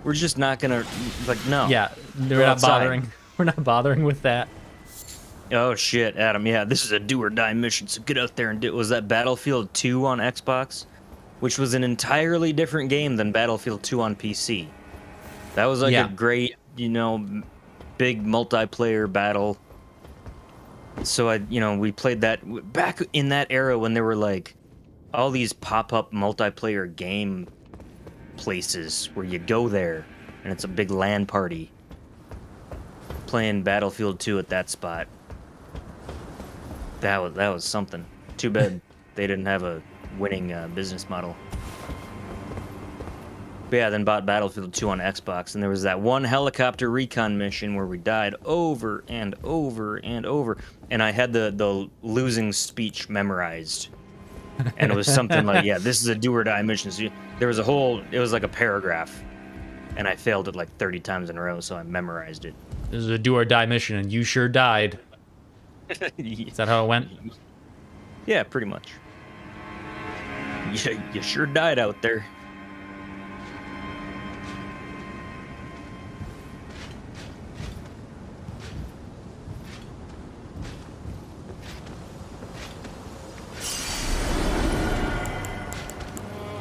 we're just not gonna like no. Yeah, we're Go not outside. bothering. We're not bothering with that. Oh shit, Adam. Yeah, this is a do or die mission, so get out there and do it. Was that Battlefield 2 on Xbox? Which was an entirely different game than Battlefield 2 on PC. That was like Yeah. a great, you know, big multiplayer battle. So we played that back in that era when there were like all these pop-up multiplayer game places where you go there and it's a big LAN party. Playing Battlefield 2 at that spot. That was something. Too bad they didn't have a winning business model. But yeah, then bought Battlefield 2 on Xbox, and there was that one helicopter recon mission where we died over and over and over, and I had the losing speech memorized. And it was something like, yeah, this is a do or die mission. So there was it was like a paragraph, and I failed it like 30 times in a row, so I memorized it. This is a do or die mission, and you sure died. Is that how it went? Yeah, pretty much. You sure died out there.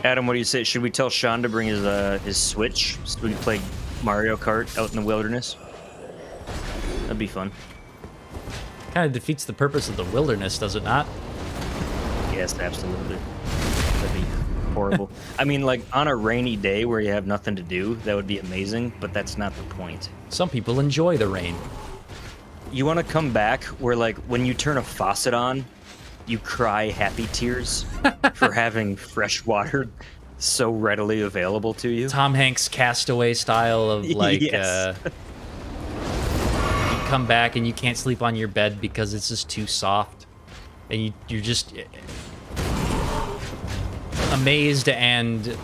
Adam, what do you say? Should we tell Sean to bring his Switch so we can play Mario Kart out in the wilderness? That'd be fun. Kind of defeats the purpose of the wilderness, does it not? Yes, absolutely. That'd be horrible. I mean, like, on a rainy day where you have nothing to do, that would be amazing, but that's not the point. Some people enjoy the rain. You want to come back where, like, when you turn a faucet on, you cry happy tears for having fresh water so readily available to you? Tom Hanks Castaway style of, like, yes. You come back and you can't sleep on your bed because it's just too soft. And you're just amazed and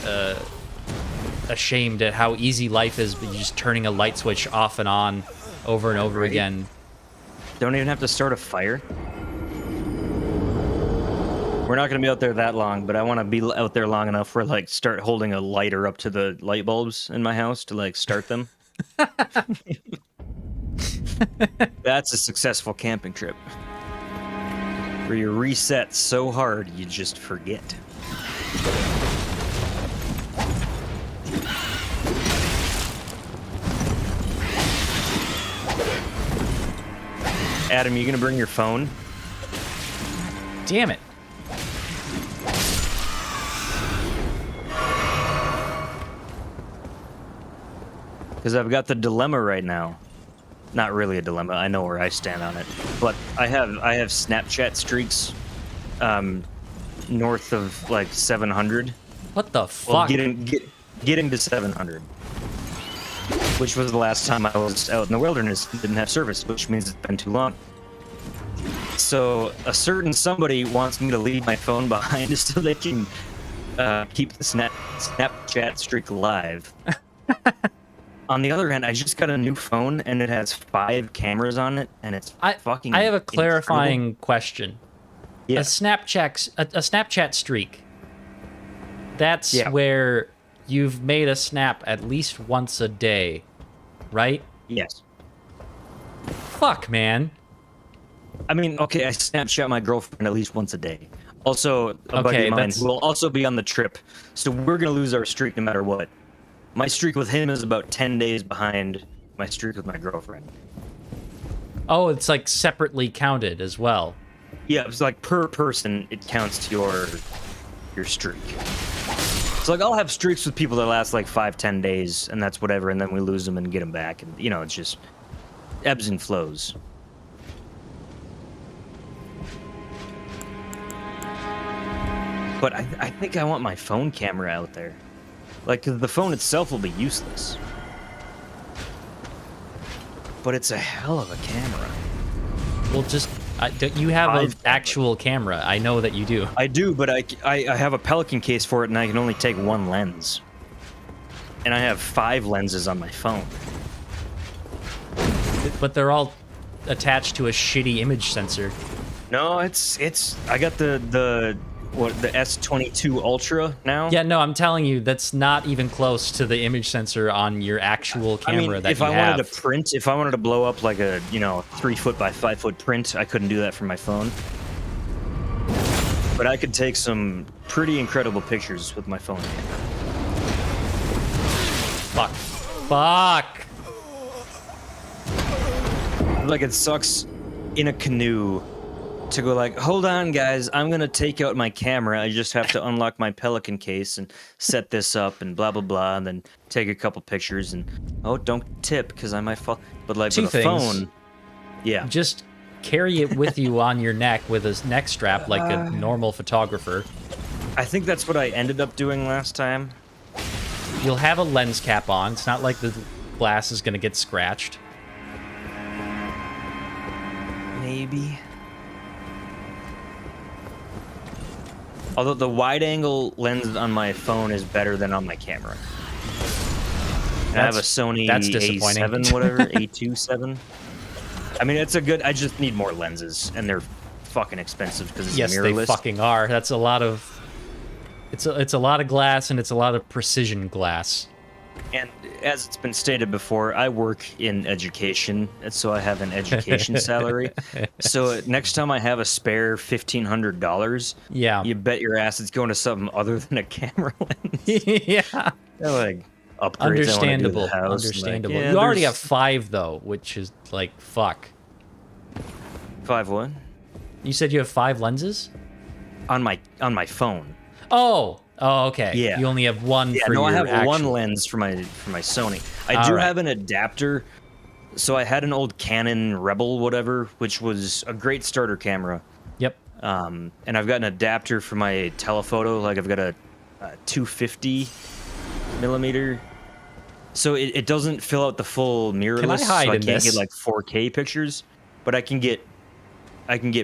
ashamed at how easy life is, but you're just turning a light switch off and on over and over again. Don't even have to start a fire. We're not going to be out there that long, but I want to be out there long enough for, like, start holding a lighter up to the light bulbs in my house to, like, start them. That's a successful camping trip. Where you reset so hard, you just forget. Adam, you going to bring your phone? Damn it. Because I've got the dilemma right now. Not really a dilemma. I know where I stand on it. But I have Snapchat streaks north of like 700. What the fuck? Well, getting to 700. Which was the last time I was out in the wilderness and didn't have service, which means it's been too long. So a certain somebody wants me to leave my phone behind so they can keep the Snapchat streak alive. On the other hand, I just got a new phone and it has 5 cameras on it, and it's fucking. I have a clarifying question. Yeah. A Snapchat streak. That's where you've made a snap at least once a day, right? Yes. Fuck, man. I mean, okay, I Snapchat my girlfriend at least once a day. Also, a buddy of mine who will also be on the trip, so we're gonna lose our streak no matter what. My streak with him is about 10 days behind my streak with my girlfriend. Oh, it's like separately counted as well. Yeah, it's like per person, it counts to your streak. So like I'll have streaks with people that last like 5-10 days, and that's whatever, and then we lose them and get them back, and you know, it's just ebbs and flows. But I think I want my phone camera out there. Like, 'cause the phone itself will be useless. But it's a hell of a camera. Well, just you have an actual camera. I know that you do. I do, but I have a Pelican case for it, and I can only take 1 lens. And I have 5 lenses on my phone. But they're all attached to a shitty image sensor. No, it's I got the S22 Ultra now. Yeah, no, I'm telling you, that's not even close to the image sensor on your actual camera that you have. If I wanted to print, if I wanted to blow up like a 3 foot by 5 foot print, I couldn't do that from my phone. But I could take some pretty incredible pictures with my phone camera. Fuck. Like, it sucks in a canoe to go like, hold on guys, I'm gonna take out my camera, I just have to unlock my Pelican case and set this up and blah blah blah, and then take a couple pictures and don't tip because I might fall. But like with a phone, yeah, just carry it with you on your neck with a neck strap like a normal photographer. I think that's what I ended up doing last time. You'll have a lens cap on. It's not like the glass is going to get scratched. Maybe. Although the wide-angle lens on my phone is better than on my camera. And I have a Sony A7, whatever, A27. I mean, it's a good... I just need more lenses, and they're fucking expensive because it's mirrorless. Yes, they fucking are. That's a lot of... It's a lot of glass, and it's a lot of precision glass. And as it's been stated before, I work in education, and so I have an education salary. So next time I have a spare $1,500, yeah, you bet your ass it's going to something other than a camera lens. Yeah, they're like upgrades. Understandable. House. Understandable. Like, yeah, you already have 5 though, which is like fuck. 5 what? You said you have 5 lenses on my phone. Oh, okay. Yeah. You only have one. Yeah, for no, your I have actual... one lens for my Sony. I do have an adapter. So I had an old Canon Rebel, whatever, which was a great starter camera. Yep. And I've got an adapter for my telephoto. Like I've got a 250 millimeter. So it doesn't fill out the full mirrorless. Can I hide so I in can't this? get like 4K pictures, but I can get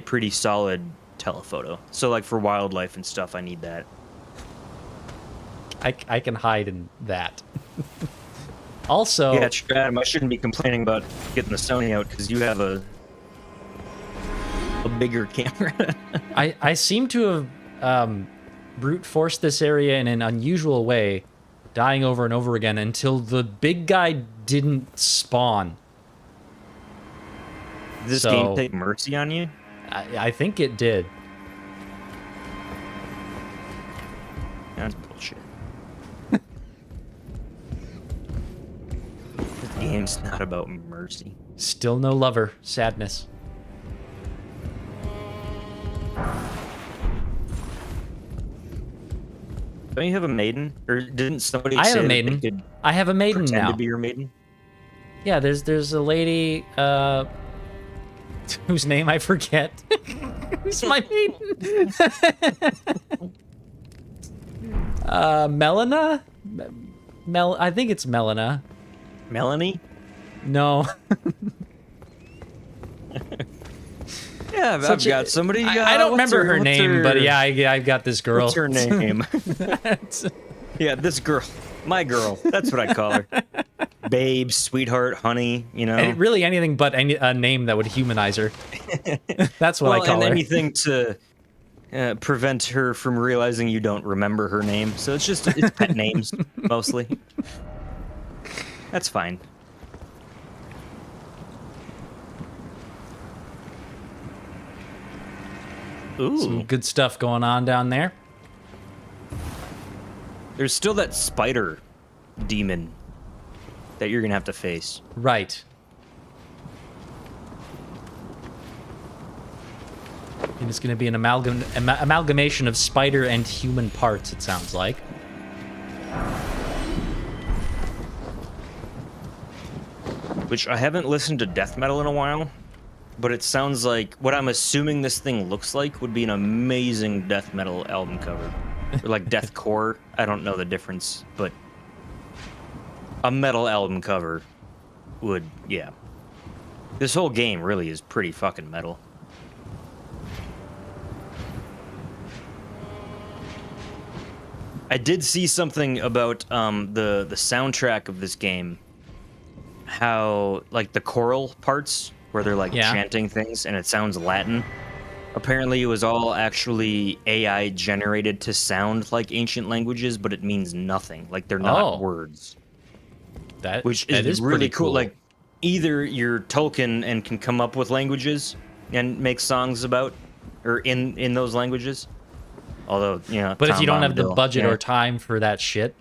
pretty solid telephoto. So like for wildlife and stuff, I need that. I can hide in that. Also, yeah, Adam, I shouldn't be complaining about getting the Sony out because you have a bigger camera. I seem to have brute forced this area in an unusual way, dying over and over again until the big guy didn't spawn. Did this game take mercy on you? I think it did. That's bullshit. This game's not about mercy. Still no lover. Sadness. Don't you have a maiden? Or didn't somebody I have say a that maiden. they could I have a maiden pretend now. to be your maiden? Yeah, there's a lady whose name I forget. Who's my maiden? Melina? I think it's Melina. Melanie? No. Yeah, I've got somebody. I don't remember her name, but yeah, I've got this girl. What's her name? Yeah, this girl. My girl. That's what I call her. Babe, sweetheart, honey, you know. And really anything but a name that would humanize her. That's what I call and her. anything to prevent her from realizing you don't remember her name. So it's pet names, mostly. That's fine. Ooh. Some good stuff going on down there. There's still that spider demon that you're going to have to face. Right. And it's going to be an amalgamation of spider and human parts, it sounds like. Which I haven't listened to death metal in a while, but it sounds like what I'm assuming this thing looks like would be an amazing death metal album cover. Or like deathcore. I don't know the difference, but a metal album cover would, yeah. This whole game really is pretty fucking metal. I did see something about the soundtrack of this game. How, like, the choral parts, where they're, like, chanting things, and it sounds Latin. Apparently, it was all actually AI generated to sound like ancient languages, but it means nothing. Like, they're not words. Which is really cool. Like, either you're Tolkien and can come up with languages and make songs about, or in those languages. Although, you know, but if you don't have the budget or time for that shit,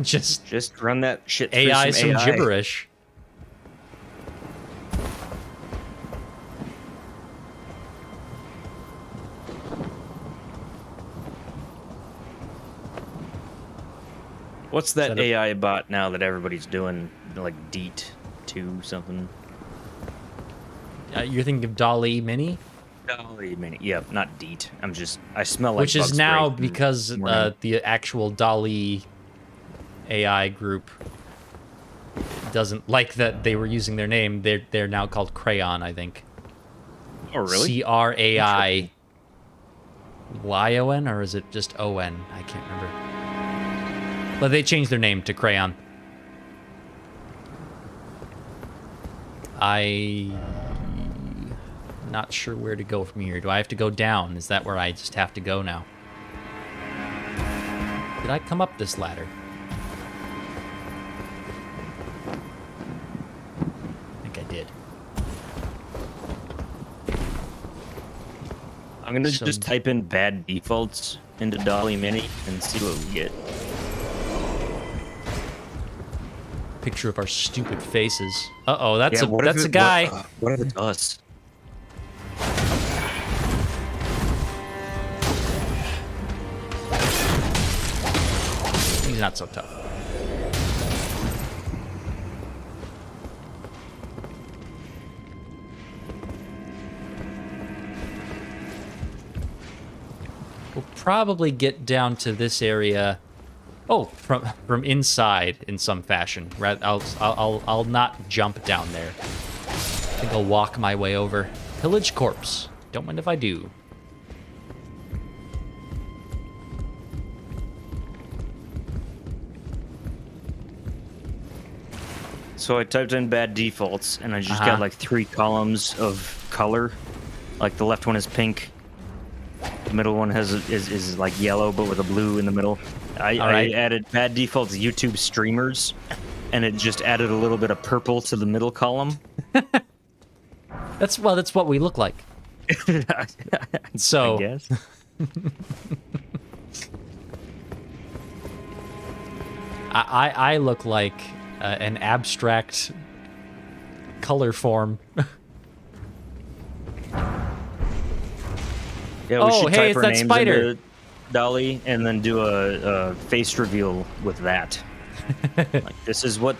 just run that shit through AI some AI. gibberish. What's that AI bot now that everybody's doing? Like DEET 2 something? You're thinking of DALL-E Mini? DALL-E Mini. Yeah, not DEET. I smell like Which is bug now spray because the actual DALL-E AI group doesn't like that they were using their name. They're now called Crayon, I think. Oh, really? CRAIYON, or is it just ON? I can't remember. But they changed their name to Crayon. Not sure where to go from here. Do I have to go down? Is that where I just have to go now? Did I come up this ladder? I think I did. I'm gonna just type in bad defaults into Dolly Mini and see what we get. Picture of our stupid faces. Uh-oh, that's Yeah, that's a guy. What if it's us? He's not so tough. We'll probably get down to this area. Oh, from inside in some fashion. I'll not jump down there. I think I'll walk my way over. Pillage corpse. Don't mind if I do. So I typed in bad defaults, and I just got like 3 columns of color. Like the left one is pink, the middle one is like yellow, but with a blue in the middle. I added bad defaults YouTube streamers, and it just added a little bit of purple to the middle column. That's what we look like. So I guess. I look like an abstract color form. Yeah, we should hey, type it's our that names spider. into Dolly and then do a face reveal with that. Like, this is what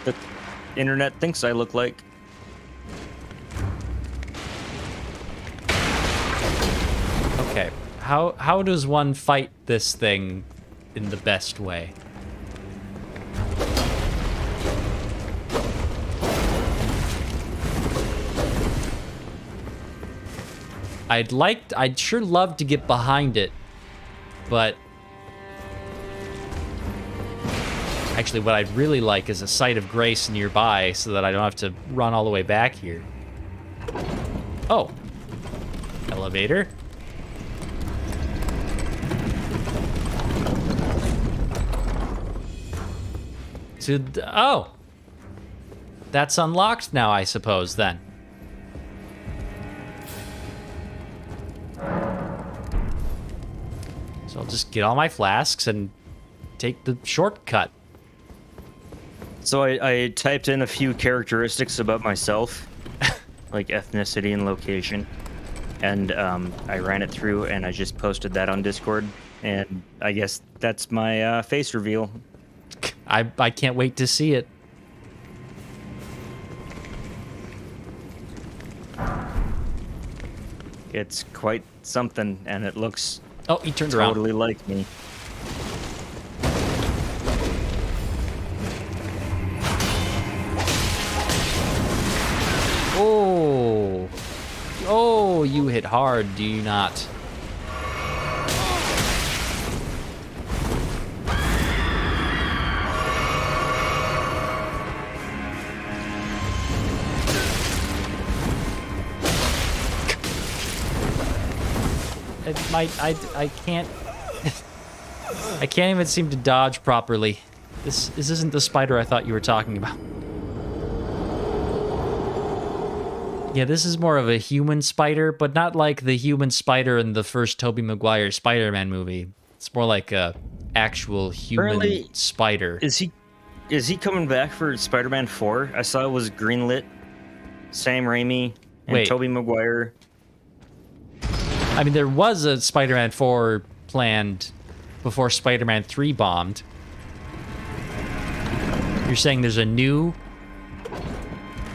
the internet thinks I look like. Okay, how does one fight this thing in the best way? I'd sure love to get behind it, but actually what I'd really like is a site of grace nearby so that I don't have to run all the way back here. Oh, elevator. Oh, that's unlocked now, I suppose, then. So I'll just get all my flasks and take the shortcut. So I typed in a few characteristics about myself, like ethnicity and location, and I ran it through, and I just posted that on Discord, and I guess that's my face reveal. I can't wait to see it. It's quite something, and it looks Oh, he turned around. totally like me. Oh. Oh, you hit hard, do you not? I can't I can't even seem to dodge properly. This isn't the spider I thought you were talking about. Yeah, this is more of a human spider, but not like the human spider in the first Tobey Maguire Spider-Man movie. It's more like a actual human spider. Is he coming back for Spider-Man 4? I saw it was greenlit. Sam Raimi and Tobey Maguire. I mean, there was a Spider-Man 4 planned before Spider-Man 3 bombed. You're saying there's a new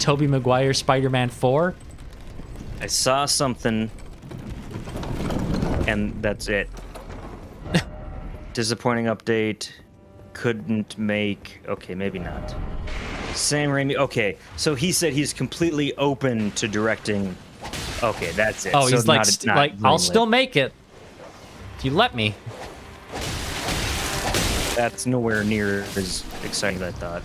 Tobey Maguire Spider-Man 4? I saw something, and that's it. Disappointing update. couldn't make. Okay, maybe not. Sam Raimi. Okay, so he said he's completely open to directing. Okay, that's it. Oh, so he's like, not I'll greenlit. still make it if you let me. That's nowhere near as exciting as I thought.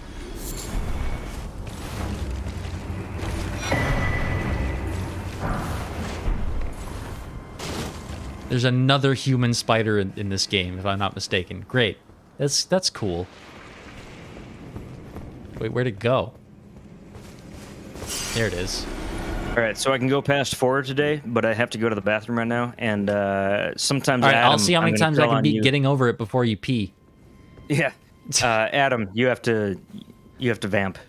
There's another human spider in this game, if I'm not mistaken. Great. That's cool. Wait, where'd it go? There it is. All right, so I can go past 4 today, but I have to go to the bathroom right now, and sometimes. All right, Adam, I'll see how many times I can beat getting over it before you pee. Yeah, Adam, you have to vamp.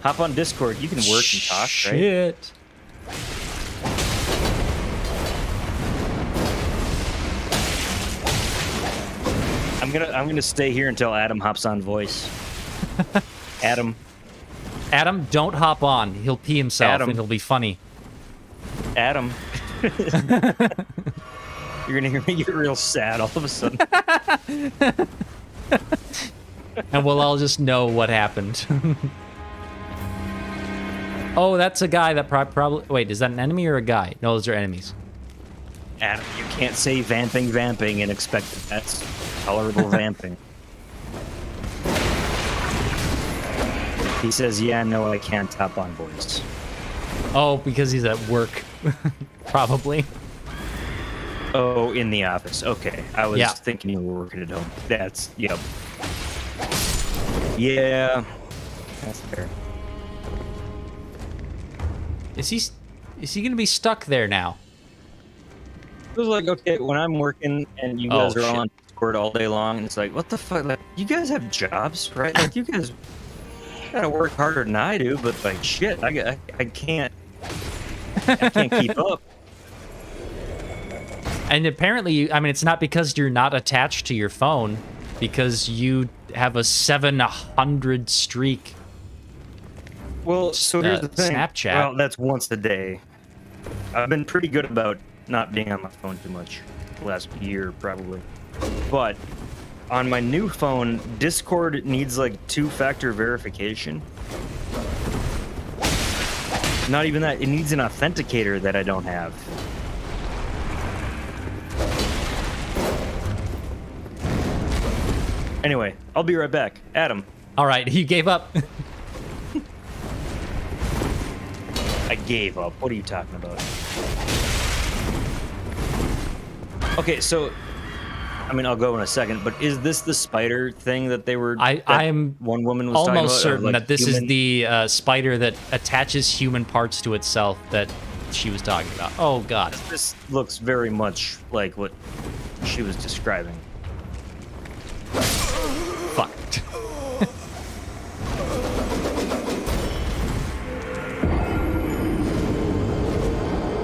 Hop on Discord. You can work and talk, right? Shit. I'm gonna stay here until Adam hops on voice. Adam, Don't hop on. He'll pee himself Adam. and it'll be funny. Adam. You're gonna hear me get real sad all of a sudden. And we'll all just know what happened. Oh, that's a guy that probably... Wait, is that an enemy or a guy? No, those are enemies. Adam, you can't say vamping and expect that that's tolerable vamping. He says, yeah, no, I can't hop on voice. Oh, because he's at work. Probably. Oh, in the office. Okay. I was Yeah. thinking you were working at home. That's, yep. Yeah. That's fair. Is he gonna be stuck there now? It was like, okay, when I'm working and you guys are all on Discord all day long, it's like, what the fuck? Like, you guys have jobs, right? Like, you guys gotta work harder than I do, but like, shit, I can't keep up. And apparently, I mean, it's not because you're not attached to your phone, because you have a 700 streak. Well, so here's the thing. Snapchat. Well, that's once a day. I've been pretty good about not being on my phone too much the last year, probably. But on my new phone, Discord needs like 2-factor verification. Not even that. It needs an authenticator that I don't have. Anyway, I'll be right back. Adam. All right, he gave up. I gave up. What are you talking about? Okay, so I mean, I'll go in a second, but is this the spider thing that they were? I'm one woman was talking about, almost certain like that this human? is the spider that attaches human parts to itself that she was talking about. Oh God, This looks very much like what she was describing. fuck.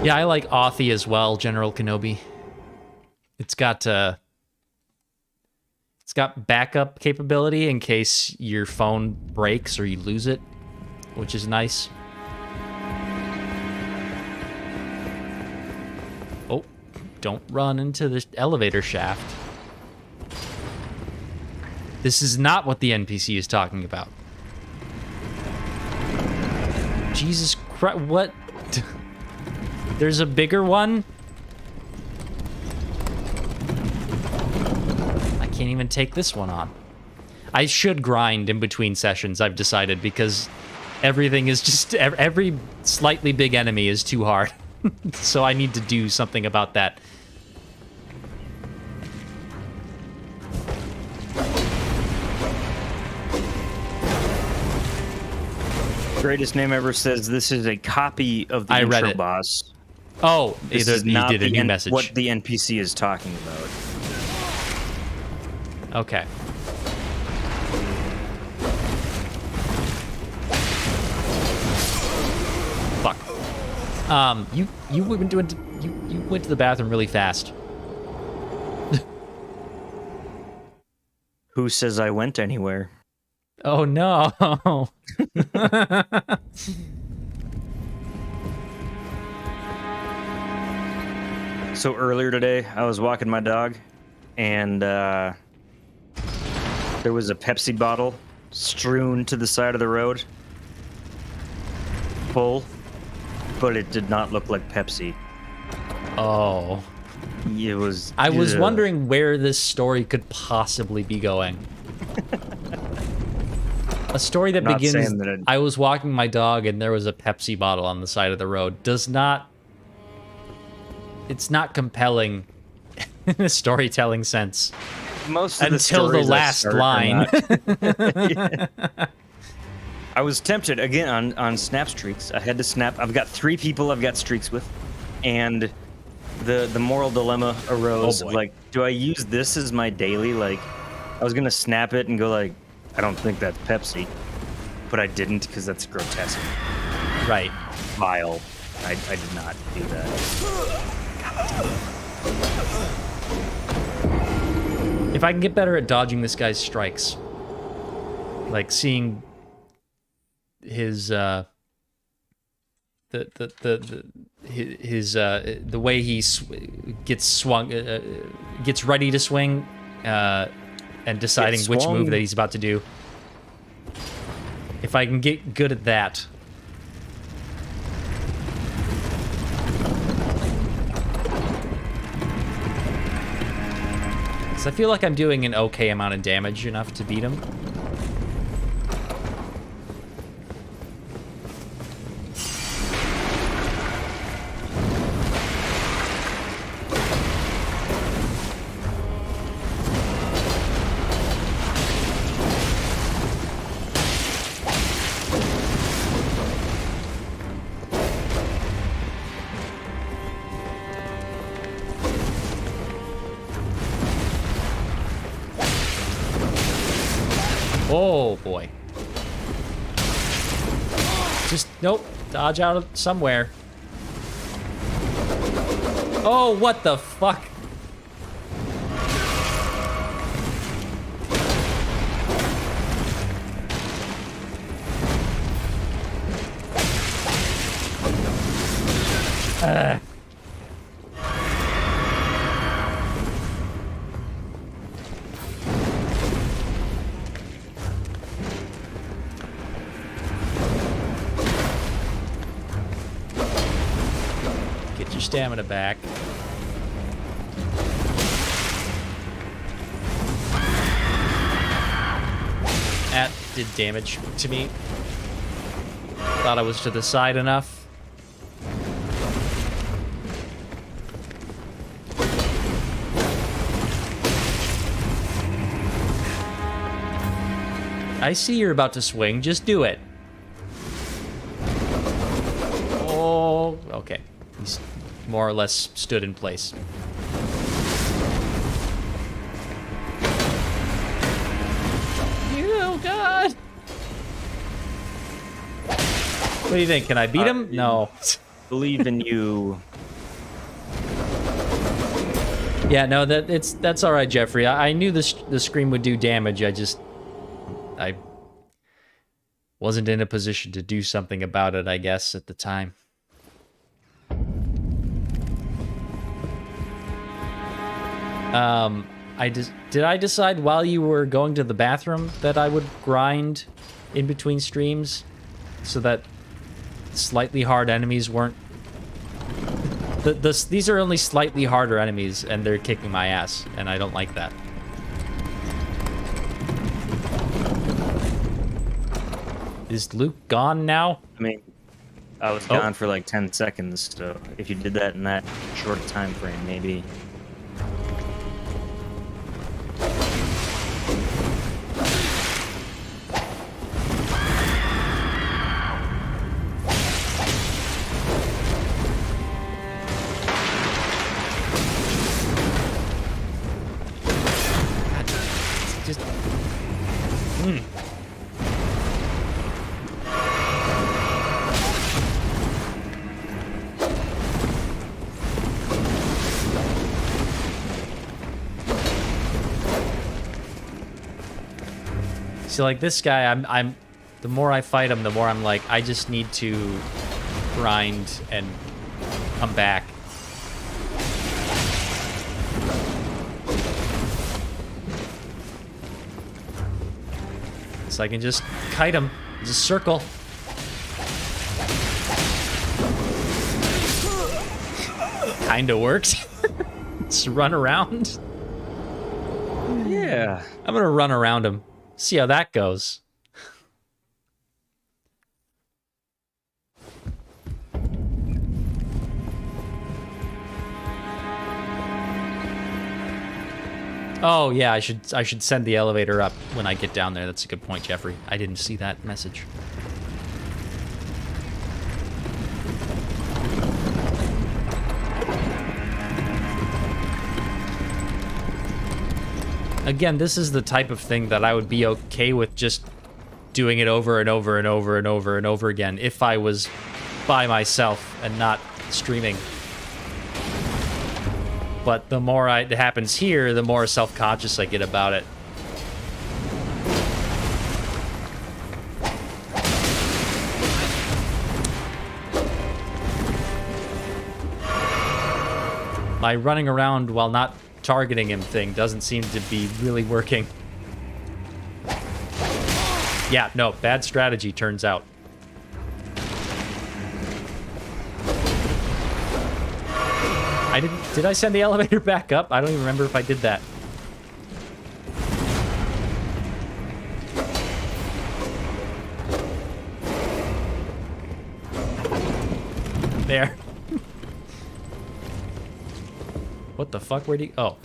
Yeah, I like Authy as well, General Kenobi. It's got backup capability in case your phone breaks or you lose it, which is nice. Oh, don't run into the elevator shaft. This is not what the NPC is talking about. Jesus Christ, what? There's a bigger one? I can't even take this one on. I should grind in between sessions, I've decided, because everything is just... Every slightly big enemy is too hard. So I need to do something about that. Greatest Name Ever says this is a copy of the I read intro it. boss. Oh, This he is not did a the new message. what the NPC is talking about. Okay. Fuck. You went to the bathroom really fast. Who says I went anywhere? Oh no. So earlier today, I was walking my dog, and there was a Pepsi bottle strewn to the side of the road, full, but it did not look like Pepsi. Oh. It was. I was wondering where this story could possibly be going. A story that begins, I was walking my dog and there was a Pepsi bottle on the side of the road does not... It's not compelling in a storytelling sense. Most of until the last line. I was tempted, again, on snap streaks. I had to snap. I've got 3 people I've got streaks with, and the moral dilemma arose. Like, do I use this as my daily? Like, I was going to snap it and go like, I don't think that's Pepsi, but I didn't because that's grotesque. Right. Vile. I did not do that. If I can get better at dodging this guy's strikes, like seeing his the way he gets swung, gets ready to swing, and deciding which move that he's about to do. If I can get good at that. I feel like I'm doing an okay amount of damage, enough to beat him. Oh boy. Just, nope. Dodge out of somewhere. Oh, what the fuck? Stamina back. That did damage to me. Thought I was to the side enough. I see you're about to swing. Just do it. Oh, okay. He's more or less stood in place. Oh, God. What do you think? Can I beat him? No. Believe in you. Yeah, no, that's all right, Jeffrey. I knew the scream would do damage. I wasn't in a position to do something about it, I guess, at the time. Did I decide while you were going to the bathroom that I would grind in between streams so that slightly hard enemies weren't... These are only slightly harder enemies and they're kicking my ass, and I don't like that. Is Luke gone now? I mean, I was gone for like 10 seconds, so if you did that in that short time frame, maybe... See, like this guy, I'm the more I fight him, the more I'm like, I just need to grind and come back. So I can just kite him. Just circle. Kinda works. Just run around. Yeah. I'm gonna run around him. See how that goes. Oh yeah, I should send the elevator up when I get down there. That's a good point, Jeffrey. I didn't see that message. Again, this is the type of thing that I would be okay with just doing it over and over and over and over and over again if I was by myself and not streaming. But the more it happens here, the more self-conscious I get about it. My running around while not targeting him thing doesn't seem to be really working. Yeah, no, bad strategy turns out. Did I send the elevator back up? I don't even remember if I did that. There. What the fuck? Where'd he... Oh.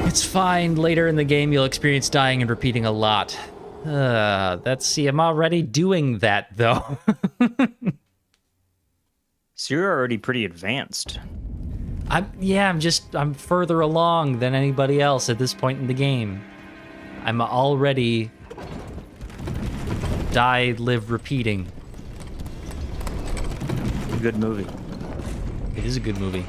It's fine. Later in the game, you'll experience dying and repeating a lot. See, I'm already doing that, though. So you're already pretty advanced. I'm further along than anybody else at this point in the game. I'm already die, live, repeating. Good movie. It is a good movie.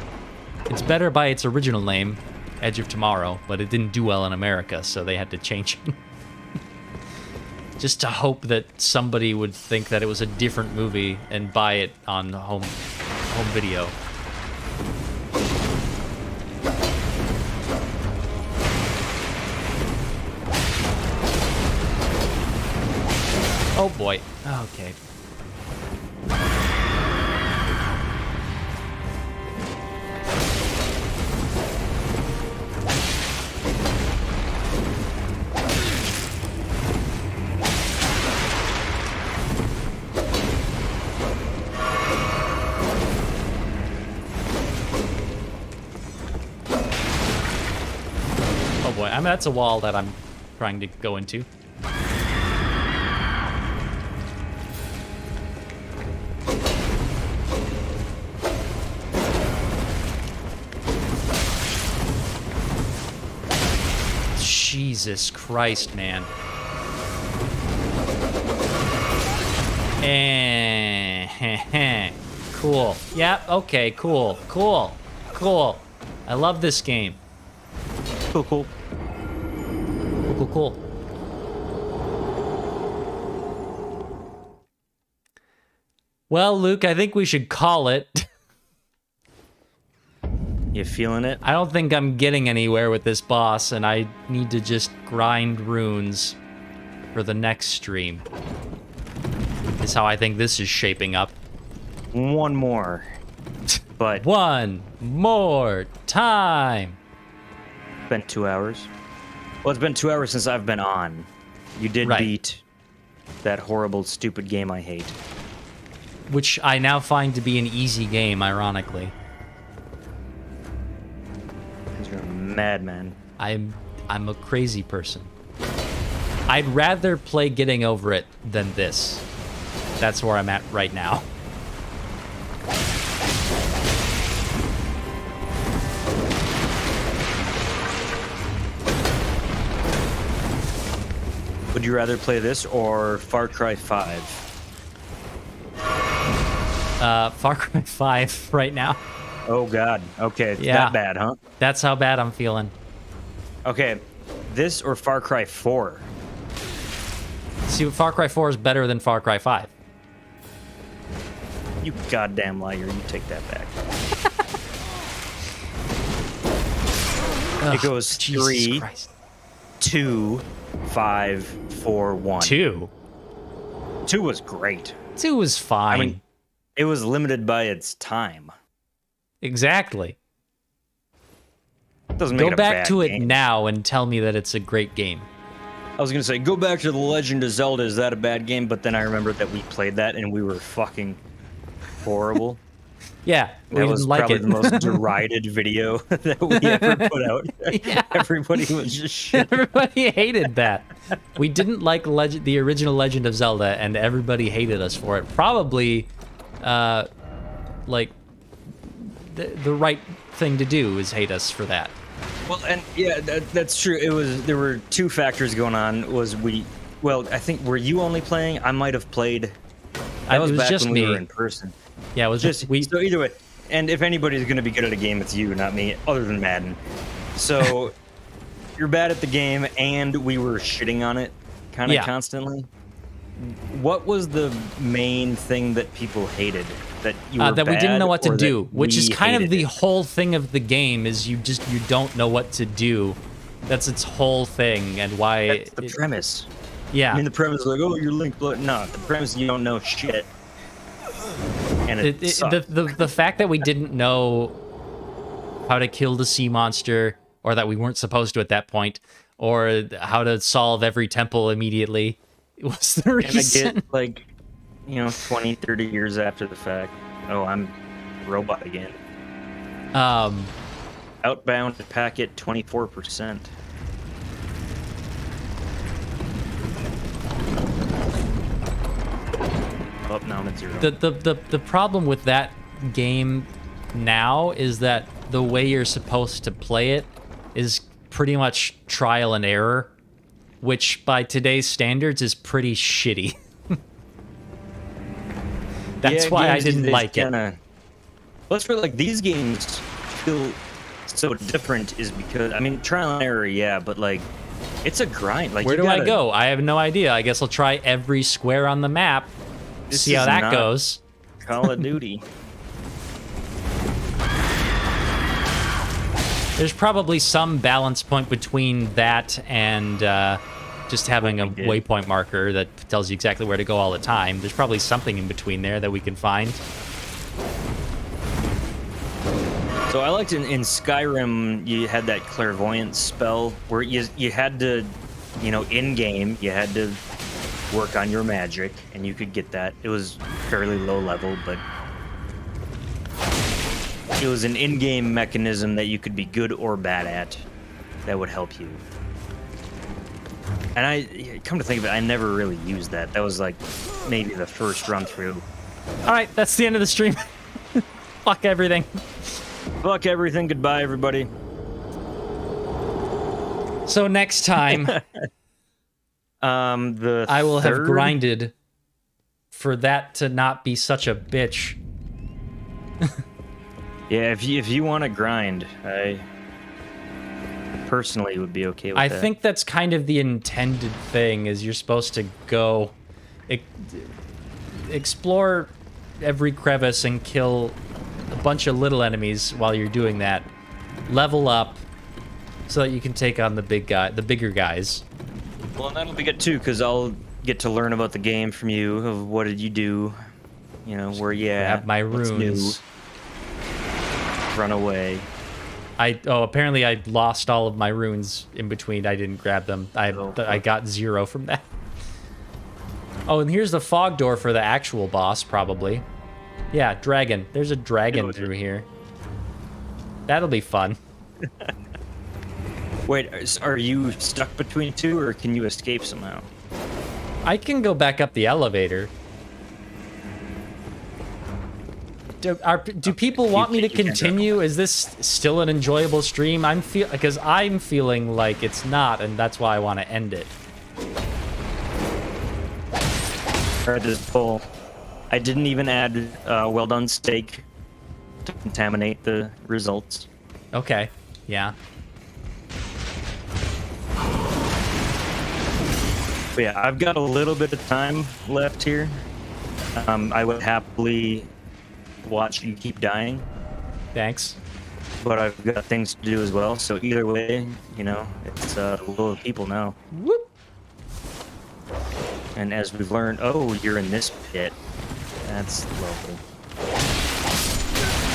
It's better by its original name, Edge of Tomorrow, but it didn't do well in America, so they had to change it. Just to hope that somebody would think that it was a different movie and buy it on home video. Oh boy. Okay. Oh boy, I mean, that's a wall that I'm trying to go into. Jesus Christ, man. Cool. Yeah, okay, cool. Cool. Cool. I love this game. Cool, cool. Cool, cool. Well, Luke, I think we should call it. You feeling it? I don't think I'm getting anywhere with this boss, and I need to just grind runes for the next stream. Is how I think this is shaping up. One more. But one more time. It's been 2 hours. Well, it's been 2 hours since I've been on. You did beat that horrible, stupid game I hate. Which I now find to be an easy game, ironically. You're a madman. I'm a crazy person. I'd rather play Getting Over It than this. That's where I'm at right now. Would you rather play this or Far Cry 5? Far Cry 5 right now. Oh god. Okay, it's Yeah. that bad, huh? That's how bad I'm feeling. Okay, this or Far Cry 4? See, Far Cry 4 is better than Far Cry 5. You goddamn liar! You take that back. It goes Jesus 3, Christ. 2, 5, 4, 1. 2. 2 was great. 2 was fine. I mean, it was limited by its time. Exactly. Doesn't make Go it a back bad to it game. now and tell me that it's a great game. I was gonna say, go back to The Legend of Zelda. Is that a bad game? But then I remembered that we played that and we were fucking horrible. Yeah, we That was didn't like probably it. the most derided video that we ever put out. Yeah. Everybody was just shit. Everybody hated that. We didn't like the original Legend of Zelda, and everybody hated us for it. Probably, like, the right thing to do is hate us for that. Well, and yeah, that's true. There were two factors going on. I think, were you only playing? I might have played. That was it was back just when me. we were in person. Yeah, it was just we. So either way, and if anybody's going to be good at a game, it's you, not me, other than Madden. So you're bad at the game, and we were shitting on it kind of constantly. What was the main thing that people hated? That you were that we didn't bad, know what to or do, that which is we kind of hated the it? whole thing of the game. Is you don't know what to do. That's its whole thing, and why. That's the premise. Yeah. I mean, the premise is like, oh, you're Link, but no, the premise is you don't know shit. And the fact that we didn't know how to kill the sea monster, or that we weren't supposed to at that point, or how to solve every temple immediately, was the reason. And I get, 20, 30 years after the fact, oh, I'm a robot again. Outbound packet 24%. Oh, now I'm at 0. The problem with that game now is that the way you're supposed to play it is pretty much trial and error, which by today's standards is pretty shitty. That's why I didn't like it. Well, that's where these games feel so different, is because trial and error, yeah, but it's a grind. Where do I go? I have no idea. I guess I'll try every square on the map. See how that goes. Call of Duty. There's probably some balance point between that and just having a waypoint marker that tells you exactly where to go all the time. There's probably something in between there that we can find. So I liked in Skyrim, you had that clairvoyance spell where you had to, in game, you had to work on your magic, and you could get that. It was fairly low level, but it was an in-game mechanism that you could be good or bad at that would help you. And I come to think of it, I never really used that. That was maybe the first run through. All right, that's the end of the stream. Fuck everything. Fuck everything. Goodbye, everybody. So next time, I will have grinded for that to not be such a bitch. Yeah, if you want to grind, I personally would be okay with that. I think that's kind of the intended thing, is you're supposed to go explore every crevice and kill a bunch of little enemies while you're doing that. Level up so that you can take on the bigger guys. Well, and that'll be good too, because I'll get to learn about the game from you. Of what did you do? Where you at? Grab my what's runes. new, run away. Apparently I lost all of my runes in between. I didn't grab them. I got 0 from that. Oh, and here's the fog door for the actual boss, probably. Yeah, dragon. There's a dragon through here. That'll be fun. Wait, are you stuck between two, or can you escape somehow? I can go back up the elevator. Do people want me to continue? Is this still an enjoyable stream? Because I'm feeling like it's not, and that's why I want to end it. Alright, this poll. I didn't even add well done steak to contaminate the results. Okay, yeah. But yeah, I've got a little bit of time left here. I would happily watch you keep dying, Thanks. but I've got things to do as well. So either way, you know, it's the will of people now. Whoop. And as we've learned, oh, you're in this pit. That's lovely.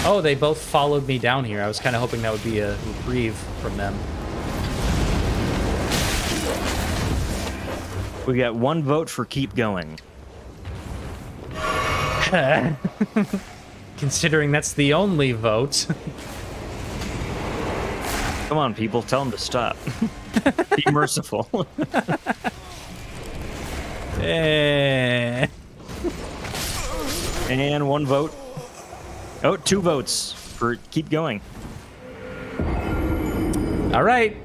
Oh, they both followed me down here. I was kind of hoping that would be a reprieve from them. We got one vote for keep going. Considering that's the only vote. Come on, people, tell them to stop. Be merciful. Eh. And one vote. Oh, 2 votes for keep going. All right.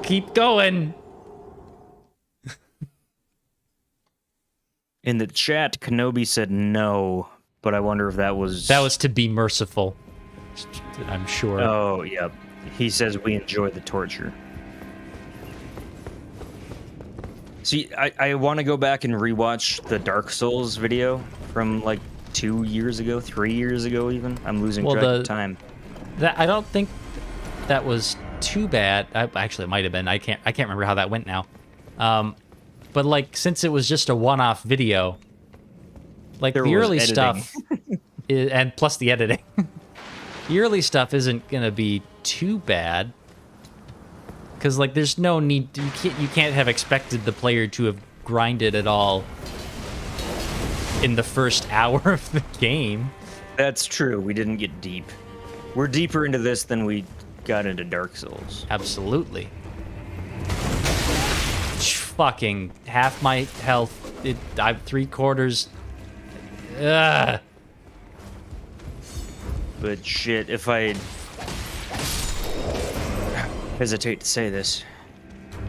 Keep going. In the chat, Kenobi said no, but I wonder if that was... That was to be merciful, I'm sure. Oh, yep. He says we enjoy the torture. See, I want to go back and rewatch the Dark Souls video from like 2 years ago, 3 years ago even. I'm losing track of time. I don't think that was too bad. Actually, it might have been. I can't remember how that went now. But like, since it was just a one-off video, like the early stuff, and plus the editing, the early stuff isn't gonna be too bad. Because like, there's no need. You can't have expected the player to have grinded it all in the first hour of the game. That's true. We didn't get deep. We're deeper into this than we got into Dark Souls. Absolutely. Fucking half my health. I'm 3/4. Ugh. But shit, if I hesitate to say this,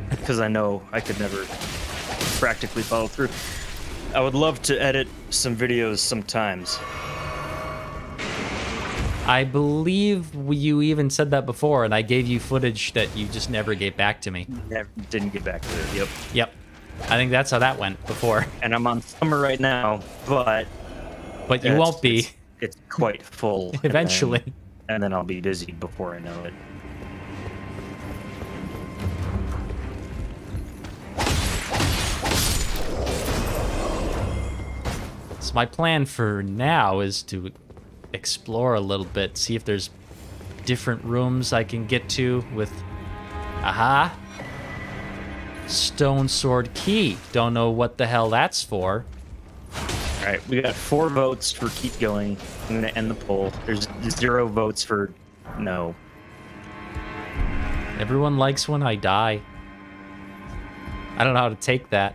because I know I could never practically follow through. I would love to edit some videos sometimes. I believe you even said that before, and I gave you footage that you just never gave back to me. Never, didn't get back to it, yep. Yep. I think that's how that went before. And I'm on summer right now, but you won't be. It's quite full. Eventually. And then I'll be busy before I know it. So my plan for now is to explore a little bit, see if there's different rooms I can get to with... Aha! Stone sword key. Don't know what the hell that's for. Alright, we got 4 votes for keep going. I'm gonna end the poll. There's 0 votes for no. Everyone likes when I die. I don't know how to take that.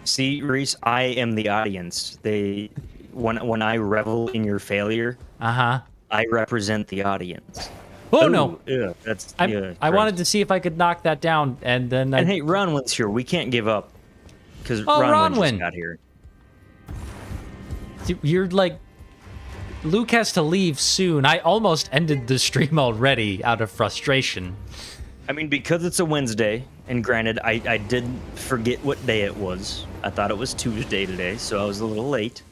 See, Reese, I am the audience. When I revel in your failure, Uh-huh. I represent the audience. Oh, no! Yeah, that's... I wanted to see if I could knock that down, and then And hey, Ronwin's here. We can't give up. Because Oh, Ronwin Ronwin. just got here. You're like... Luke has to leave soon. I almost ended the stream already out of frustration. I mean, because it's a Wednesday, and granted, I did forget what day it was. I thought it was Tuesday today, so I was a little late.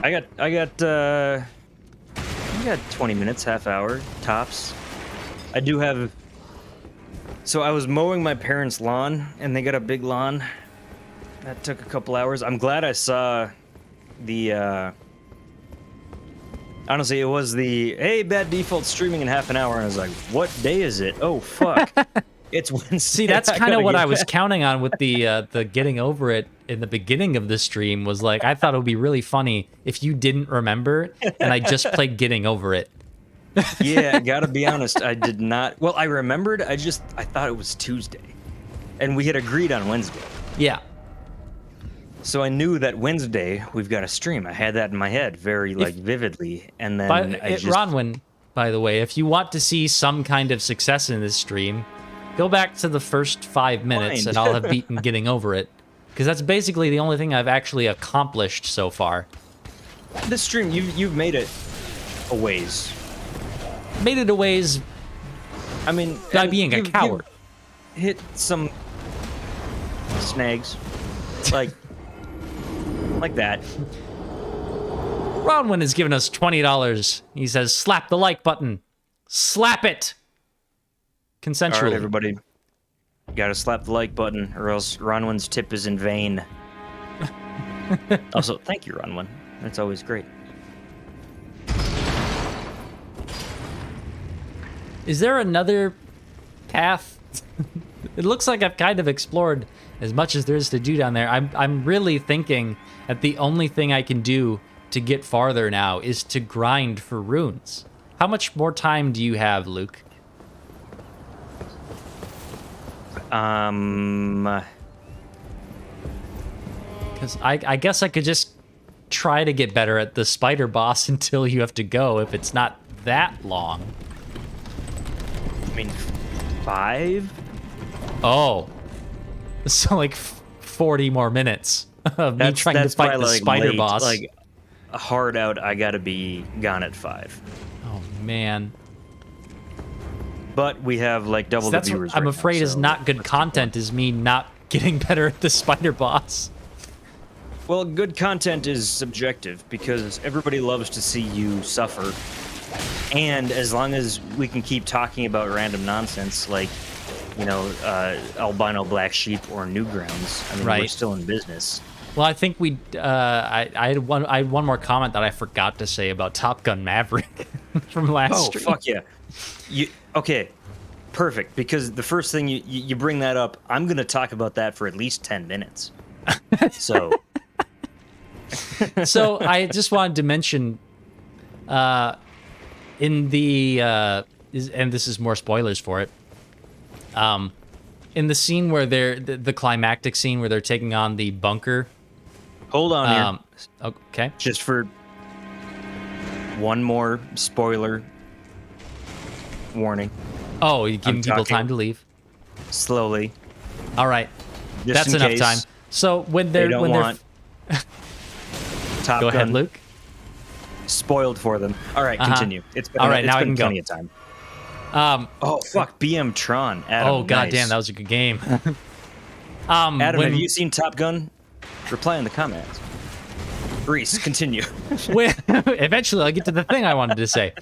I got 20 minutes, half hour, tops. I do have... So I was mowing my parents' lawn, and they got a big lawn. That took a couple hours. I'm glad I saw the... Honestly, it was the, hey, bad default streaming in half an hour, and I was like, what day is it? Oh, fuck. It's Wednesday. See, that's kind of what I was counting on with the getting over it in the beginning of the stream, was like, I thought it would be really funny if you didn't remember and I just played getting over it. Yeah, gotta be honest, I did not. Well, I remembered, I thought it was Tuesday. And we had agreed on Wednesday. Yeah. So I knew that Wednesday we've got a stream. I had that in my head very vividly, and then Ronwin, by the way, if you want to see some kind of success in this stream, go back to the first 5 minutes and I'll have beaten getting over it, because that's basically the only thing I've actually accomplished so far. This stream, you've made it a ways. Made it a ways I mean, By being a coward. Hit some snags, like that. Ronwin has given us $20. He says, slap the like button. Slap it! Consensually. All right, everybody. You gotta slap the like button, or else Ronwin's tip is in vain. Also, thank you, Ronwin. That's always great. Is there another path? It looks like I've kind of explored as much as there is to do down there. I'm really thinking that the only thing I can do to get farther now is to grind for runes. How much more time do you have, Luke? Because I guess I could just try to get better at the spider boss until you have to go, if it's not that long. I mean, 5? Oh. So like 40 more minutes of me trying to fight the spider boss. Like, hard out, I gotta be gone at 5. Oh, man. But we have like double the That's viewers. what I'm right afraid now, is so not good let's keep content, is me not getting better at the spider boss. Well, good content is subjective because everybody loves to see you suffer. And as long as we can keep talking about random nonsense like, you know, albino black sheep or Newgrounds, I mean, we're still in business. Well, I think we. I had one more comment that I forgot to say about Top Gun Maverick from last stream. Oh, fuck yeah. Okay, perfect. Because the first thing you bring that up, I'm going to talk about that for at least 10 minutes. So. So I just wanted to mention, in the and this is more spoilers for it. In the scene where the climactic scene where they're taking on the bunker. Hold on here. Okay. Just for one more spoiler warning. Oh, you're giving people time to leave. Slowly. All right. Just That's enough time. So when they're Top Go Gun ahead, Luke. Spoiled for them. All right, continue. It's been, all right, it's now been I can plenty go. of time. Oh fuck, BM Tron. Adam, oh goddamn, nice. that was a good game. Adam, have you seen Top Gun? Reply in the comments. Reese, continue. Eventually, I'll get to the thing I wanted to say.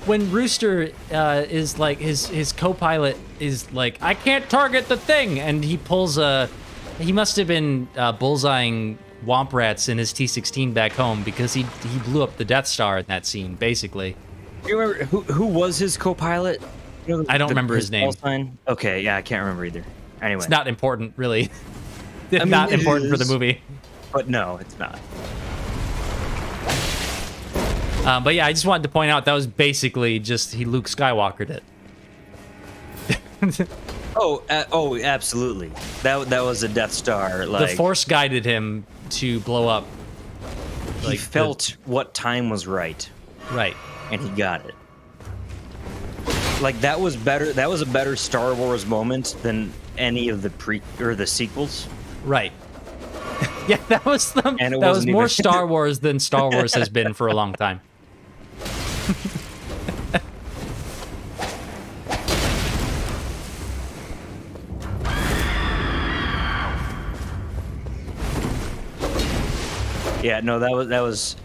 When Rooster is like his co-pilot is like, I can't target the thing, and he pulls he must have been bullseyeing Womp Rats in his T-16 back home because he blew up the Death Star in that scene, basically. Do you remember who was his co-pilot? You know, I don't remember his name. Sign? Okay, yeah, I can't remember either. Anyway, It's not important, really. I mean, Not it important for the is. movie. but no, it's not. But yeah, I just wanted to point out that was basically just he Luke Skywalkered it. Oh, absolutely. That was a Death Star. Like The Force guided him to blow up. he felt what time was right, Right. and he got it. Like that was better. That was a better Star Wars moment than any of the sequels. Right. Yeah, that was the, And it that was wasn't more even- Star Wars than Star Wars has been for a long time. Yeah, no, that was.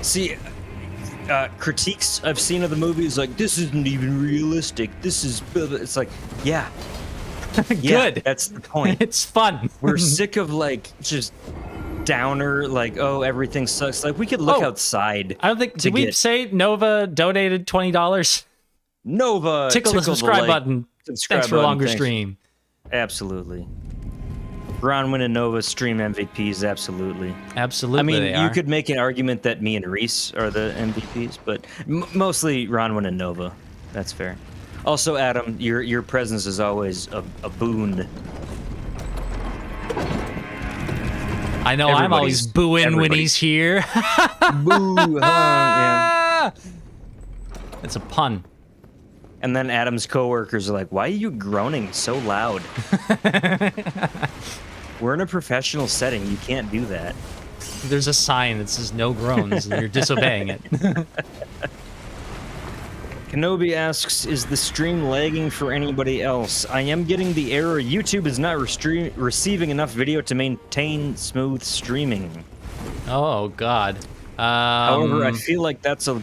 See, critiques I've seen of the movie is like, this isn't even realistic. This is. It's like, yeah, yeah, Good. that's the point. It's fun. We're sick of like just downer, like, oh, everything sucks. Like we could look outside. I don't think did we say Nova donated $20? Nova Tickle the subscribe like, button. subscribe Thanks for a button, longer thanks. stream. Absolutely. Bronwyn and Nova stream MVPs, absolutely. Absolutely, I mean, they you are. could make an argument that me and Reese are the MVPs, but mostly Ronwyn and Nova. That's fair. Also, Adam, your presence is always a boon. I know I'm always booing when he's here. Boo! Yeah. It's a pun. And then Adam's coworkers are like, "Why are you groaning so loud?" We're in a professional setting. You can't do that. There's a sign that says no groans, and you're disobeying it. Kenobi asks, is the stream lagging for anybody else? I am getting the error. YouTube is not receiving enough video to maintain smooth streaming. Oh, God. However, I feel like that's a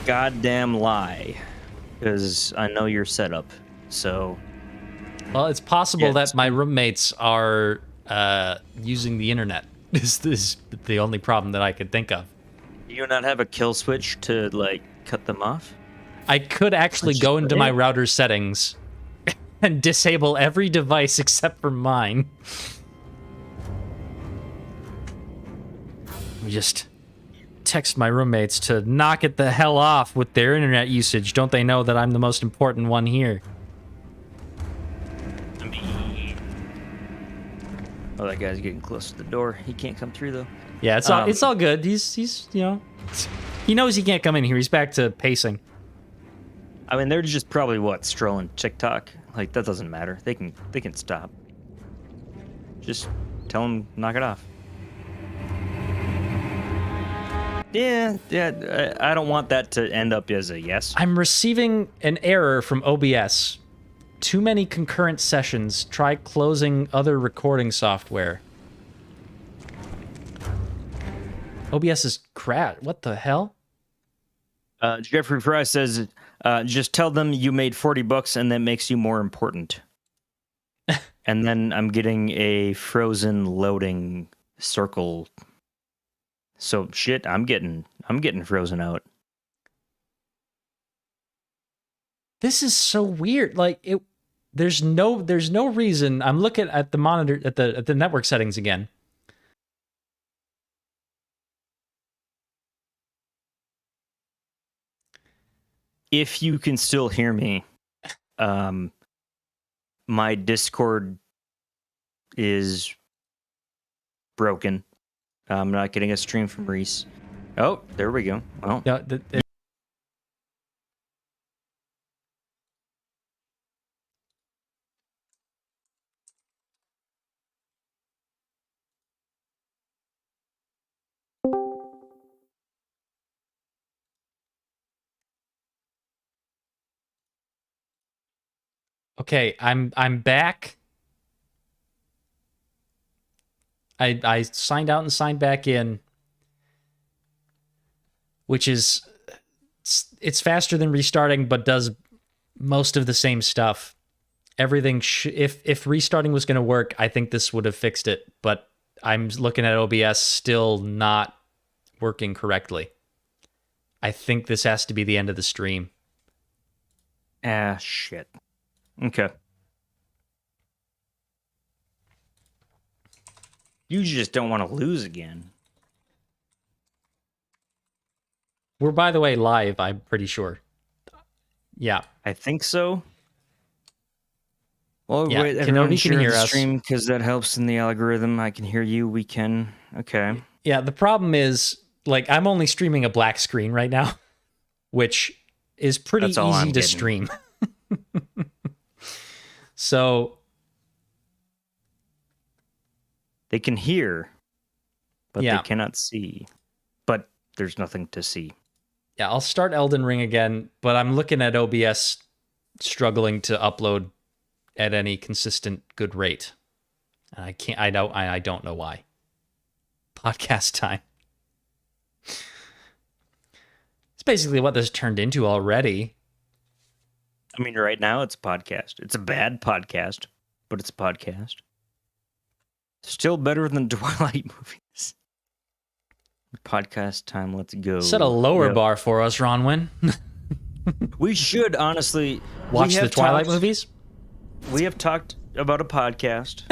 goddamn lie. Because I know your setup. So... Well, it's possible that my roommates are using the internet. This is the only problem that I could think of. Do you not have a kill switch to, like, cut them off? I could actually go into my router settings and disable every device except for mine. Just text my roommates to knock it the hell off with their internet usage. Don't they know that I'm the most important one here? Oh, that guy's getting close to the door. He can't come through, though. Yeah, it's all good. He's you know, he knows he can't come in here. He's back to pacing. I mean, they're just probably strolling TikTok. Like, that doesn't matter. They can stop. Just tell them knock it off. Yeah. I don't want that to end up as a yes. I'm receiving an error from OBS. Too many concurrent sessions. Try closing other recording software. OBS is crap. What the hell? Jeffrey Fry says, just tell them you made $40 and that makes you more important. And then I'm getting a frozen loading circle. So shit, I'm getting frozen out. This is so weird. Like there's no reason. I'm looking at the monitor at the network settings again. If you can still hear me, my Discord is broken. I'm not getting a stream from Reese. Oh, there we go. Well, Yeah, okay, I'm back. I signed out and signed back in, which is it's faster than restarting, but does most of the same stuff. Everything if restarting was going to work, I think this would have fixed it. But I'm looking at OBS still not working correctly. I think this has to be the end of the stream. Ah, shit. Okay. You just don't want to lose again. We're, by the way, live, I'm pretty sure. Yeah. I think so. Well, yeah, wait, everyone Kenobi can hear the us. stream because that helps in the algorithm. I can hear you. We can. Okay. Yeah, the problem is, like, I'm only streaming a black screen right now, which is pretty That's all easy I'm to getting. stream. So they can hear, but Yeah. they cannot see. But there's nothing to see. yeah, I'll start Elden Ring again, but I'm looking at OBS struggling to upload at any consistent good rate. And I can't. I don't know why. Podcast time. It's basically what this turned into already. I mean, right now it's a podcast. It's a bad podcast, but it's a podcast. Still better than Twilight movies. Podcast time, let's go. Set a lower Yep. bar for us, Ronwin. We should honestly Watch we the have Twilight talked- movies. We have talked about a podcast.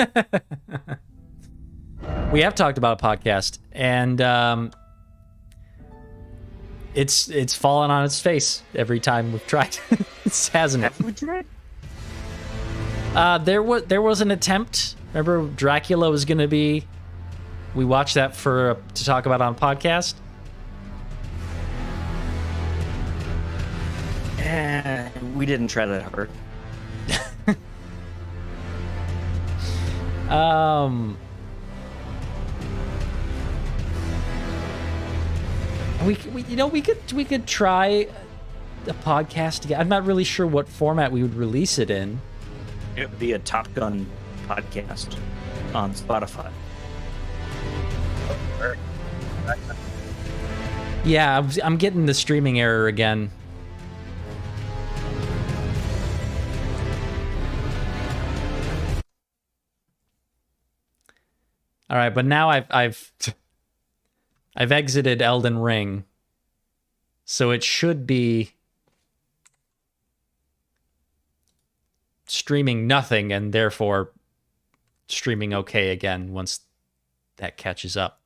We have talked about a podcast, and it's fallen on its face every time we've tried. It hasn't it? Have we tried? There was an attempt. Remember, Dracula was going to be. We watched that to talk about on a podcast. We didn't try that hard. We could try a podcast together. I'm not really sure what format we would release it in. It would be a Top Gun podcast on Spotify. Yeah, I'm getting the streaming error again. All right, but now I've exited Elden Ring, so it should be streaming nothing and therefore streaming okay again once that catches up.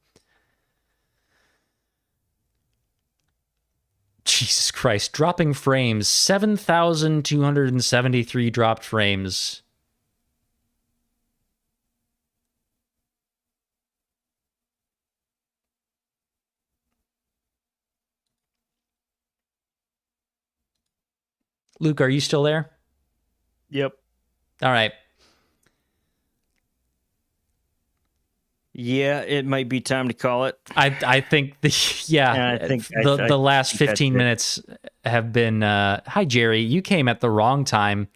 Jesus Christ, dropping frames, 7,273 dropped frames. Luke, are you still there? Yep. All right. Yeah, it might be time to call it. I think the last 15 minutes have been hi Jerry, you came at the wrong time.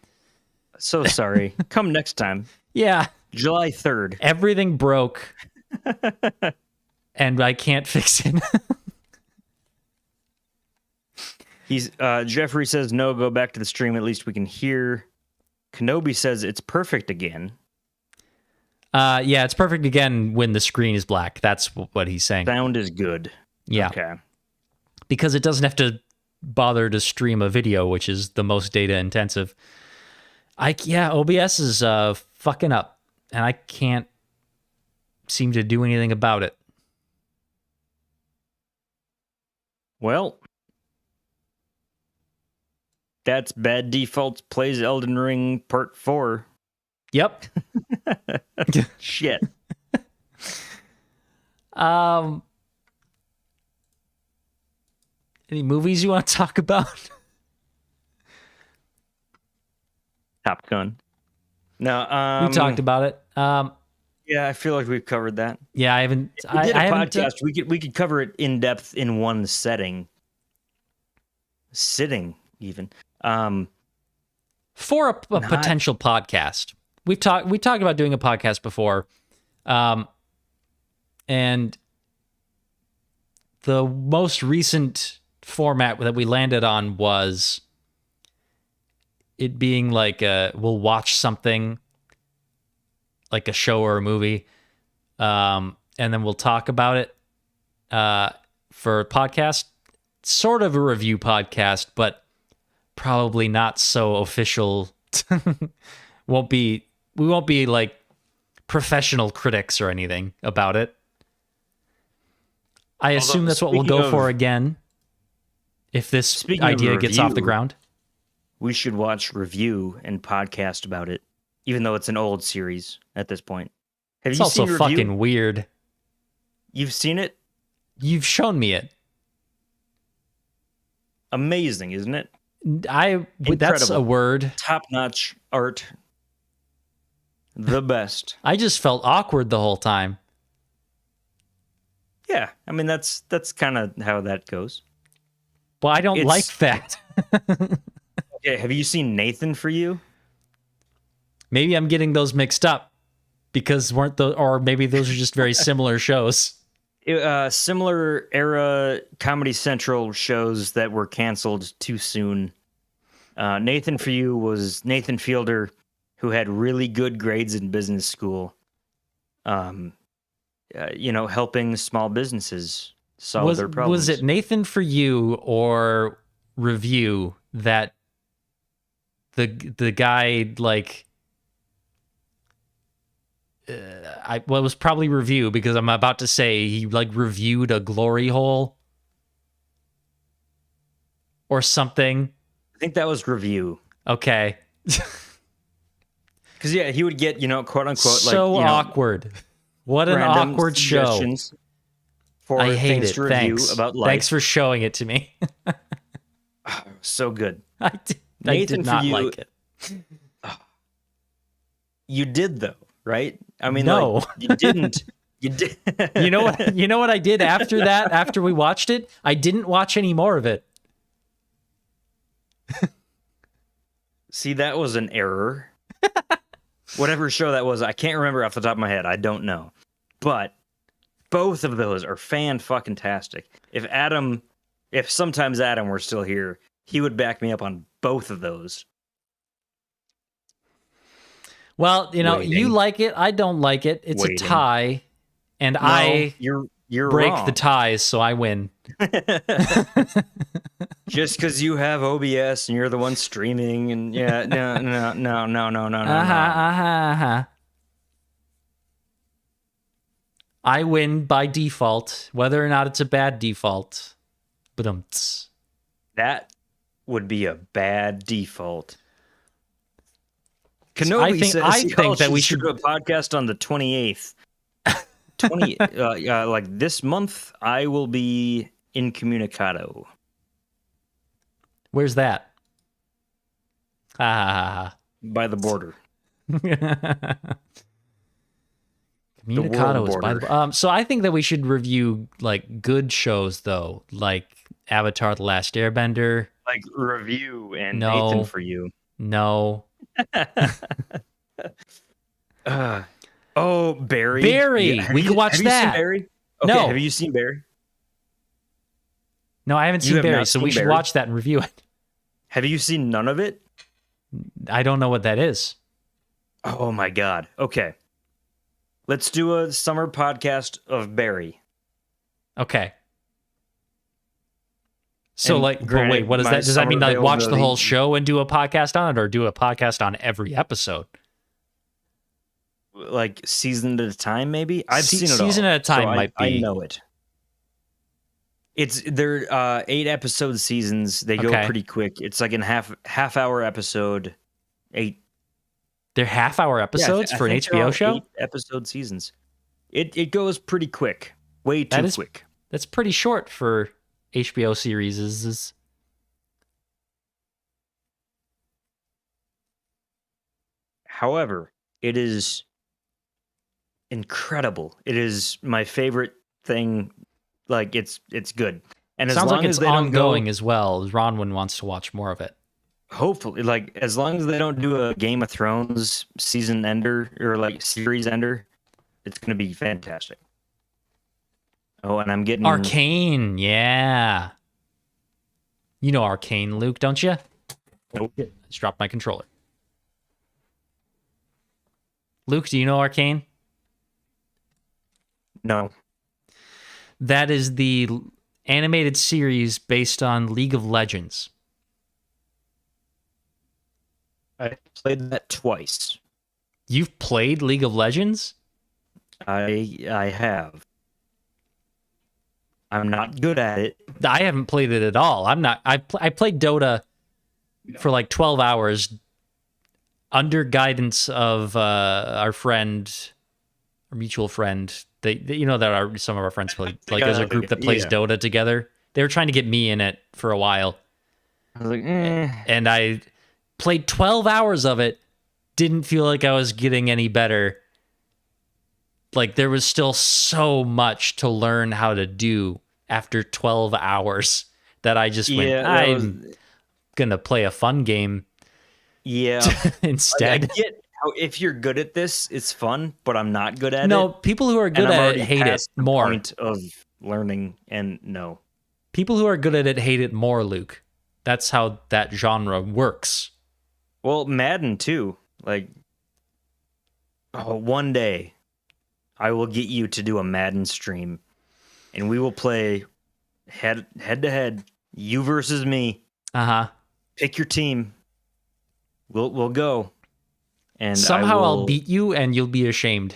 So sorry. Come next time. Yeah. July 3rd. Everything broke. And I can't fix it. He's Jeffrey says no, go back to the stream, at least we can hear. Kenobi says it's perfect again. Yeah, it's perfect again when the screen is black. That's what he's saying. Sound is good. Yeah. Okay. Because it doesn't have to bother to stream a video, which is the most data intensive. OBS is fucking up, and I can't seem to do anything about it. Well, that's Bad Defaults Plays Elden Ring Part 4. Yep. Shit. Any movies you want to talk about? Top Gun. No, we talked about it. Yeah, I feel like we've covered that. Yeah, I haven't. We did a haven't, podcast. We could cover it in depth in one sitting, even. For a potential podcast. We talked about doing a podcast before, and the most recent format that we landed on was it being like we'll watch something like a show or a movie, and then we'll talk about it for a podcast, sort of a review podcast, but probably not so official. We won't be like professional critics or anything about it. I assume that's what we'll go for again if this idea gets off the ground. We should watch review and podcast about it, even though it's an old series at this point. It's also fucking weird. You've seen it? You've shown me it. Amazing, isn't it? That's a word. Top-notch art. The best. I just felt awkward the whole time. Yeah, I mean that's kind of how that goes. Well, I don't like that. Okay, have you seen Nathan for You? Maybe I'm getting those mixed up because or maybe those are just very similar shows. Similar era Comedy Central shows that were canceled too soon. Nathan for You was Nathan Fielder, who had really good grades in business school, helping small businesses solve their problems. Was it Nathan for You or Review that the guy like? It was probably Review because I'm about to say he like reviewed a glory hole or something. I think that was Review. Okay. Because yeah, he would get quote unquote so awkward. What an awkward show. I hate it. Thanks. About life. Thanks for showing it to me. So good. I did not like it. You did though, right? I mean, no, you didn't. You did. You know what? You know what I did after that? After we watched it, I didn't watch any more of it. See, that was an error. Whatever show that was, I can't remember off the top of my head. I don't know. But both of those are fan-fucking-tastic. If sometimes Adam were still here, he would back me up on both of those. Well, you know, Waiting. you like it. I don't like it. It's Waiting. a tie. And you're break wrong. the ties, so I win. Just because you have OBS and you're the one streaming and no. I win by default, whether or not it's a bad default. But That would be a bad default. Kenobi I think that we should do a podcast on the 28th. Like this month, I will be incommunicado. Where's that? Ah. By the border. Communicado is by the so I think that we should review like good shows though, like Avatar: The Last Airbender. Like review and No. Nathan for you. No. Oh, Barry. Barry! Yeah, We could watch have you that. seen Barry? Okay, No. Have you seen Barry? No, I haven't You seen have Barry, not so seen we should Barry? watch that and review it. Have you seen none of it? I don't know what that is. Oh my god. Okay. Let's do a summer podcast of Barry. Okay. So And like, but granted, wait, what does my that? Does that mean summer like watch the whole availability- show and do a podcast on it, or do a podcast on every episode? Like season at a time, maybe? I've seen it all. Season at a time so might I be. know it. They're 8-episode seasons. They go Okay. pretty quick. It's like a half-hour episode. 8 They're half-hour episodes for an HBO show. 8-episode seasons. It goes pretty quick. Way too quick. That's pretty short for HBO series. Is However, it is incredible. It is my favorite thing. Like it's good. And as sounds long like as it's they don't ongoing go, as well. Ronwin wants to watch more of it. hopefully, like as long as they don't do a Game of Thrones season ender or like series ender, it's gonna be fantastic. Oh, and I'm getting Arcane, yeah. You know Arcane, Luke, don't you? Nope. I just dropped my controller. Luke, do you know Arcane? No. That is the animated series based on League of Legends. I played that twice. You've played League of Legends? I have. I'm not good at it. I haven't played it at all. I'm not. I played Dota for like 12 hours under guidance of our friend, our mutual friend. They you know that some of our friends play. Like there's a group that plays Yeah. Dota together. They were trying to get me in it for a while, I was like, and I played 12 hours of it. Didn't feel like I was getting any better. Like there was still so much to learn how to do after 12 hours that I just went, I'm gonna play a fun game yeah. instead. I get how if you're good at this, it's fun, but I'm not good at it. No, people who are good and I'm at it already hate it past the more. Point of learning, and no. People who are good at it hate it more, Luke. That's how that genre works. Well, Madden too. Like, one day, I will get you to do a Madden stream, and we will play head to head, you versus me. Uh-huh. Pick your team. We'll go. And Somehow I'll will- beat you and you'll be ashamed.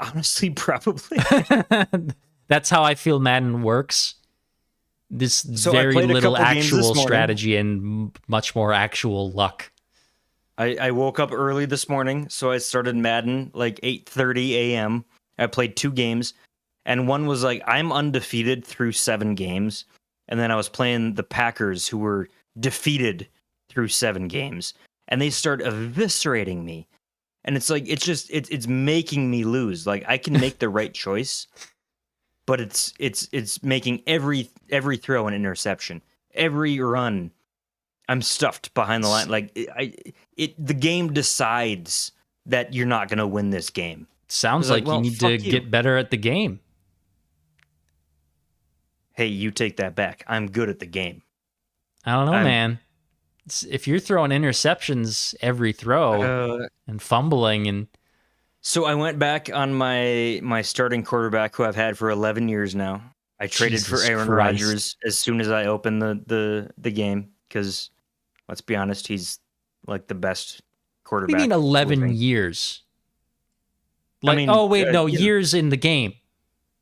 Honestly, probably. That's how I feel Madden works. This So I very played a little couple games this actual morning. strategy and much more actual luck. I woke up early this morning, so I started Madden like 8:30 a.m. I played 2 games, and one was like I'm undefeated through 7 games, and then I was playing the Packers who were defeated through 7 games, and they start eviscerating me, and it's like it's making me lose. Like I can make the right choice, but it's making every throw an interception, every run I'm stuffed behind the line. Like the game decides that you're not going to win this game. Sounds like, like well, you need fuck to you. get better at the game. Hey, you take that back. I'm good at the game. I don't know, man. If you're throwing interceptions every throw and fumbling and So I went back on my starting quarterback who I've had for 11 years now. I traded for Jesus Aaron Christ. Rodgers as soon as I opened the game because let's be honest, he's like the best what quarterback. do you mean 11 living. years? Like, I mean, oh wait, no, yeah. years in the game.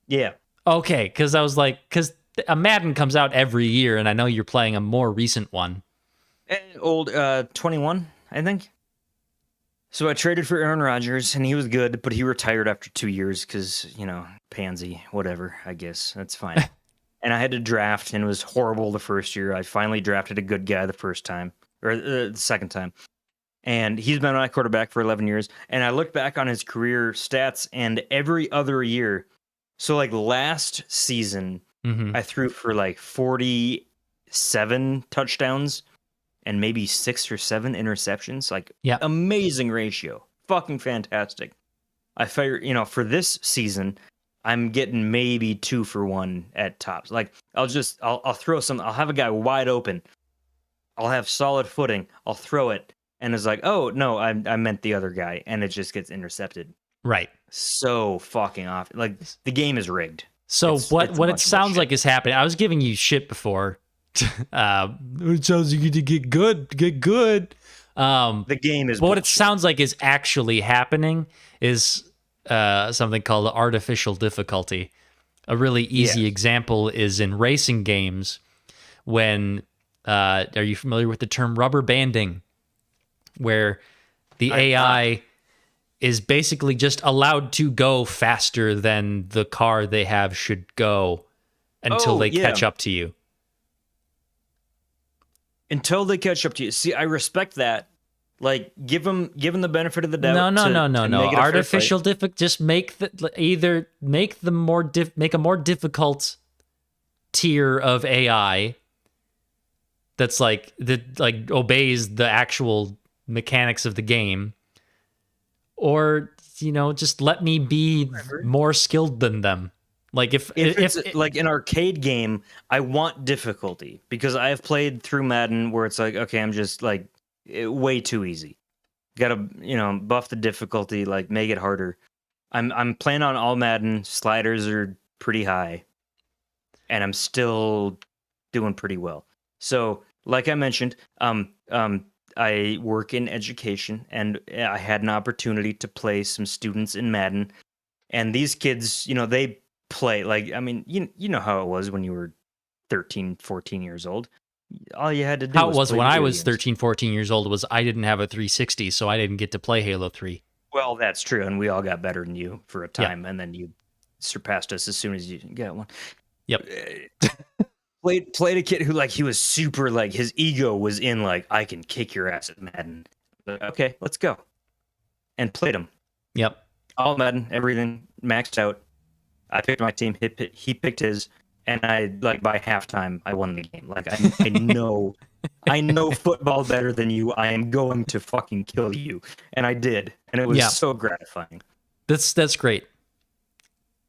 Yeah. Okay, because I was like, because a Madden comes out every year, and I know you're playing a more recent one. Old 21, I think. So I traded for Aaron Rodgers, and he was good, but he retired after 2 years because, pansy, whatever, I guess. That's fine. And I had to draft, and it was horrible the first year. I finally drafted a good guy the first time, or the second time. And he's been my quarterback for 11 years. And I look back on his career stats, and every other year, so like last season, I threw for like 47 touchdowns and maybe 6 or 7 interceptions. Like, amazing ratio. Fucking fantastic. I figure, for this season, I'm getting maybe 2 for 1 at tops. Like, I'll throw some, I'll have a guy wide open. I'll have solid footing. I'll throw it. And it's like, oh, no, I meant the other guy. And it just gets intercepted. Right. So fucking off. Like, the game is rigged. So what it sounds like is happening. I was giving you shit before. It sounds like you to get good. The game is. But what it sounds like is actually happening is something called artificial difficulty. A really easy example is in racing games when are you familiar with the term rubber banding, where the AI is basically just allowed to go faster than the car they have should go until they catch up to you. Until they catch up to you. See, I respect that. Like, give them the benefit of the doubt. No. Artificial difficulty. Just make make a more difficult tier of AI that's like obeys the actual mechanics of the game, or just let me be more skilled than them. Like if it's like an arcade game, I want difficulty because I have played through Madden where it's like, okay, I'm just like way too easy. Got to buff the difficulty, like make it harder. I'm playing on all Madden. Sliders are pretty high, and I'm still doing pretty well. So, like I mentioned, I work in education, and I had an opportunity to play some students in Madden, and these kids, they play like, I mean, you know how it was when you were 13, 14 years old. All you had to do how it was when I was 13, 14 years old was I didn't have a 360, so I didn't get to play Halo 3. Well, that's true, and we all got better than you for a time, and then you surpassed us as soon as you got one. Yep. Played a kid who, like, he was super, like, his ego was in, like, I can kick your ass at Madden. But, okay, let's go. And played him. Yep. All Madden, everything maxed out. I picked my team. He picked his, and by halftime, I won the game. Like, I know, I know football better than you. I am going to fucking kill you, and I did, and it was so gratifying. That's great.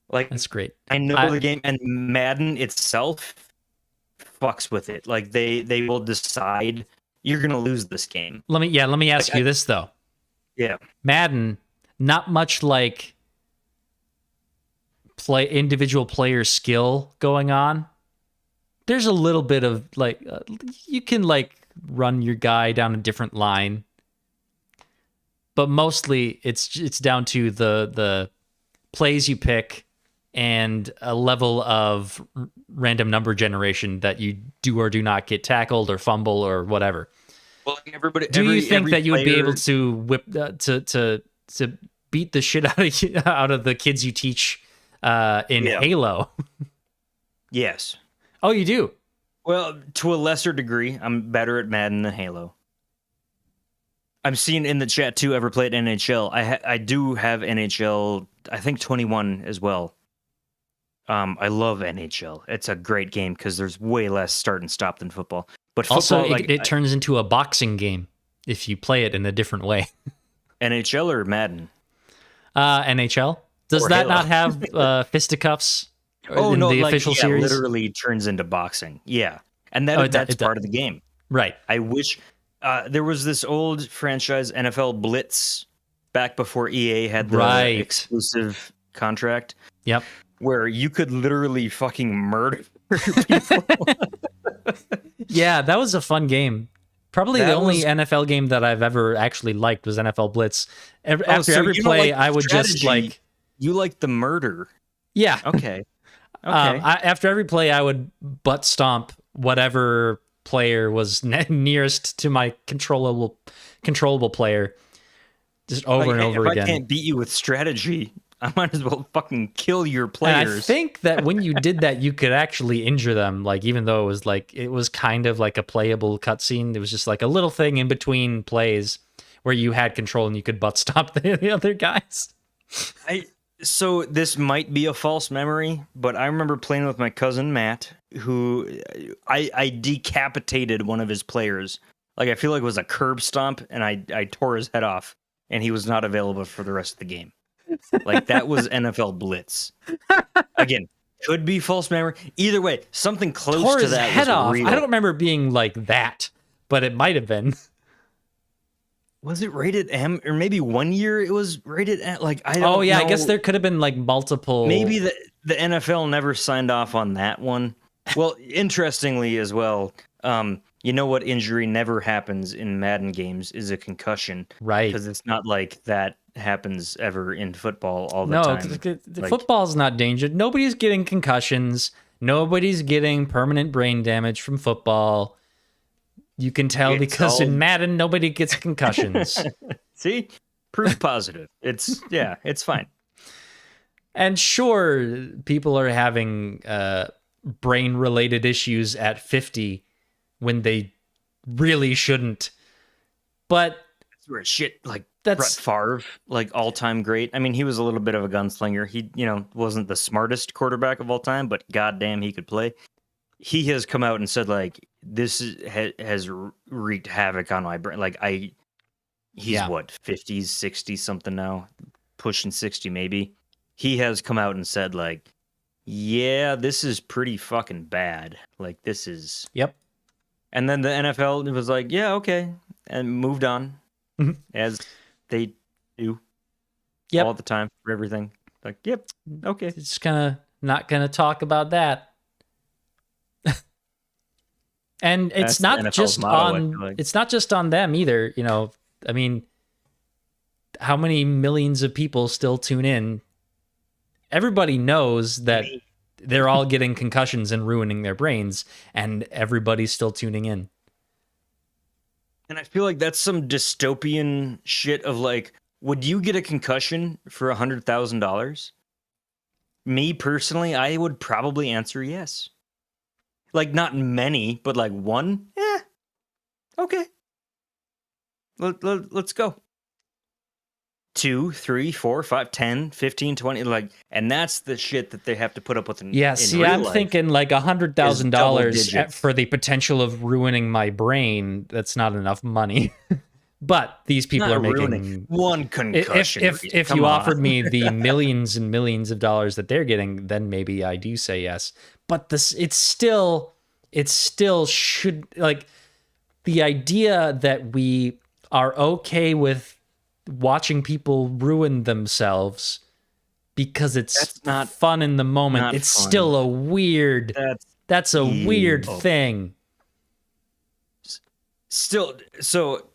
Like, that's great. I know the game, and Madden itself fucks with it. Like, they will decide you're gonna lose this game. Let me ask you this though. Yeah, Madden, not much like individual player skill going on. There's a little bit of like you can like run your guy down a different line, but mostly it's down to the plays you pick and a level of random number generation that you do or do not get tackled or fumble or whatever. Well, do you think that you would be able to whip to beat the shit out of the kids you teach in Halo? Yes. Oh, you do? Well, to a lesser degree, I'm better at Madden than Halo. I'm seeing in the chat too. Ever played NHL? I do have NHL. I think 21 as well. I love NHL. It's a great game because there's way less start and stop than football. But football, Also, like, it turns into a boxing game if you play it in a different way. NHL or Madden? NHL? Does Or that Halo. not have fisticuffs Oh in no, the like, official yeah, series? literally turns into boxing. Yeah, and that Oh, it that's does. part of the game. Right. I wish there was this old franchise, NFL Blitz, back before EA had the Right. exclusive contract, Yep. where you could literally fucking murder people. Yeah, that was a fun game. Probably the That only was- NFL game that I've ever actually liked was NFL Blitz. After so every you don't play, like I would just strategy, like, You like the murder? yeah. Okay. After every play, I would butt stomp whatever player was nearest to my controllable player, just over and over if again. I can't beat you with strategy, I might as well fucking kill your And players. I think that when you did that, you could actually injure them. Like, even though it was kind of like a playable cutscene. It was just like a little thing in between plays where you had control and you could butt stomp the other guys. So this might be a false memory, but I remember playing with my cousin Matt, who I decapitated one of his players. Like, I feel like it was a curb stomp, and I tore his head off, and he was not available for the rest of the game. Like, that was NFL Blitz. Again, could be false memory. Either way, something close Tore to his that head was off. real. I don't remember it being like that, but it might have been. Was it rated M? Or maybe 1 year it was rated M? Like, I don't know. Oh yeah, I guess there could have been like multiple. Maybe the NFL never signed off on that one. Well, interestingly as well, you know what injury never happens in Madden games is a concussion. Right. Because it's not like that happens ever in football all the No, time. the football's not endangered. Nobody's getting concussions. Nobody's getting permanent brain damage from football. You can tell It's because all- in Madden, nobody gets concussions. See? Proof positive. It's fine. And sure, people are having brain-related issues at 50 when they really shouldn't. But That's where shit, like, That's- Brett Favre, like, all-time great. I mean, he was a little bit of a gunslinger. He, wasn't the smartest quarterback of all time, but goddamn, he could play. He has come out and said, like, has wreaked havoc on my brain. Like, he's Yeah. what, 50s, 60s, something now, pushing 60 maybe. He has come out and said, like, yeah, this is pretty fucking bad. Like, this is. Yep. And then the NFL was like, yeah, okay, and moved on, Mhm. as they do Yep. all the time for everything. Like, yep, okay. It's not gonna talk about that. And it's That's the not NFL's just motto, I on feel like. it's not just on them either, I mean, how many millions of people still tune in? Everybody knows that they're all getting concussions and ruining their brains, and everybody's still tuning in. And I feel like that's some dystopian shit of like, would you get a concussion for $100,000? Me personally, I would probably answer yes. Like, not many, but like one? Yeah. Okay. Let's go. 2, 3, 4, 5, 10, 15, 20, like, and that's the shit that they have to put up with in Yeah, in see, real I'm life. thinking like $100,000 is double digits. for the potential of ruining my brain. That's not enough money. But these people Not are ruining making one if concussion. if Come you on. offered me the millions and millions of dollars that they're getting, then maybe I do say yes. But it still should, like, the idea that we are okay with watching people ruin themselves because it's That's not- fun in the moment. not It's fun. still a weird. That's a weird evil. thing. Still, so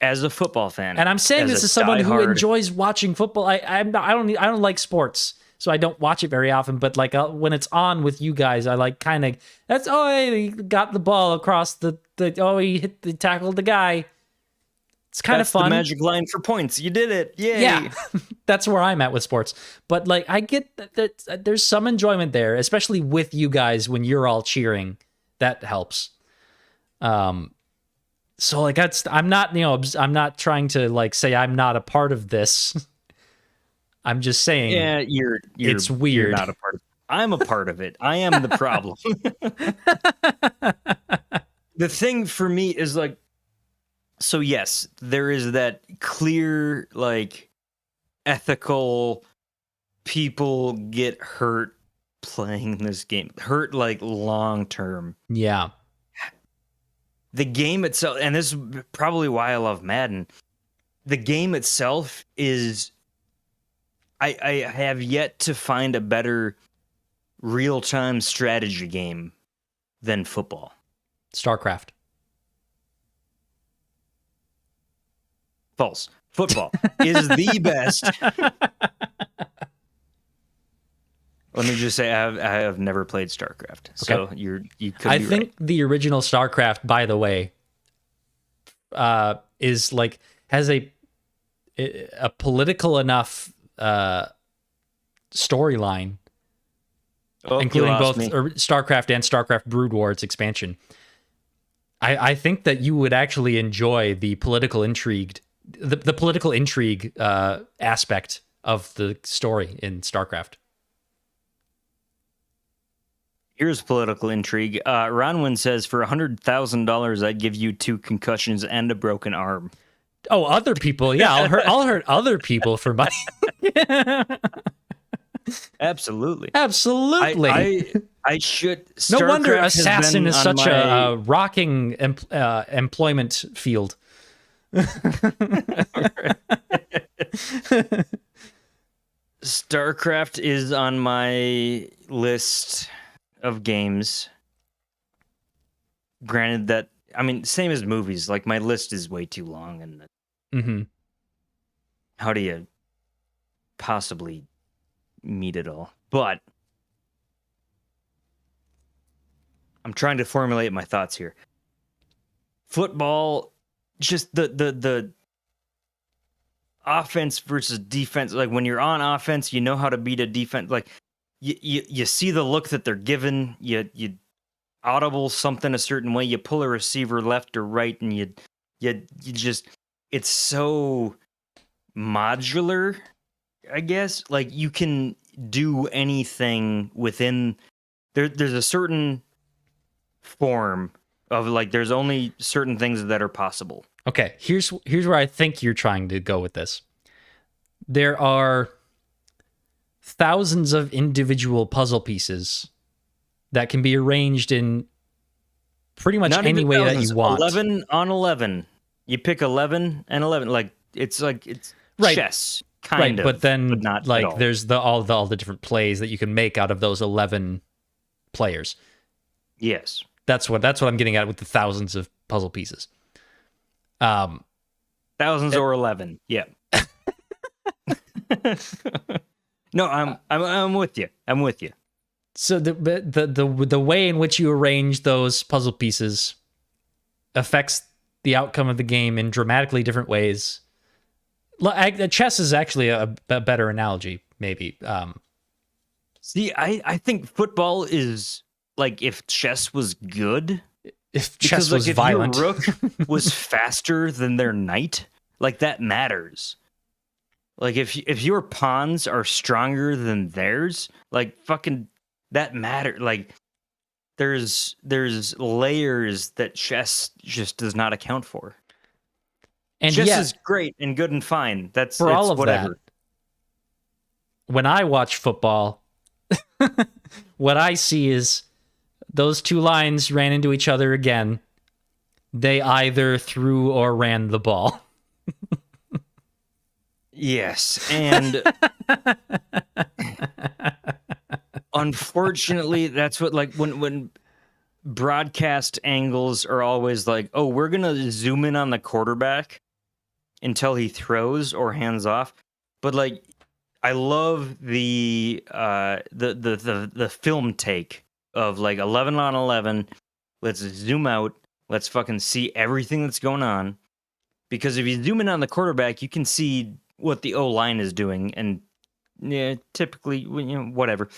as a football fan, And I'm saying as this a as someone who diehard- enjoys watching football. I don't like sports, so I don't watch it very often. But like when it's on with you guys, I like kind of hey, he got the ball across the he tackled the guy. It's kind of That's fun. the magic line for points. You did it. Yay. Yeah, that's where I'm at with sports. But like, I get that there's some enjoyment there, especially with you guys when you're all cheering. That helps. So like I'm not I'm not trying to like say I'm not a part of this. I'm just saying Yeah, you're it's you're weird. not a part of. I'm a part of it. I am the problem. The thing for me is like, so yes, there is that clear, like, ethical, people get hurt playing this game. Hurt, like, long term. Yeah. The game itself, and this is probably why I love Madden, the game itself is, I have yet to find a better real-time strategy game than football. StarCraft. False. Football is the best. Let me just say, I have never played StarCraft, so you could. I be think right. the original StarCraft, by the way, is like has a political enough storyline, including both StarCraft and StarCraft Brood Wars expansion. I think that you would actually enjoy the political intrigue, the political intrigue aspect of the story in StarCraft. Here's political intrigue. Ronwin says, for $100,000, I'd give you 2 concussions and a broken arm. Oh, other people. Yeah, I'll hurt other people for money. Absolutely. Absolutely. I should. No wonder StarCraft Assassin is such a rocking employment field. StarCraft is on my list of games. Granted that, I mean, same as movies. Like, my list is way too long, and how do you possibly meet it all? But I'm trying to formulate my thoughts here. Football, just the offense versus defense. Like, when you're on offense, you know how to beat a defense. Like, you see the look that they're given. You audible something a certain way. You pull a receiver left or right, and you just, it's so modular, I guess. Like, you can do anything within there's a certain form of, like, there's only certain things that are possible. Okay, here's where I think you're trying to go with this. There are thousands of individual puzzle pieces that can be arranged in pretty much any way that you want. 11 on 11. You pick 11 and 11. Like, it's right. Chess, kind of. But then, but not like, at all. there's all the different plays that you can make out of those 11 players. Yes. That's what I'm getting at with the thousands of puzzle pieces. Thousands or 11. Yeah. No, I'm with you. I'm with you. So the way in which you arrange those puzzle pieces affects the outcome of the game in dramatically different ways. Chess is actually a better analogy, maybe. See, I think football is like if chess was good. If chess was if violent, your rook was faster than their knight, like, that matters. Like, if your pawns are stronger than theirs, like, fucking that matter. Like, there's layers that chess just does not account for. And chess is great and good and fine. That's for all of whatever. That. When I watch football, what I see is those two lines ran into each other again. They either threw or ran the ball. Yes, and unfortunately, that's what, like, when broadcast angles are always like, oh, we're gonna zoom in on the quarterback until he throws or hands off. But, like, I love the film take of, like, 11 on 11. Let's zoom out. Let's fucking see everything that's going on. Because if you zoom in on the quarterback, you can see what the O-line is doing, and yeah, typically, you know, whatever.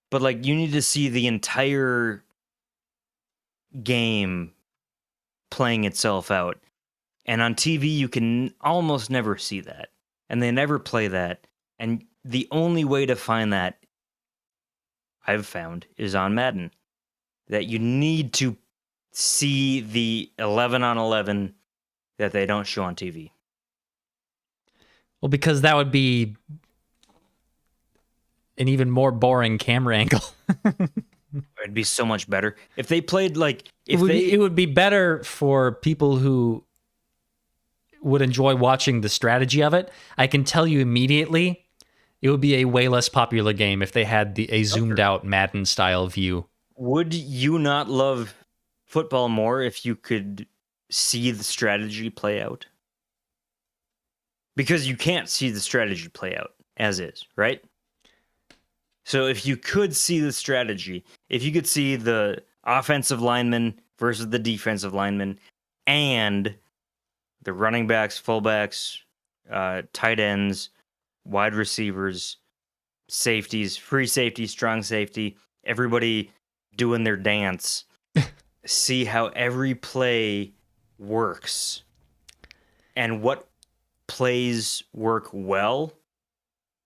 But, like, you need to see the entire game playing itself out. And on TV, you can almost never see that. And they never play that. And the only way to find that I've found is on Madden. That you need to see the 11 on 11 that they don't show on TV. Well, because that would be an even more boring camera angle. It'd be so much better if they played like it would be better for people who would enjoy watching the strategy of it. I can tell you immediately, it would be a way less popular game if they had a zoomed out Madden style view. Would you not love football more if you could see the strategy play out? Because you can't see the strategy play out as is, right? So if you could see the strategy, if you could see the offensive lineman versus the defensive lineman and the running backs, fullbacks, tight ends, wide receivers, safeties, free safety, strong safety, everybody doing their dance, see how every play works and what plays work well,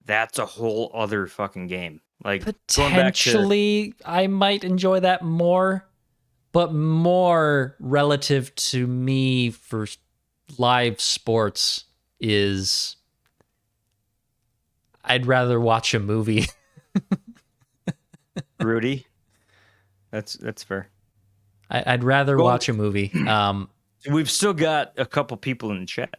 that's a whole other fucking game. Like potentially I might enjoy that more, but more relative to me for live sports is I'd rather watch a movie. Rudy, that's fair. I'd rather watch a movie. We've still got a couple people in the chat.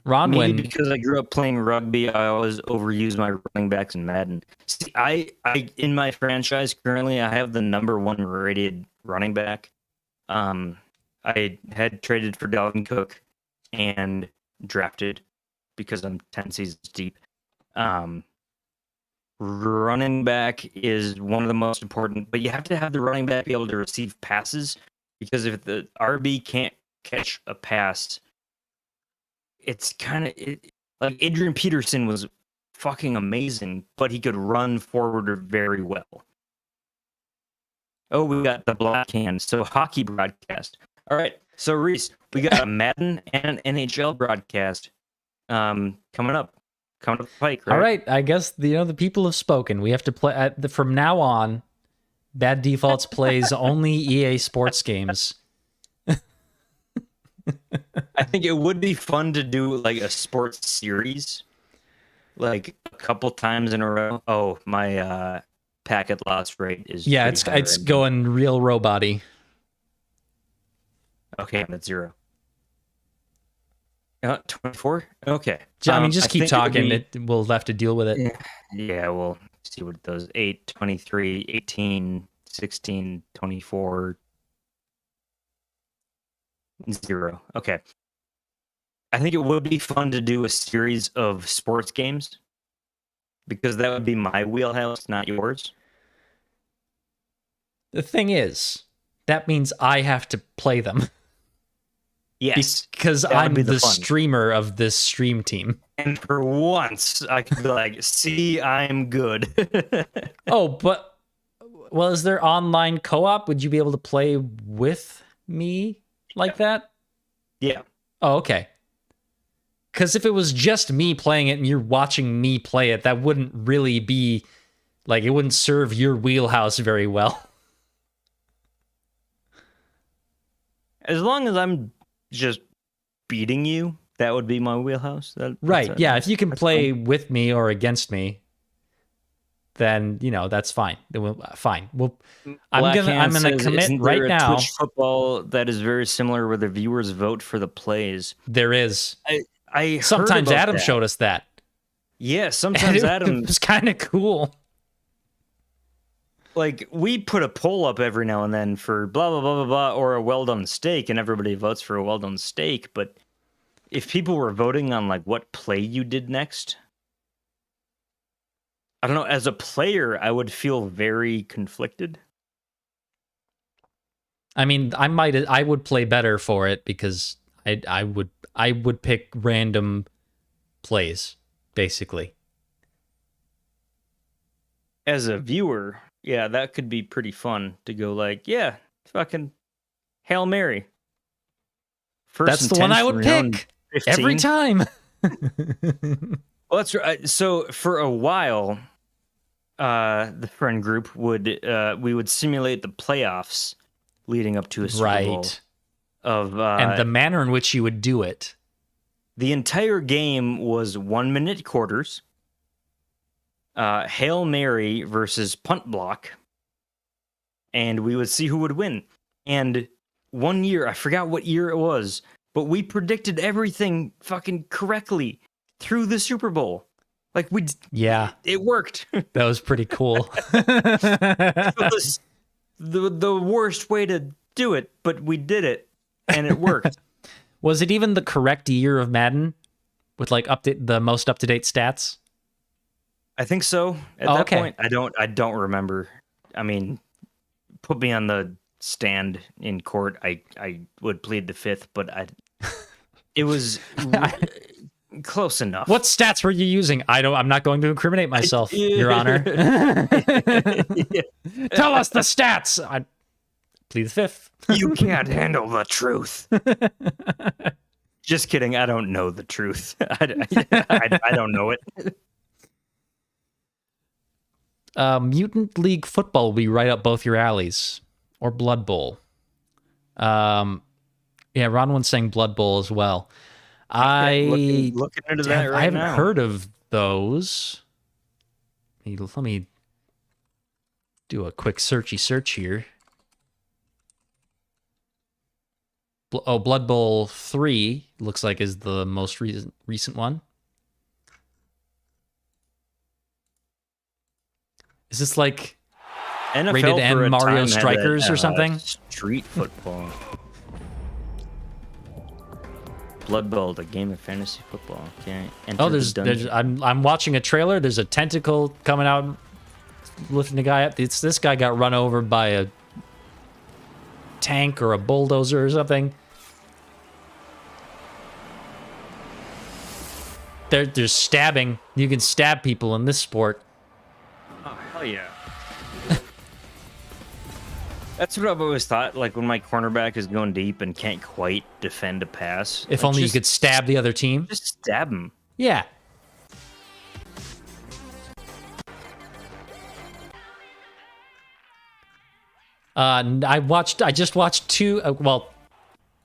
Ronwin, maybe because I grew up playing rugby, I always overuse my running backs in Madden. See, I in my franchise currently, I have the number 1 rated running back. I had traded for Dalvin Cook and drafted because I'm 10 seasons deep. Running back is one of the most important, but you have to have the running back be able to receive passes, because if the RB can't catch a pass, it's kind of like Adrian Peterson was fucking amazing, but he could run forward very well. Oh, we got the black hand. So hockey broadcast. All right. So Reese, we got a Madden and an NHL broadcast coming up the pike, right? All right. I guess the people have spoken. We have to play from now on. Bad Defaults plays only EA Sports games. I think it would be fun to do like a sports series, like a couple times in a row. Oh, my packet loss rate is it's going real robot-y. Okay, that's 0. 24. Okay, I mean, just keep talking. We'll have to deal with it. Yeah, we'll see what it does. 8, 23, 18, 16, 24. 0. Okay. I think it would be fun to do a series of sports games, because that would be my wheelhouse, not yours. The thing is, that means I have to play them. Yes. Because I'm the streamer of this stream team. And for once, I can be like, see, I'm good. Oh, well, is there online co-op? Would you be able to play with me like that? Yeah. Oh, okay. Because if it was just me playing it and you're watching me play it, that wouldn't really be, like, it wouldn't serve your wheelhouse very well. As long as I'm just beating you, that would be my wheelhouse. Right, yeah. If you can play with me or against me, then, that's fine. Fine. I'm gonna commit right now. Twitch football that is very similar, where the viewers vote for the plays. There is. I sometimes Adam showed us that. Yeah, sometimes Adam. It was kind of cool. Like, we put a poll up every now and then for blah blah blah blah blah or a well done steak, and everybody votes for a well done steak. But if people were voting on like what play you did next, I don't know. As a player, I would feel very conflicted. I mean, I would play better for it, because I would pick random plays, basically. As a viewer, yeah, that could be pretty fun to go like, yeah, fucking Hail Mary. That's the one I would pick 15. every time. Well, that's right. So for a while, the friend group would we would simulate the playoffs leading up to a Super Bowl and the manner in which you would do it. The entire game was 1 minute quarters, Hail Mary versus punt block, and we would see who would win. And one year, I forgot what year it was, but we predicted everything fucking correctly through the Super Bowl. Like it worked. That was pretty cool. It was the worst way to do it, but we did it, and it worked. Was it even the correct year of Madden with like the most up-to-date stats? I think so. At that point, I don't remember. I mean, put me on the stand in court. I would plead the fifth, but it was close enough. What stats were you using? I'm not going to incriminate myself, Your Honor. Tell us the stats. I plead the fifth. You can't handle the truth. Just kidding. I don't know the truth. I don't know it. Mutant League Football will be right up both your alleys. Or Blood Bowl. Yeah, Ronwin's saying Blood Bowl as well. Looking into that right now. I haven't heard of those. Let me do a quick search here. Blood Bowl 3 looks like is the most recent one. Is this like NFL rated M Mario Strikers or something? Street football. Blood Bowl, the game of fantasy football. Okay. I'm watching a trailer. There's a tentacle coming out, lifting the guy up. This guy got run over by a tank or a bulldozer or something. There's stabbing. You can stab people in this sport. Oh, hell yeah. That's what I've always thought, like when my cornerback is going deep and can't quite defend a pass. If only you could stab the other team. Just stab him. Yeah. I just watched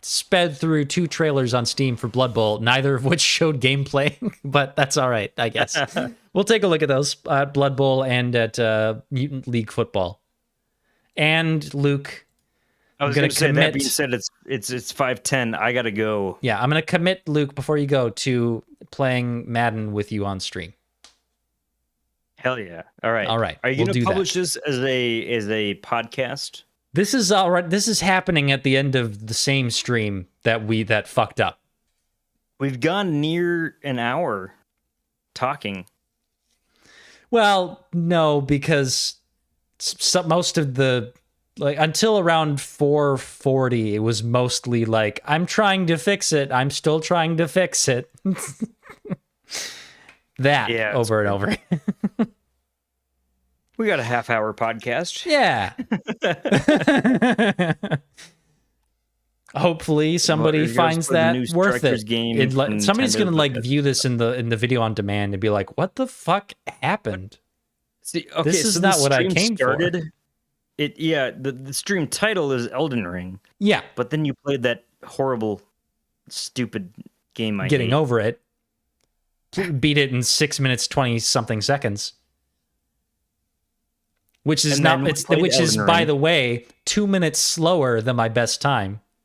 sped through 2 trailers on Steam for Blood Bowl, neither of which showed gameplay, but that's all right, I guess. We'll take a look at those at Blood Bowl and at Mutant League Football. And Luke, I was going to say, that being said, it's 5:10. I got to go. Yeah, I'm going to commit, Luke, before you go, to playing Madden with you on stream. Hell yeah. All right. Are you going to publish this as a podcast? This is all right. This is happening at the end of the same stream that fucked up. We've gone near an hour talking. Well, no, because most of the until around 4:40, it was mostly like, I'm trying to fix it. I'm still trying to fix it. Over and over. We got a half-hour podcast. Yeah. Hopefully somebody finds that worth it. Somebody's going to view this in the video on demand and be like, what the fuck happened? See, okay, this is not what I came for. The stream title is Elden Ring. Yeah. But then you played that horrible, stupid game I Getting hate. over it. Beat it in 6 minutes, 20-something seconds. Which is by the way, 2 minutes slower than my best time.